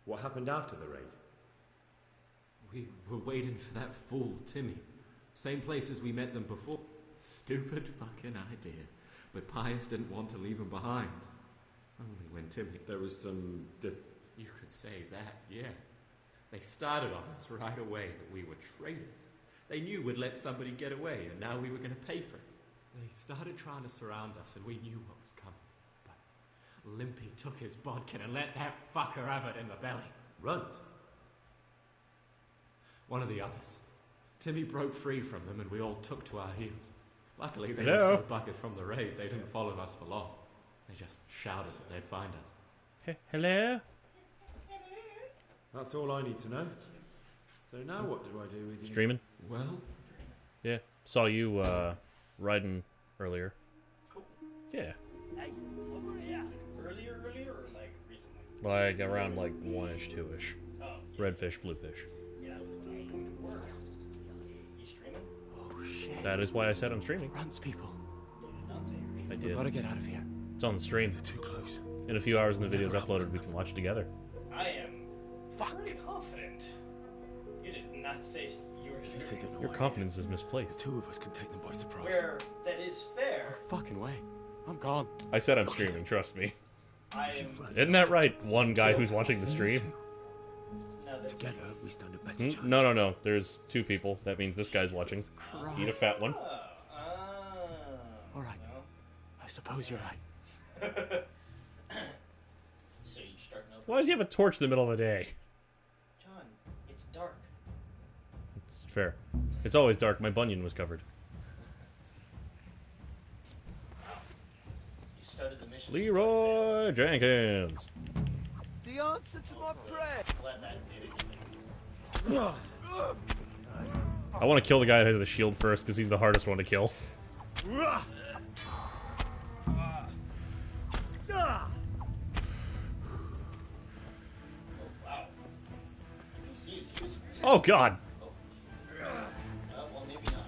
What happened after the raid? We were waiting for that fool, Timmy. Same place as we met them before. Stupid fucking idea. But Pius didn't want to leave him behind. Only when Timmy... There was some... You could say that, yeah. They started on us right away that we were traitors. They knew we'd let somebody get away, and now we were going to pay for it. They started trying to surround us, and we knew what was coming. But Limpy took his bodkin and let that fucker have it in the belly. Runt? One of the others. Timmy broke free from them, and we all took to our heels. Luckily, they were so bucketed from the raid, they didn't follow us for long. They just shouted that they'd find us. Hello? That's all I need to know. So now what do I do with you? Streaming? Well? Yeah. Saw you, riding earlier. Cool. Yeah. Hey, over here. Earlier, or like recently? Like around like 1-ish, 2-ish. Oh, yeah. Redfish, bluefish. Yeah, that was when I was going to work. You streaming? Oh, shit. That is why I said I'm streaming. Runs people. I did. We've got to get out of here. It's on the stream. They're too close. In a few hours when the video's uploaded, we can watch it together. I am very confident. You did not say you were streaming. Your confidence is misplaced. Two of us can take them by surprise. Where that is fair. No fucking way. I'm gone. I said I'm streaming, trust me. I am... Isn't that right? One guy who's watching the stream? Together, we stand a better chance. No. There's two people. That means this guy's watching. Eat a fat one. All right. I suppose you're right. So you starting over? Why does he have a torch in the middle of the day? John, it's dark. It's fair. It's always dark. My bunion was covered. You started the mission. Leroy Jenkins. The answer to my prayer. Glad that did it. I want to kill the guy that has the shield first because he's the hardest one to kill. Oh God! Well, maybe not.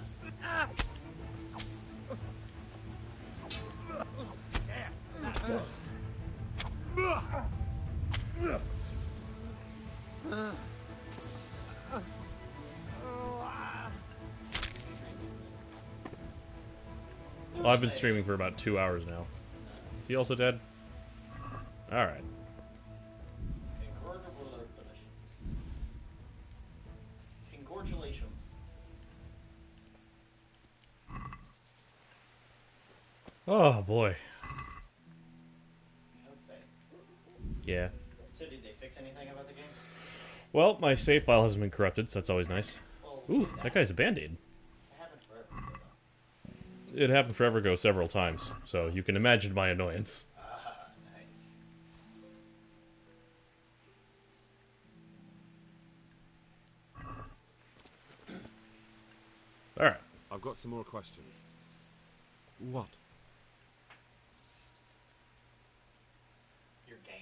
Well, I've been streaming for about 2 hours now. Is he also dead? Alright. Congratulations. Oh boy. How exciting. Yeah. So did they fix anything about the game? Well, my save file hasn't been corrupted, so that's always nice. Ooh, that guy's a band-aid. It happened forever ago several times, so you can imagine my annoyance. Nice. Alright. I've got some more questions. What?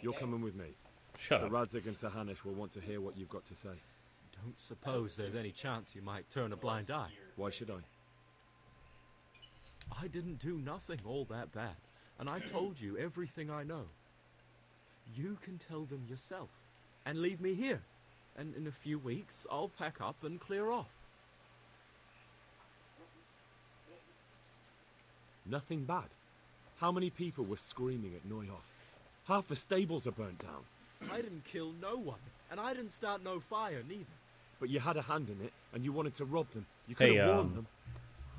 You're coming with me. Shut so up. Radzig and Sahanish will want to hear what you've got to say. Don't suppose there's any chance you might turn a blind eye. Why should I? I didn't do nothing all that bad, and I told you everything I know. You can tell them yourself, and leave me here, and in a few weeks I'll pack up and clear off. Nothing bad. How many people were screaming at Neuhoff? Half the stables are burnt down. I didn't kill no one, and I didn't start no fire, neither. But you had a hand in it, and you wanted to rob them. You could have warned them.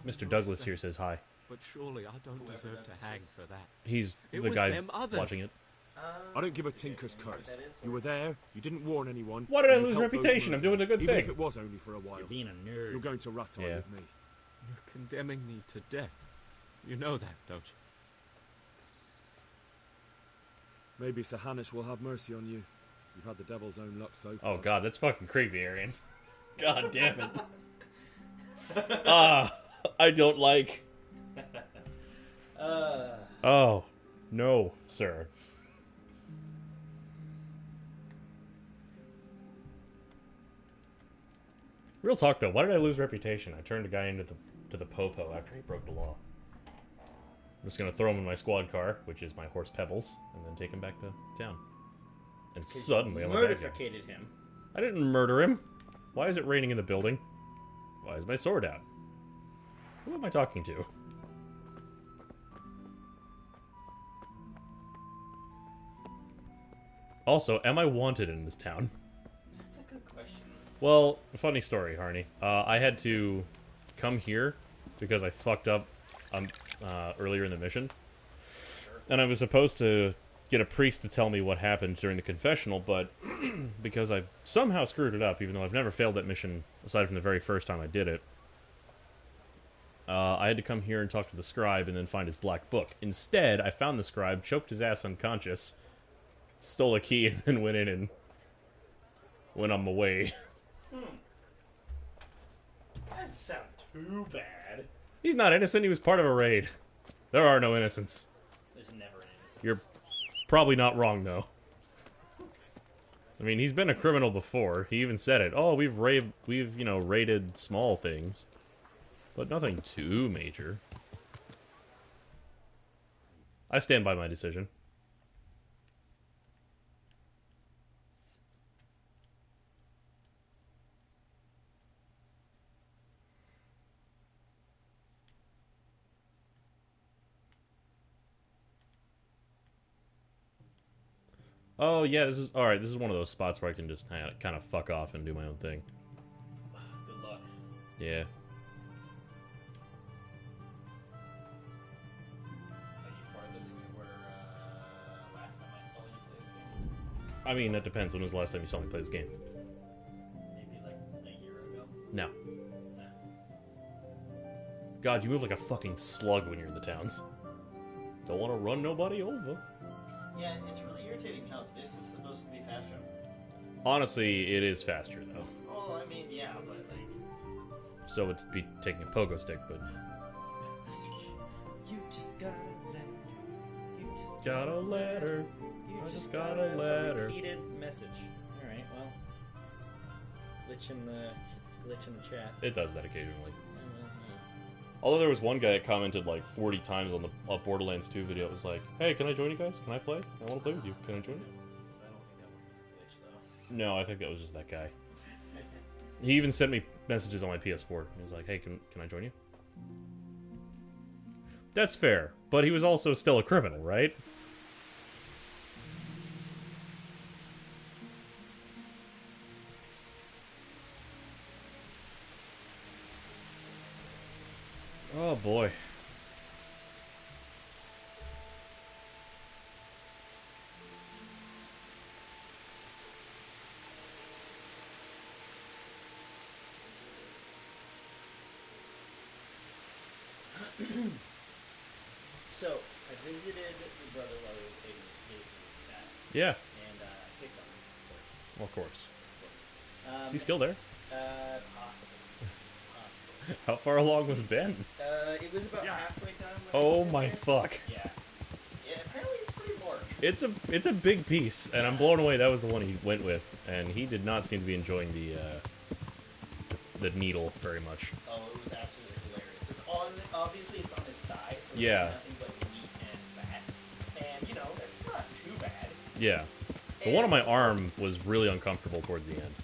Mr. Douglas here says hi. But surely I don't deserve to hang for that. He's It the was guy them others. watching it. I don't give a tinker's curse. You were there, you didn't warn anyone. Why did I and you lose helped those reputation? I'm doing a good Even thing. if it was only for a while. You're being a nerd. You're going to rat on with me. You're condemning me to death. You know that, don't you? Maybe Sir Hanish will have mercy on you. You've had the devil's own luck so far. Oh god, that's fucking creepy, Arian. God damn it. I don't like. Oh, no, sir. Real talk though, why did I lose reputation? I turned a guy into the popo after he broke the law. I'm just gonna throw him in my squad car, which is my horse Pebbles, and then take him back to town. And suddenly I'm a bad guy. Murdificated him. I didn't murder him. Why is it raining in the building? Why is my sword out? Who am I talking to? Also, am I wanted in this town? That's a good question. Well, funny story, Harney. I had to come here because I fucked up earlier in the mission. And I was supposed to get a priest to tell me what happened during the confessional, but because I somehow screwed it up, even though I've never failed that mission aside from the very first time I did it, I had to come here and talk to the scribe and then find his black book. Instead, I found the scribe, choked his ass unconscious, stole a key, and then went in and went on my way. That doesn't sound too bad. He's not innocent, he was part of a raid. There are no innocents. There's never an innocent. You're probably not wrong, though. I mean, he's been a criminal before. He even said it. Oh, we've raided small things. But nothing too major. I stand by my decision. Oh, yeah, this is... Alright, this is one of those spots where I can just kind of fuck off and do my own thing. Good luck. Yeah. Are you farther than you were last time I saw you play this game? I mean, that depends. When was the last time you saw me play this game? Maybe like a year ago? No. No. God, you move like a fucking slug when you're in the towns. Don't want to run nobody over. Yeah, it's really irritating how this is supposed to be faster. Honestly, it is faster, though. Oh, I mean, yeah, but like... So it's be taking a pogo stick, but... You just got a letter. You just got a letter. You just got a letter. Repeated message. Alright, well... Glitch in the chat. It does that occasionally. Although there was one guy that commented like 40 times on the Borderlands 2 video. It was like, hey, can I join you guys? Can I play? I want to play with you. Can I join you? I don't think that one was a glitch, though. No, I think that was just that guy. He even sent me messages on my PS4. He was like, hey, can I join you? That's fair, but he was also still a criminal, right? Oh boy. So, I visited your brother while he was taking that. Yeah. And I picked on him, of course. Well, of course. Of Is he still there? Possibly. How far along was Ben? It was about halfway done. Oh my fuck. Yeah. Yeah, apparently it's pretty large. It's a big piece, and I'm blown away that was the one he went with, and he did not seem to be enjoying the needle very much. Oh, it was absolutely hilarious. It's obviously it's on his thigh, so Yeah. it's nothing but meat and fat. And, you know, that's not too bad. Yeah. The one on my arm was really uncomfortable towards the end.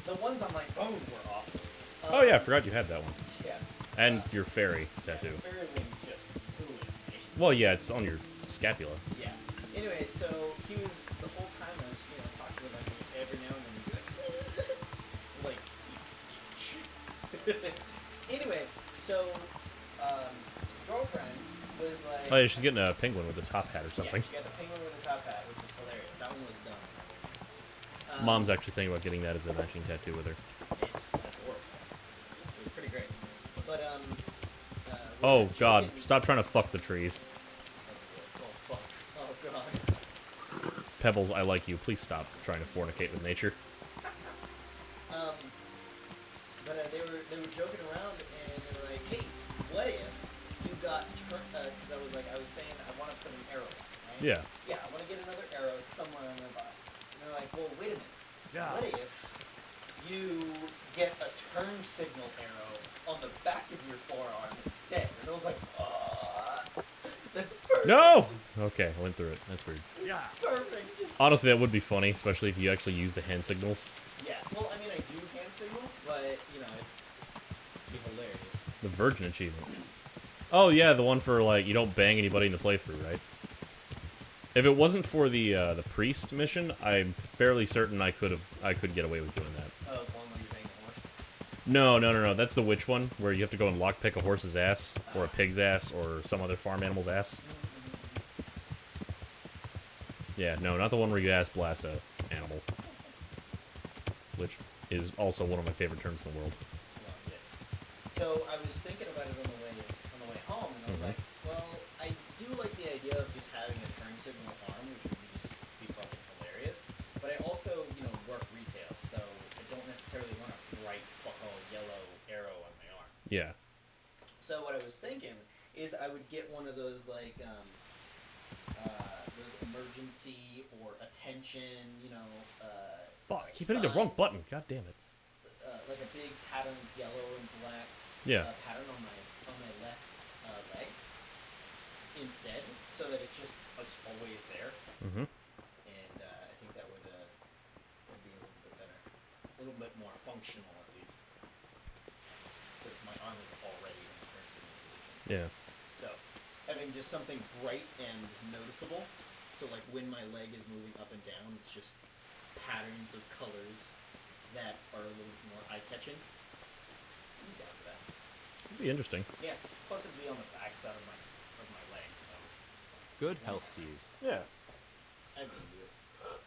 The ones on my phone were awful. Oh yeah, I forgot you had that one. Yeah. And your fairy tattoo. Fairy wings just ruined me. Well, yeah, it's on your scapula. Yeah. Anyway, so he was the whole time I was, talking about him every now and then he'd be like, anyway, so girlfriend was like, Oh yeah, she's getting a penguin with a top hat or something. Yeah, she got the penguin with the top hat, which is hilarious. That one was dumb. Mom's actually thinking about getting that as a matching tattoo with her. It's adorable. It was pretty great. But Oh god, stop trying to fuck the trees. oh fuck. Oh god. Pebbles, I like you. Please stop trying to fornicate with nature. But they were joking around and they were like, hey, what if you got because I was saying I want to put an arrow on, right? Yeah. Yeah, I want to get another arrow somewhere on my body. And they're like, well, wait a minute. Yeah. What if you get a turn signal arrow on the back of your forearm instead? And I was like, that's perfect. No! Okay, I went through it. That's weird. Yeah. Perfect. Honestly, that would be funny, especially if you actually use the hand signals. Yeah. Well, I mean, I do hand signal, but, it'd be hilarious. The Virgin achievement. Oh yeah, the one for like you don't bang anybody in the playthrough, right? If it wasn't for the priest mission, I'm fairly certain I could get away with doing that. Oh, it's the one where you bang the horse? No. That's the witch one, where you have to go and lockpick a horse's ass, or a pig's ass, or some other farm animal's ass. Yeah, no, not the one where you ass blast a animal. Which is also one of my favorite terms in the world. Well, yeah. So I was thinking about it on the way home, and I was like, well, I do like the idea of just having a turn signal arm, which would just be fucking hilarious. But I also, work retail, so I don't necessarily want a bright yellow arrow on my arm. Yeah. So what I was thinking is I would get one of those those emergency or attention, Fuck, I keep hitting the wrong button. God damn it. Like a big patterned yellow and black pattern on my left leg instead, so that it's just always there. Mm-hmm. And I think that would be a little bit better, a little bit more functional at least, because my arm is already in the turn signal position. Yeah. So having just something bright and noticeable, so like when my leg is moving up and down, it's just patterns of colors that are a little more eye-catching. I'm down for that. It'd be interesting. Yeah, plus it'd be on the back side of my legs. So. Good health to you. Yeah. I can do it.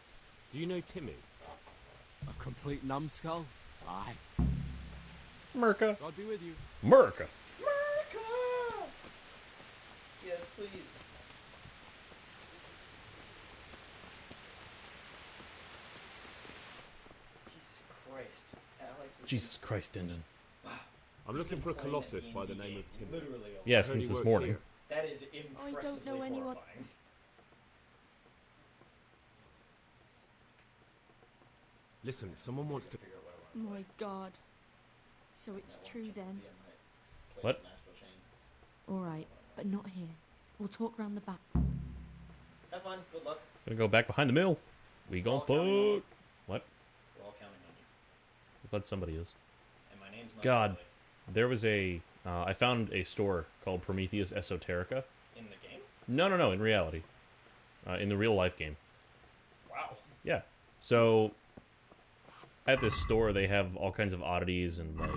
Do you know Timmy? A complete numbskull? Aye. Merca. God be with you. Merca. Yes, please. Jesus Christ, Dindon. Wow. I'm looking for a colossus by the name of Timmy. Literally. Yeah, since this morning. Here. That is impressively I don't know anyone. horrifying. Listen, someone wants to. My God. So it's true then. What? All right, but not here. We'll talk round the back. Have fun. Good luck. Gonna go back behind the mill. We gon' put. What? We're all counting on you. I'm glad somebody is. And my name's not God, Shirley. there was a. I found a store called Prometheus Esoterica. In the game? No, in reality. In the real life game. Wow. Yeah. So, at this store, they have all kinds of oddities and, like,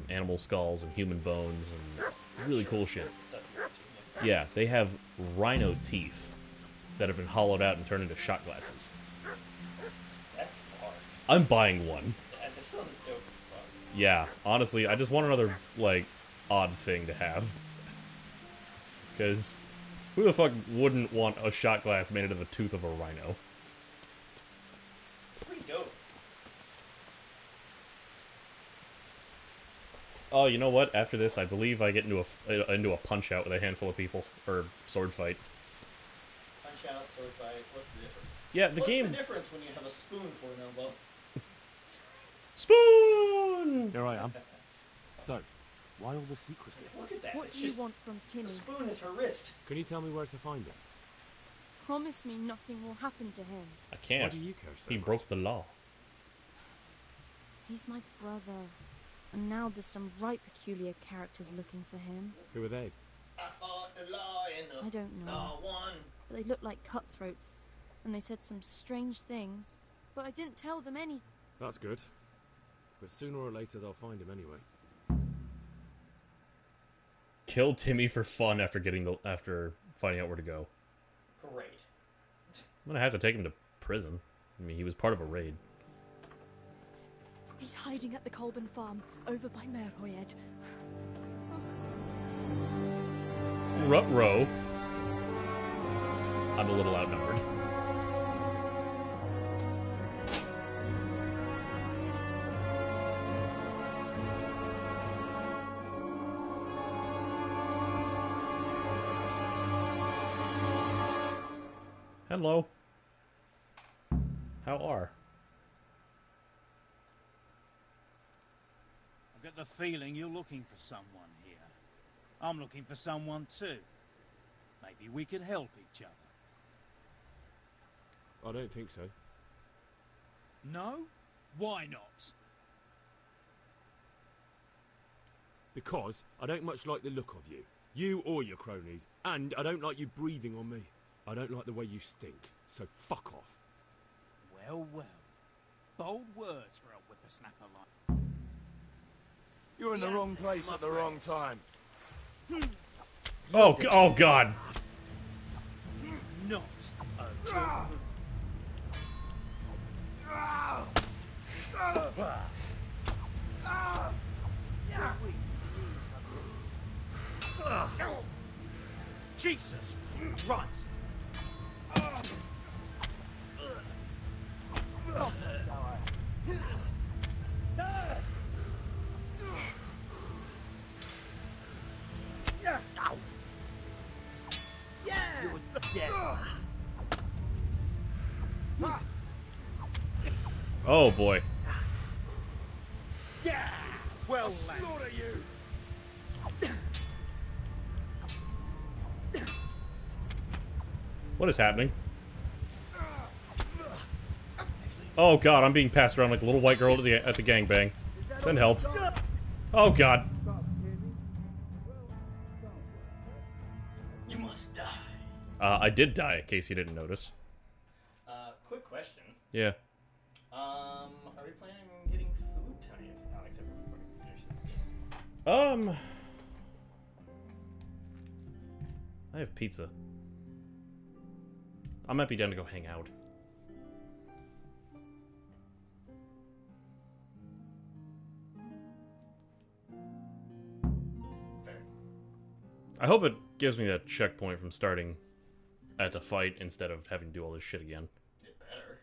animal skulls and human bones and really cool shit. Yeah, they have rhino teeth that have been hollowed out and turned into shot glasses. That's hard. I'm buying one. Yeah, this sounds dope as fuck. Yeah, honestly, I just want another, like, odd thing to have. Because who the fuck wouldn't want a shot glass made out of the tooth of a rhino? It's pretty dope. Oh, you know what? After this, I believe I get into a punch out with a handful of people, or sword fight. Punch out, sword fight. What's the difference? Yeah, the game. What's the difference when you have a spoon for an elbow? Spoon. Here I am. So, why all the secrecy? Look at that. What It's do you just, want from the Timmy? spoon is her wrist. Can you tell me where to find him? Promise me nothing will happen to him. I can't. Why do you care so He much? broke the law. He's my brother. And now there's some right peculiar characters looking for him. Who are they? I don't know. But they look like cutthroats, and they said some strange things. But I didn't tell them any. That's good. But sooner or later they'll find him anyway. Kill Timmy for fun after finding out where to go. Great. I'm gonna have to take him to prison. I mean, he was part of a raid. He's hiding at the Colburn farm, over by Merhoyed. Ruh-roh. I'm a little outnumbered. Hello. How are? I've got the feeling you're looking for someone here. I'm looking for someone too. Maybe we could help each other. I don't think so. No? Why not? Because I don't much like the look of you. You or your cronies. And I don't like you breathing on me. I don't like the way you stink. So fuck off. Well, well. Bold words for a whippersnapper like... You're in the wrong place at the wrong time. Oh, oh God. Not a... Jesus Christ! Oh boy. Yeah. Well, slaughter you. What is happening? Oh God, I'm being passed around like a little white girl at the gangbang. Send help. Oh God. You must die. I did die, in case you didn't notice. Quick question. Yeah. Are we planning on getting food tonight, Alex, if we finish this game? I have pizza. I might be down to go hang out. Fair. I hope it gives me that checkpoint from starting at the fight instead of having to do all this shit again. It better.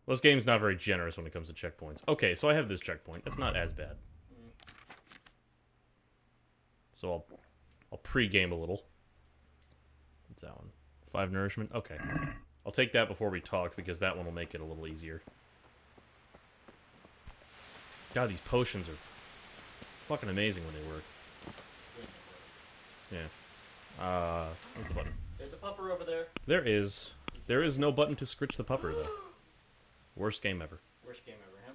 Well, this game's not very generous when it comes to checkpoints. Okay, so I have this checkpoint. That's not as bad. So I'll pre-game a little. What's that one? 5 nourishment? Okay. I'll take that before we talk, because that one will make it a little easier. God, these potions are fucking amazing when they work. Yeah. Where's the button? There's a pupper over there. There is. There is no button to scritch the pupper, though. Worst game ever. Worst game ever, huh?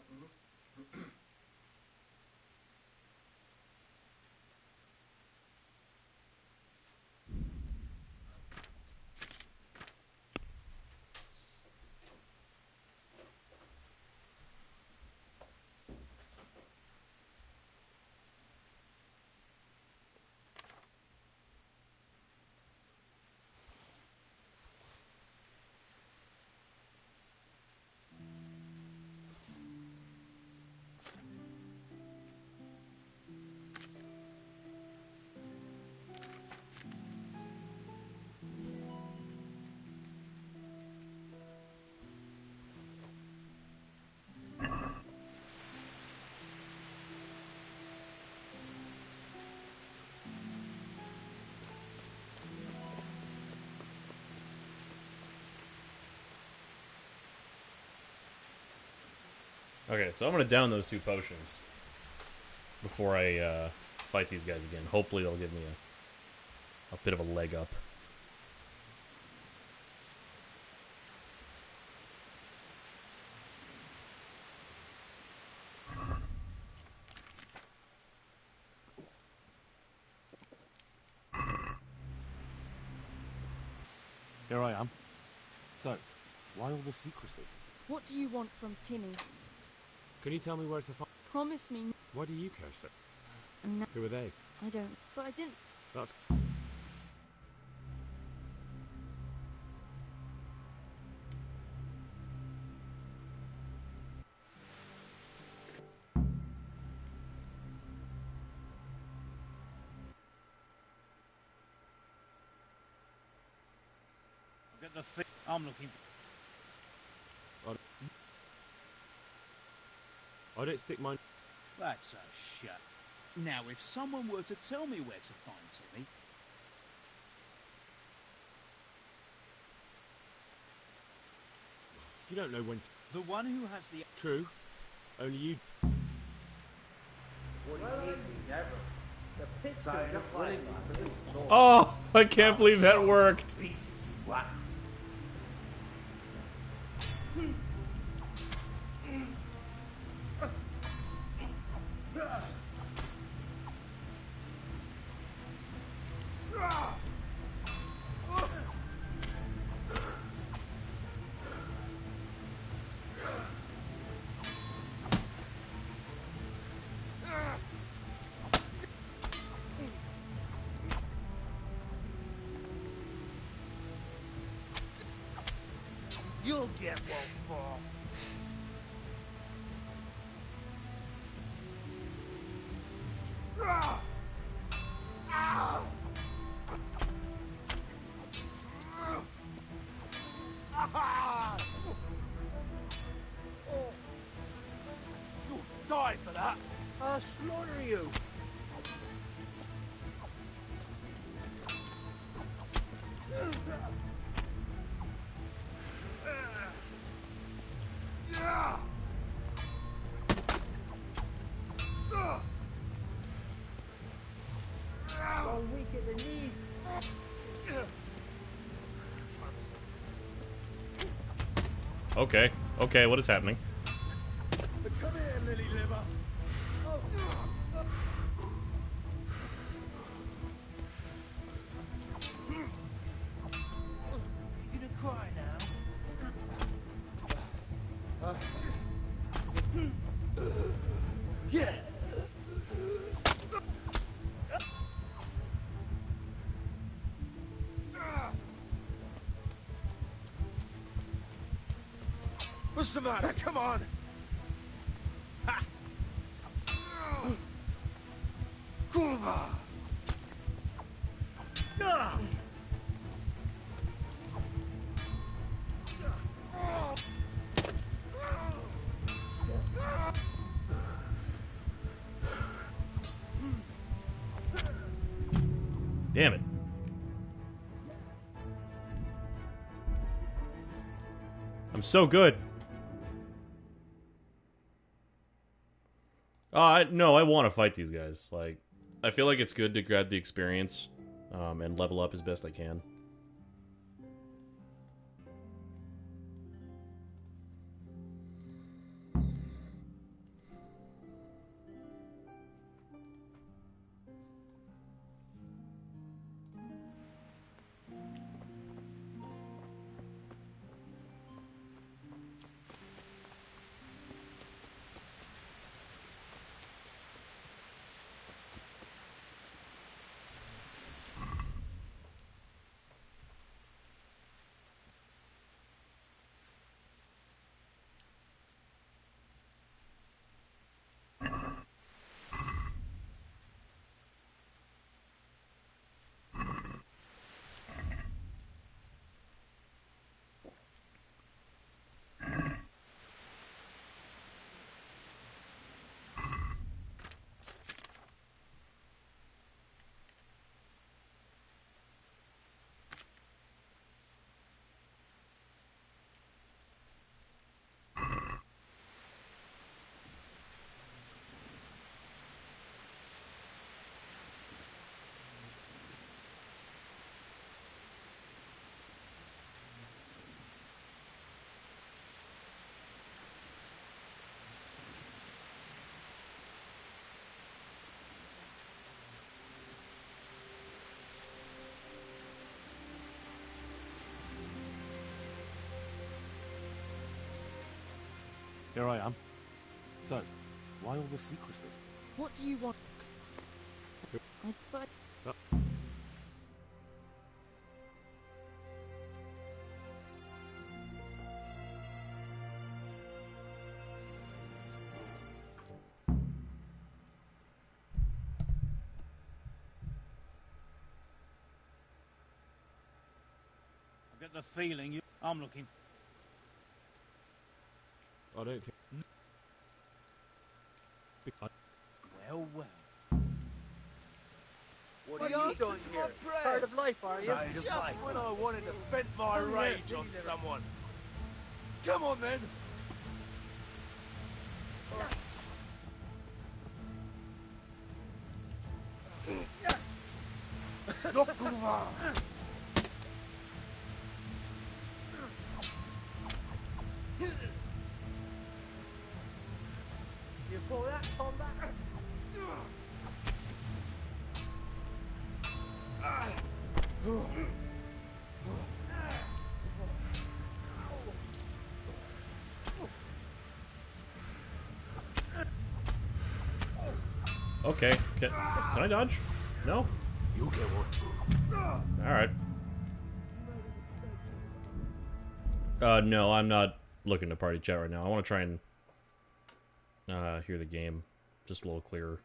Okay, so I'm gonna down those 2 potions before I fight these guys again. Hopefully they'll give me a bit of a leg up. Here I am. So, why all the secrecy? What do you want from Timmy? Can you tell me where to find... Promise me... Why do you care so? No, Who are they? I don't. But I didn't... That's... I've got the thing I'm looking for. I don't stick my... That's a shut. Now, if someone were to tell me where to find Timmy... You don't know when to... The one who has the... True. Only you... Oh, I can't believe that worked. You'll get one fall. You'll die for that. I'll slaughter you. Weak at the knees. Okay, okay, what is happening? Come here, lily liver. You gonna cry now? Yeah. What's the matter? Come on. Ha. Kurva. Ah. Damn it. I'm so good. No, I want to fight these guys. Like, I feel like it's good to grab the experience, and level up as best I can. Here I am. So, why all the secrecy? What do you want? But I get the feeling I'm looking. I don't think. Well, well. What are you doing here? Tired of life, are you? Tired of life. When I wanted to vent my rage on someone. Come on then. You call that combat? Okay. Can I dodge? No? You'll get one. Alright. No, I'm not looking to party chat right now. I want to try and hear the game just a little clearer.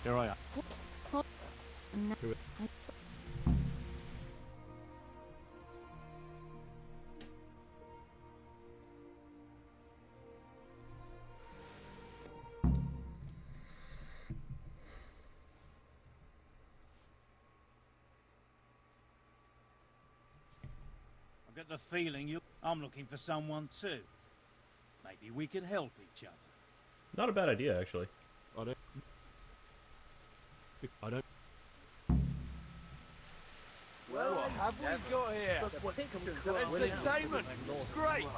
Here I am. I get the feeling I'm looking for someone too. Maybe we could help each other. Not a bad idea, actually. I don't. Well, what have we got here? Entertainment! Great! You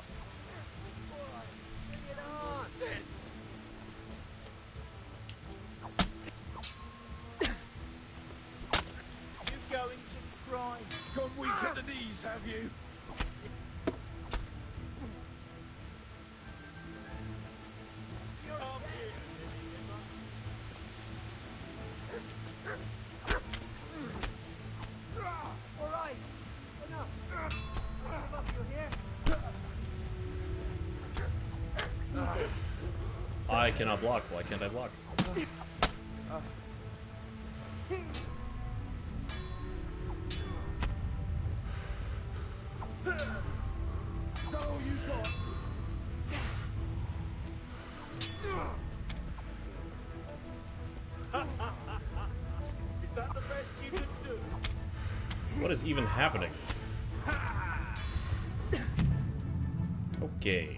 going to cry? Gone weak at the knees, have you? I cannot block. Why can't I block? Is that the best you could do? What is even happening? Okay.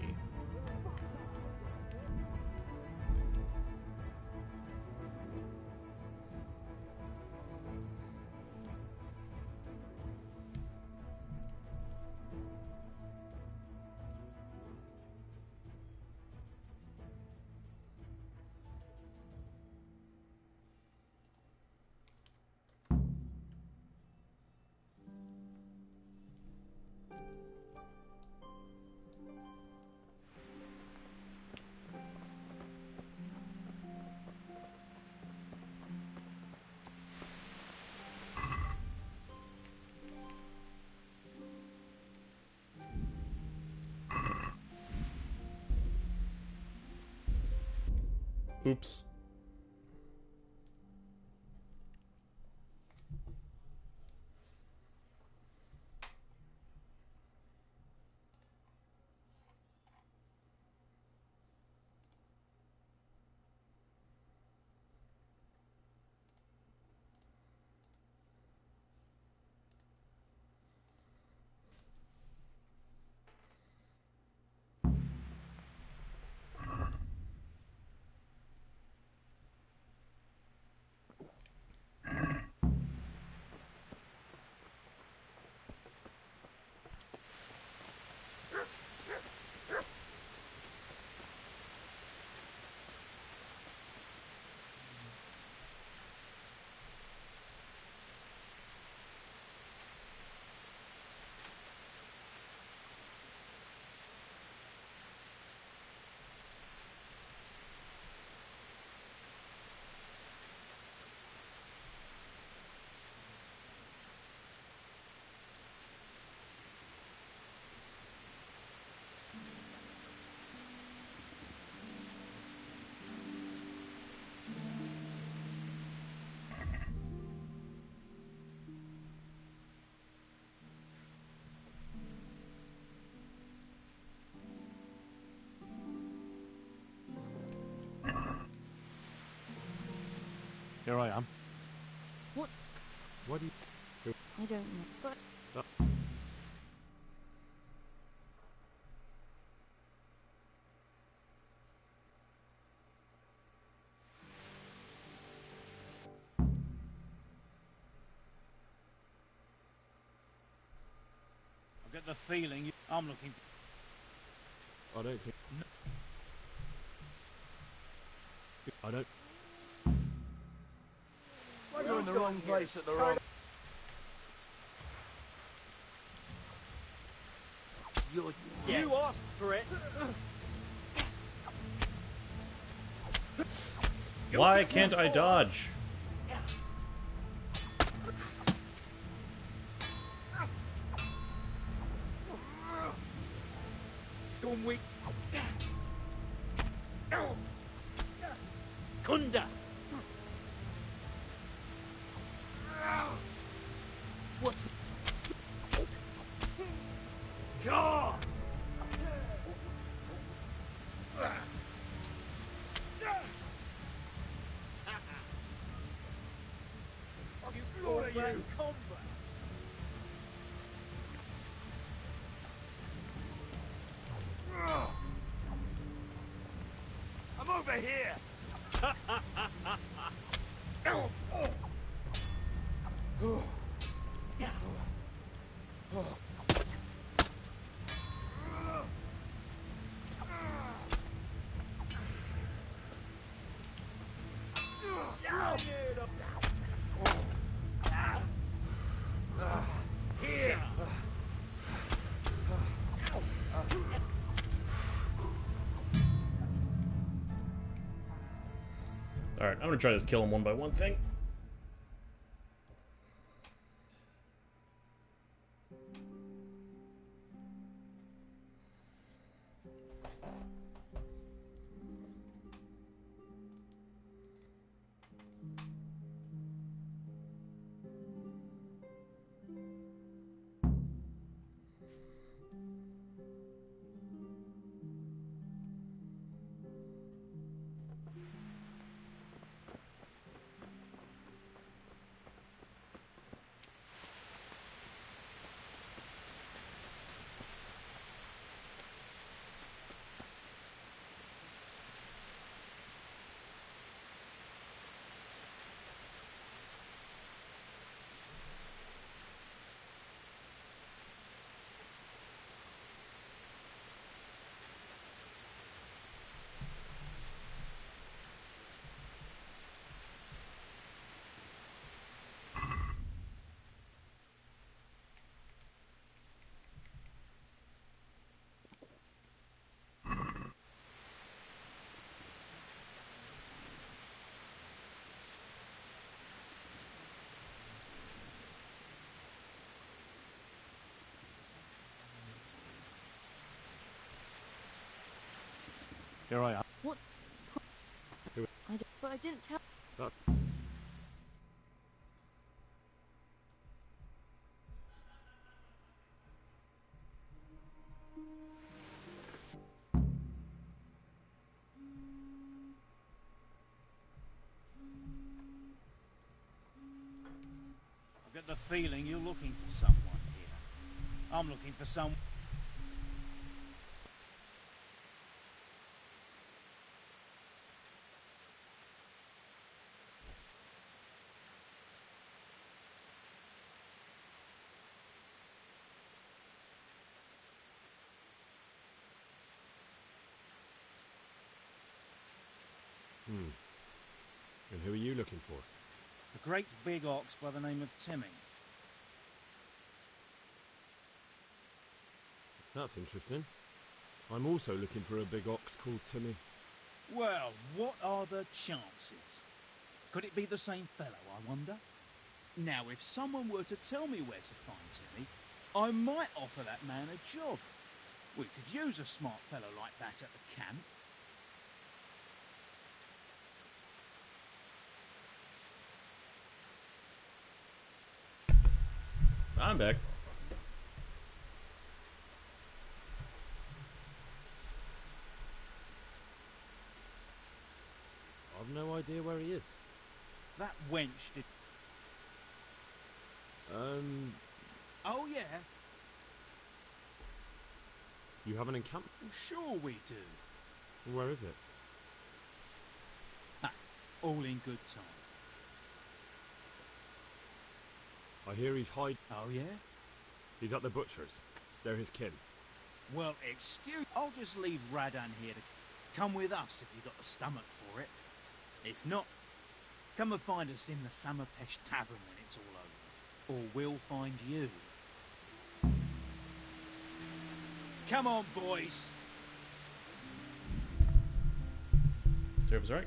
Oops. Here I am. What? What do you... I don't know, but... I get the feeling I'm looking... I don't think... No. I don't... You're in the wrong place at the wrong... You asked for it. Why can't I dodge? Don't wait. Kunda. What's... God! I'll slaughter you! Combat! I'm over here! Here! Alright, I'm gonna try this kill him one by one thing. Here I am. What? I didn't tell... I get the feeling you're looking for someone here. I'm looking for someone... And who are you looking for? A great big ox by the name of Timmy. That's interesting. I'm also looking for a big ox called Timmy. Well, what are the chances? Could it be the same fellow, I wonder? Now, if someone were to tell me where to find Timmy, I might offer that man a job. We could use a smart fellow like that at the camp. I'm back. I've no idea where he is. That wench did... Oh, yeah? You have an encampment? Well, sure we do. Where is it? Ah, all in good time. I hear he's hiding. Oh, yeah? He's at the butcher's. They're his kin. Well, excuse... I'll just leave Radan here to come with us if you've got the stomach for it. If not, come and find us in the Summerpesh Tavern when it's all over. Or we'll find you. Come on, boys! Serves right.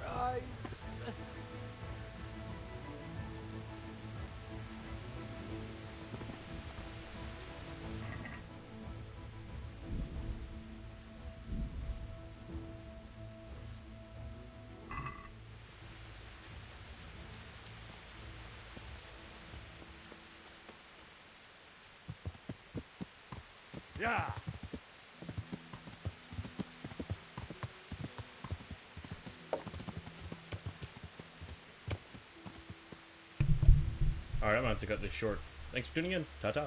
Right. Yeah! Alright, I'm gonna have to cut this short. Thanks for tuning in. Ta-ta.